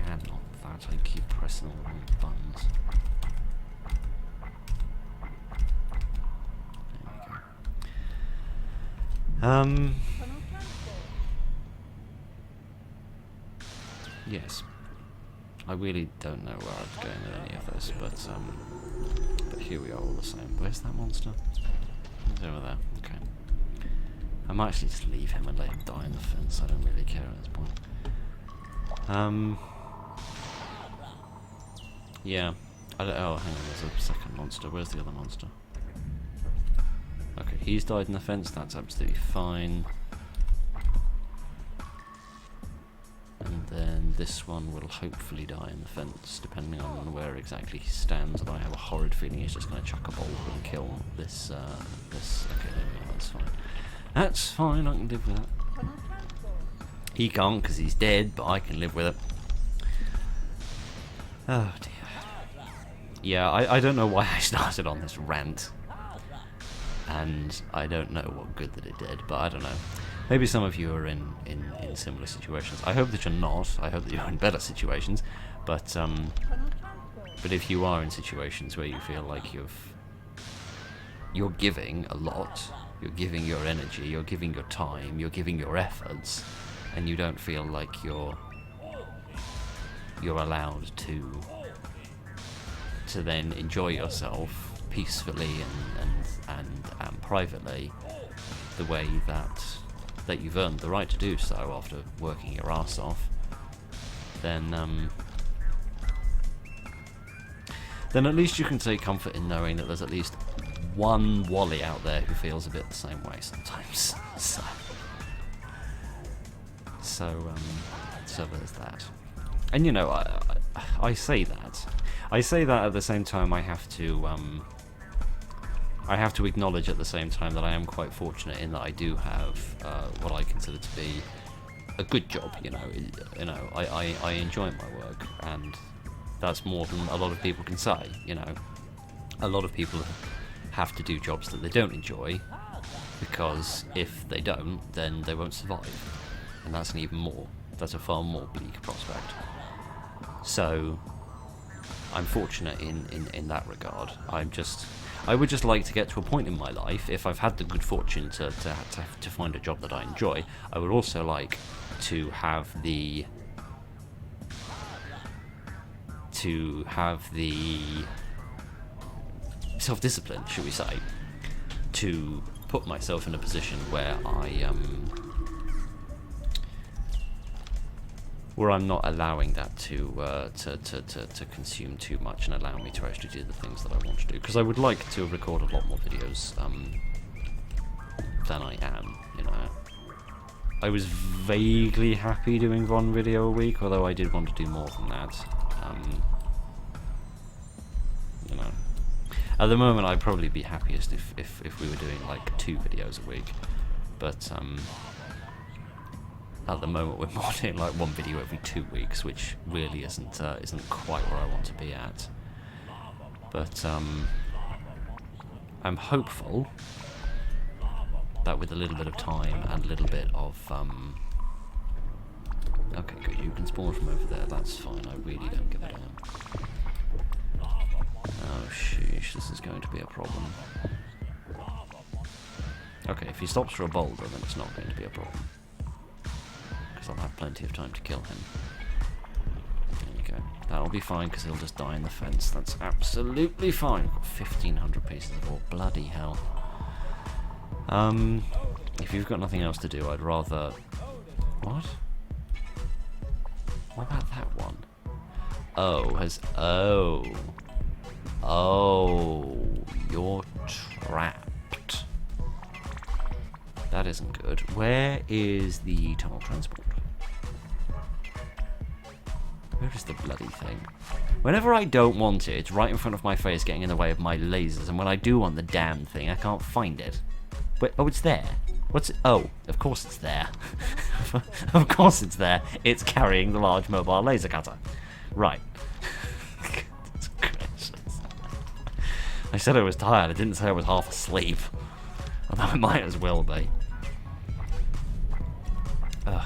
hang on, that I keep pressing all the wrong buttons. There we go. Yes. I really don't know where I was going with any of this, but here we are all the same. Where's that monster? He's over there. Okay. I might actually just leave him and let him die in the fence. I don't really care at this point. Yeah. Oh, hang on. There's a second monster. Where's the other monster? Okay, he's died in the fence. That's absolutely fine. And then this one will hopefully die in the fence, depending on where exactly he stands. And I have a horrid feeling he's just going to chuck a bolt and kill this. Okay, there we go. That's fine. That's fine. I can live with that. He can't because he's dead, but I can live with it. Oh dear. Yeah, I don't know why I started on this rant, and I don't know what good that it did, but I don't know. Maybe some of you are in similar situations. I hope that you're not. I hope that you're in better situations. But if you are in situations where you feel like you're giving a lot, you're giving your energy, you're giving your time, you're giving your efforts, and you don't feel like you're allowed to then enjoy yourself peacefully and privately, the way that you've earned the right to do so after working your ass off, then at least you can take comfort in knowing that there's at least one Wally out there who feels a bit the same way sometimes. So there's that. And you know, I say that. I say that at the same time I have to acknowledge at the same time that I am quite fortunate in that I do have what I consider to be a good job. You know, I enjoy my work, and that's more than a lot of people can say. You know, a lot of people have to do jobs that they don't enjoy, because if they don't, then they won't survive, and that's that's a far more bleak prospect. So I'm fortunate in that regard. I would just like to get to a point in my life, if I've had the good fortune to find a job that I enjoy, I would also like to have the self-discipline, should we say, to put myself in a position where I'm not allowing that to consume too much, and allow me to actually do the things that I want to do. Because I would like to record a lot more videos than I am, you know. I was vaguely happy doing one video a week, although I did want to do more than that. You know, at the moment I'd probably be happiest if we were doing like 2 videos a week, but at the moment we're more doing like 1 video every 2 weeks, which really isn't quite where I want to be at. But I'm hopeful that with a little bit of time and a little bit of okay, good, you can spawn from over there, that's fine, I really don't give a damn. Oh sheesh, this is going to be a problem. Okay, if he stops for a boulder, then it's not going to be a problem, because I'll have plenty of time to kill him. There you go. That'll be fine, because he'll just die in the fence. That's absolutely fine. I've got 1,500 pieces of ore. Bloody hell. If you've got nothing else to do, I'd rather... What? What about that one? Oh, you're trapped. That isn't good. Where is the tunnel transport? Where is the bloody thing? Whenever I don't want it, it's right in front of my face, getting in the way of my lasers, and when I do want the damn thing, I can't find it. Wait, oh, it's there. What's it? Oh, of course it's there. Of course it's there. It's carrying the large mobile laser cutter. Right. Goodness gracious. I said I was tired, I didn't say I was half asleep. Although I might as well be. Ugh,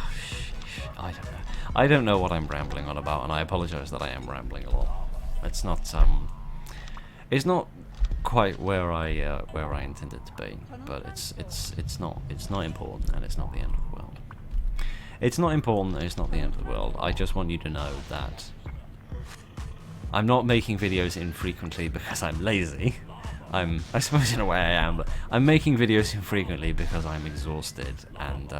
I don't know. I don't know what I'm rambling on about, and I apologise that I am rambling a lot. It's not quite where I intended to be, but it's not important, and it's not the end of the world. It's not important, and it's not the end of the world. I just want you to know that I'm not making videos infrequently because I'm lazy. I suppose in a way I am, but I'm making videos infrequently because I'm exhausted, and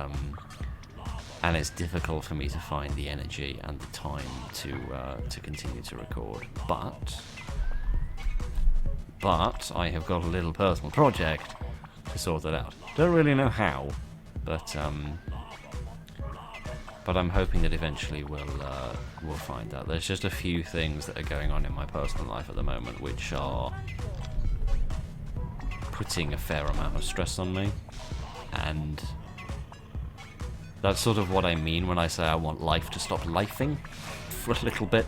it's difficult for me to find the energy and the time to continue to record. But I have got a little personal project to sort it out. Don't really know how, but I'm hoping that eventually we'll find out. There's just a few things that are going on in my personal life at the moment which are putting a fair amount of stress on me, and that's sort of what I mean when I say I want life to stop lifing for a little bit.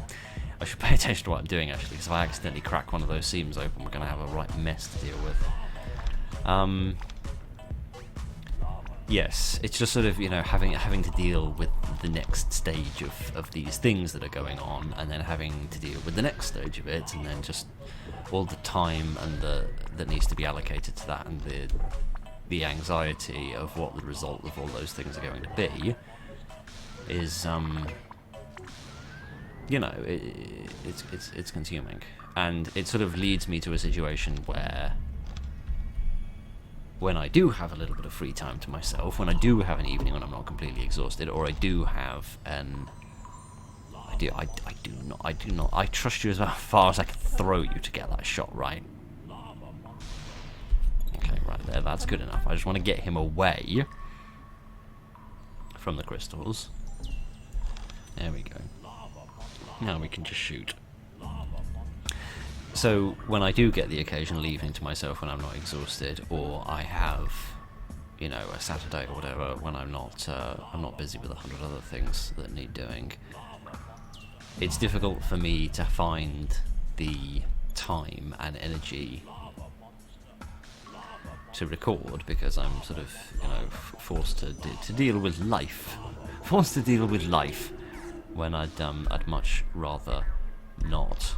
I should pay attention to what I'm doing, actually, because if I accidentally crack one of those seams open, we're going to have a right mess to deal with. Yes, it's just sort of, you know, having to deal with the next stage of these things that are going on, and then having to deal with the next stage of it, and then just all the time and that needs to be allocated to that, and the anxiety of what the result of all those things are going to be is, you know, it's consuming, and it sort of leads me to a situation where, when I do have a little bit of free time to myself, when I do have an evening when I'm not completely exhausted, or I do have I trust you as far as I can throw you to get that shot right. that's good enough. I just want to get him away from the crystals. There we go. Now we can just shoot. So when I do get the occasional evening to myself when I'm not exhausted, or I have, you know, a Saturday or whatever when I'm not busy with 100 other things that need doing, it's difficult for me to find the time and energy to record because I'm sort of, you know, forced to deal with life. Forced to deal with life when I'd much rather not,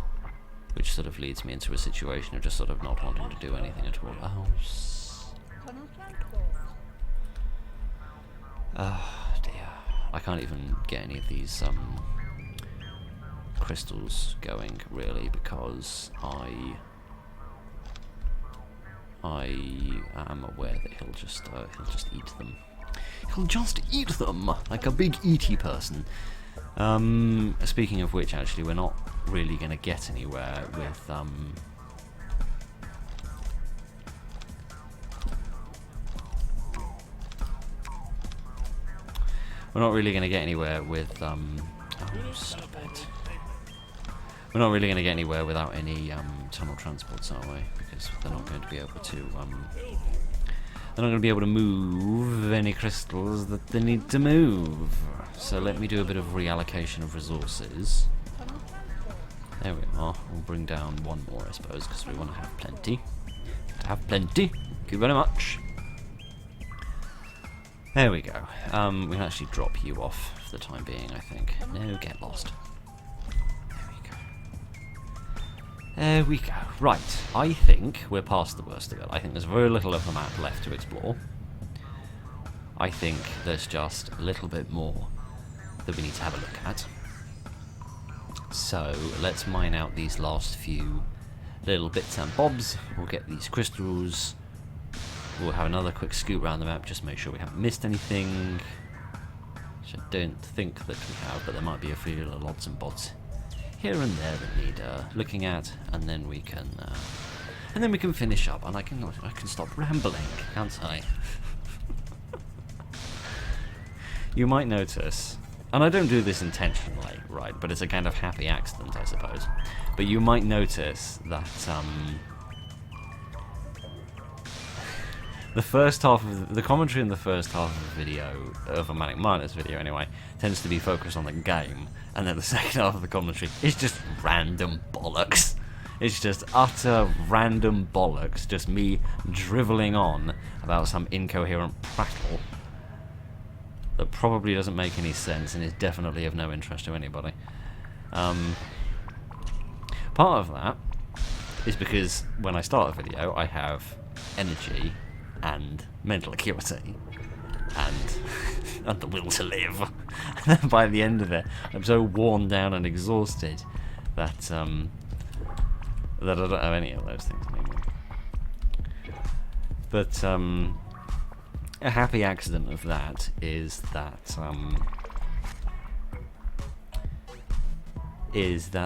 which sort of leads me into a situation of just sort of not wanting to do anything at all. Oh dear, I can't even get any of these crystals going really because I am aware that he'll just eat them. He'll just eat them like a big eaty person. Speaking of which, actually, we're not really going to get anywhere with we're not really going to get anywhere with oh, stop it. We're not really going to get anywhere without any tunnel transports, are we? Because they're not going to be able to they're not going to be able to move any crystals that they need to move. So let me do a bit of reallocation of resources. There we are. We'll bring down one more, I suppose, because we want to have plenty. Thank you very much. There we go. We can actually drop you off for the time being, I think. No, get lost. There we go. Right, I think we're past the worst of it. I think there's very little of the map left to explore. I think there's just a little bit more that we need to have a look at. So let's mine out these last few little bits and bobs. We'll get these crystals. We'll have another quick scoot around the map, just make sure we haven't missed anything. Which I don't think that we have, but there might be a few little odds and bods here and there that need looking at, and then we can finish up, and I can stop rambling, can't I? You might notice, and I don't do this intentionally, right? But it's a kind of happy accident, I suppose. But you might notice that the first half of the commentary in the first half of the video, of a Manic Miners video anyway, tends to be focused on the game, and then the second half of the commentary is just random bollocks. It's just utter random bollocks, just me drivelling on about some incoherent prattle that probably doesn't make any sense and is definitely of no interest to anybody. Part of that is because when I start a video, I have energy and mental acuity and the will to live. And then by the end of it, I'm so worn down and exhausted that that I don't have any of those things anymore. But a happy accident of that is that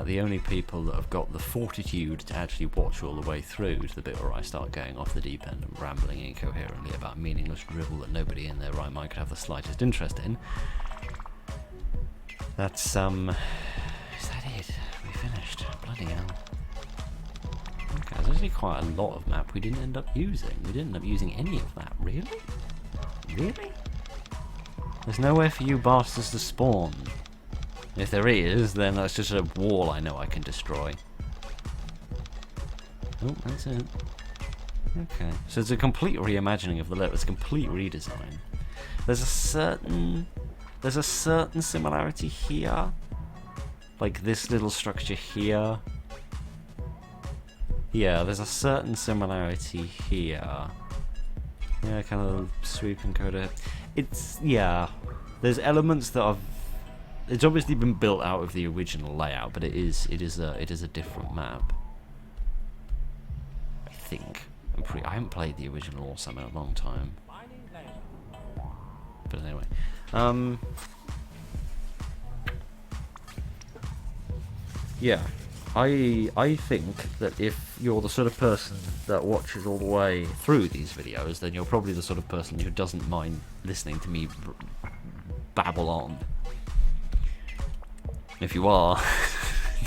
the only people that have got the fortitude to actually watch all the way through to the bit where I start going off the deep end and rambling incoherently about meaningless drivel that nobody in their right mind could have the slightest interest in. That's is that it? We finished. Bloody hell. Okay, there's actually quite a lot of map we didn't end up using. We didn't end up using any of that. Really? Really? There's nowhere for you bastards to spawn. If there is, then that's just a wall I know I can destroy. Oh, that's it. Okay. So it's a complete reimagining of the level. It's a complete redesign. There's a certain similarity here. Like this little structure here. Yeah, there's a certain similarity here. Yeah, kind of sweeping coda. It's, yeah. There's elements that are... It's obviously been built out of the original layout, but it is a different map. I think. I haven't played the original Awesome in a long time. But anyway, yeah. I think that if you're the sort of person that watches all the way through these videos, then you're probably the sort of person who doesn't mind listening to me babble on. If you are,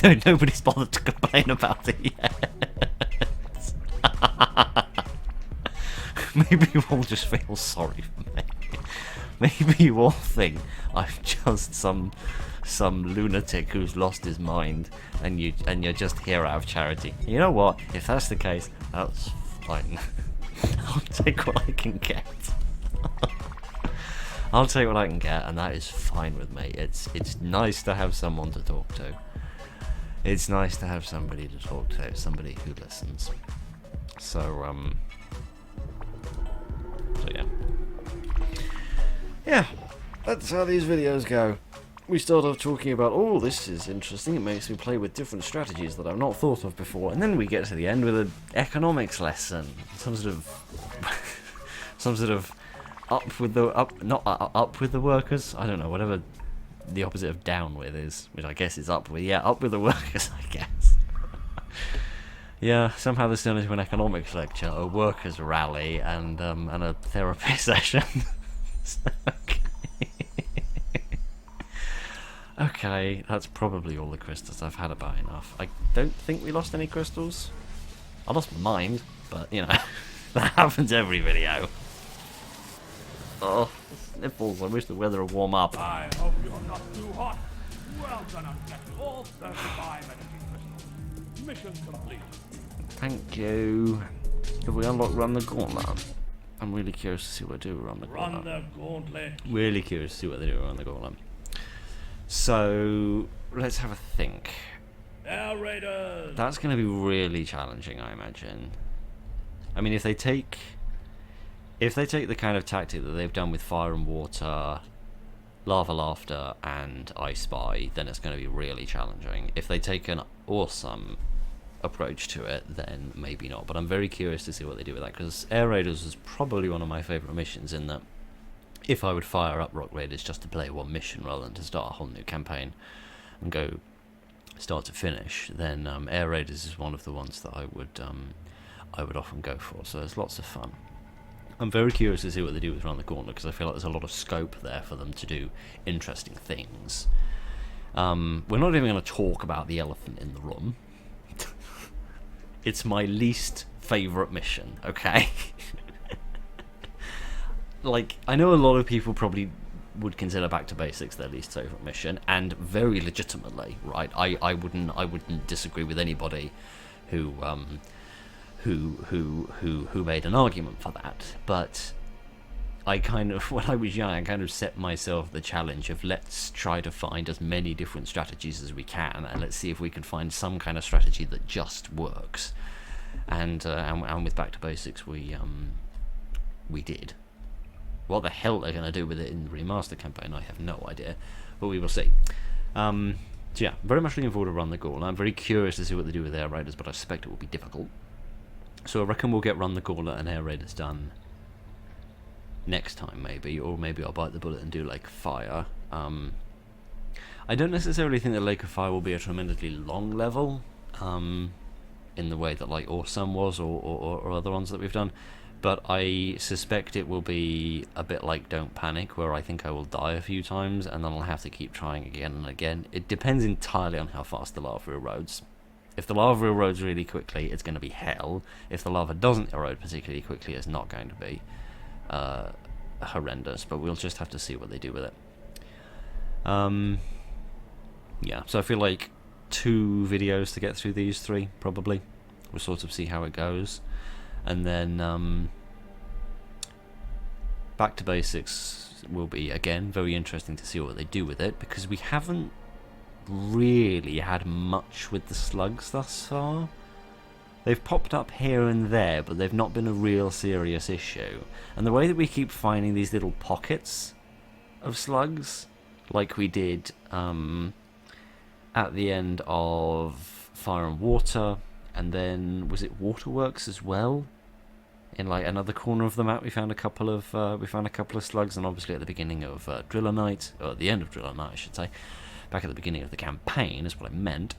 no, nobody's bothered to complain about it yet. Maybe you all just feel sorry for me. Maybe you all think I'm just some lunatic who's lost his mind, and you're just here out of charity. You know what? If that's the case, that's fine. I'll take what I can get. I'll take what I can get, and that is fine with me. It's nice to have someone to talk to. It's nice to have somebody to talk to, somebody who listens. So yeah. Yeah, that's how these videos go. We start off talking about, oh, this is interesting, it makes me play with different strategies that I've not thought of before, and then we get to the end with an economics lesson, some sort of up with the workers, I don't know, whatever the opposite of down with is, which I guess is up with, yeah, up with the workers, I guess. Yeah, somehow this turned into an economics lecture, a workers rally, and a therapy session. Okay, that's probably all the crystals. I've had about enough. I don't think we lost any crystals. I lost my mind, but you know, that happens every video. Oh, sniffles. I wish the weather would warm up. I hope you're not too hot. Well done on getting all 35 energy crystals. Mission complete. Thank you. Have we unlocked Run the Gauntlet? I'm really curious to see what they do around the Run Gauntlet. the gauntlet. Really curious to see what they do around the Gauntlet. So, let's have a think. Air Raiders. That's going to be really challenging, I imagine. I mean, if they take the kind of tactic that they've done with Fire and Water, Lava Laughter, and I Spy, then it's going to be really challenging. If they take an awesome approach to it, then maybe not. But I'm very curious to see what they do with that, because Air Raiders is probably one of my favourite missions, in that if I would fire up Rock Raiders just to play one mission rather than to start a whole new campaign and go start to finish, then Air Raiders is one of the ones that I would often go for. So there's lots of fun. I'm very curious to see what they do with Round the Gauntlet, because I feel like there's a lot of scope there for them to do interesting things. We're not even going to talk about the elephant in the room. It's my least favourite mission, okay? Like, I know a lot of people probably would consider Back to Basics their least favourite mission, and very legitimately, right? I wouldn't disagree with anybody who made an argument for that. But I kind of, when I was young, I kind of set myself the challenge of, let's try to find as many different strategies as we can, and let's see if we can find some kind of strategy that just works. And with Back to Basics, we did. What the hell they're going to do with it in the Remastered campaign, I have no idea, but we will see. So yeah, very much looking forward to Run the Gauntlet. I'm very curious to see what they do with Air Raiders, but I suspect it will be difficult. So I reckon we'll get Run the Gauntlet and Air Raiders done next time, maybe, or maybe I'll bite the bullet and do Lake of Fire. I don't necessarily think that Lake of Fire will be a tremendously long level, in the way that like Awesome was, or other ones that we've done. But I suspect it will be a bit like Don't Panic, where I think I will die a few times, and then I'll have to keep trying again and again. It depends entirely on how fast the lava erodes. If the lava erodes really quickly, it's going to be hell. If the lava doesn't erode particularly quickly, it's not going to be horrendous, but we'll just have to see what they do with it. Yeah, so I feel like 2 videos to get through these 3, probably. We'll sort of see how it goes. And then Back to Basics will be, again, very interesting to see what they do with it, because we haven't really had much with the slugs thus far. They've popped up here and there, but they've not been a real serious issue. And the way that we keep finding these little pockets of slugs, like we did at the end of Fire and Water, and then was it Waterworks as well? In like another corner of the map, we found a couple of slugs, and obviously at the beginning of Driller Night, or at the end of Driller Night, I should say, back at the beginning of the campaign is what I meant.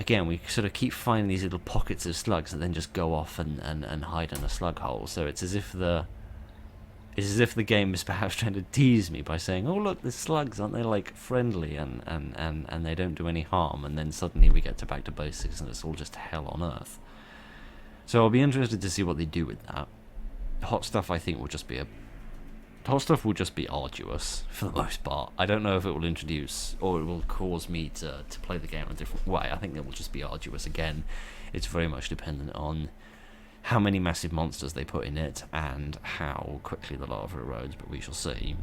again, we sort of keep finding these little pockets of slugs and then just go off and hide in a slug hole. So it's as if the game is perhaps trying to tease me by saying, "Oh look, there's slugs, aren't they like friendly and they don't do any harm?" And then suddenly we get back to basics and it's all just hell on earth. So I'll be interested to see what they do with that. Hot stuff, I think, will just be arduous for the most part. I don't know if it will introduce or it will cause me to play the game in a different way. I think it will just be arduous. Again, it's very much dependent on how many massive monsters they put in it and how quickly the lava erodes, but we shall see.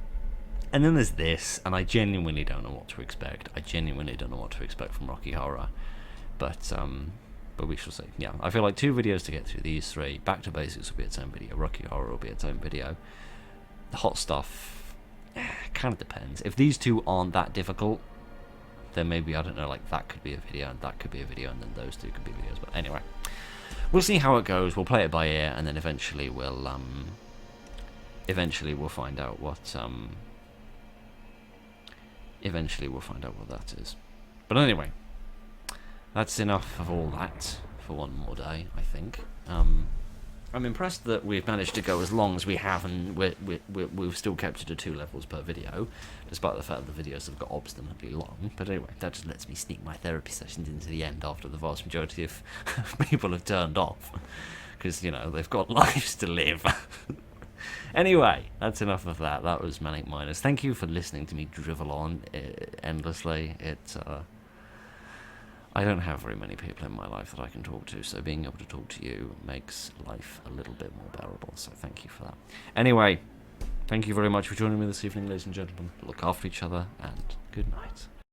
And then there's this, and I genuinely don't know what to expect. I genuinely don't know what to expect from Rocky Horror, but we shall see. Yeah, I feel like 2 videos to get through these 3. Back to Basics will be its own video. Rocky Horror will be its own video. The hot stuff kind of depends. If these 2 aren't that difficult, then maybe, I don't know, like that could be a video and that could be a video and then those 2 could be videos. But anyway, we'll see how it goes. We'll play it by ear and then eventually we'll find out what that is. But anyway, that's enough of all that for one more day, I think. I'm impressed that we've managed to go as long as we have, and we've still kept it to 2 levels per video, despite the fact that the videos have got obstinately long. But anyway, that just lets me sneak my therapy sessions into the end after the vast majority of people have turned off, because, you know, they've got lives to live. Anyway, that's enough of that. That was Manic Miners. Thank you for listening to me drivel on endlessly. I don't have very many people in my life that I can talk to, so being able to talk to you makes life a little bit more bearable, so thank you for that. Anyway, thank you very much for joining me this evening, ladies and gentlemen. Look after each other, and good night.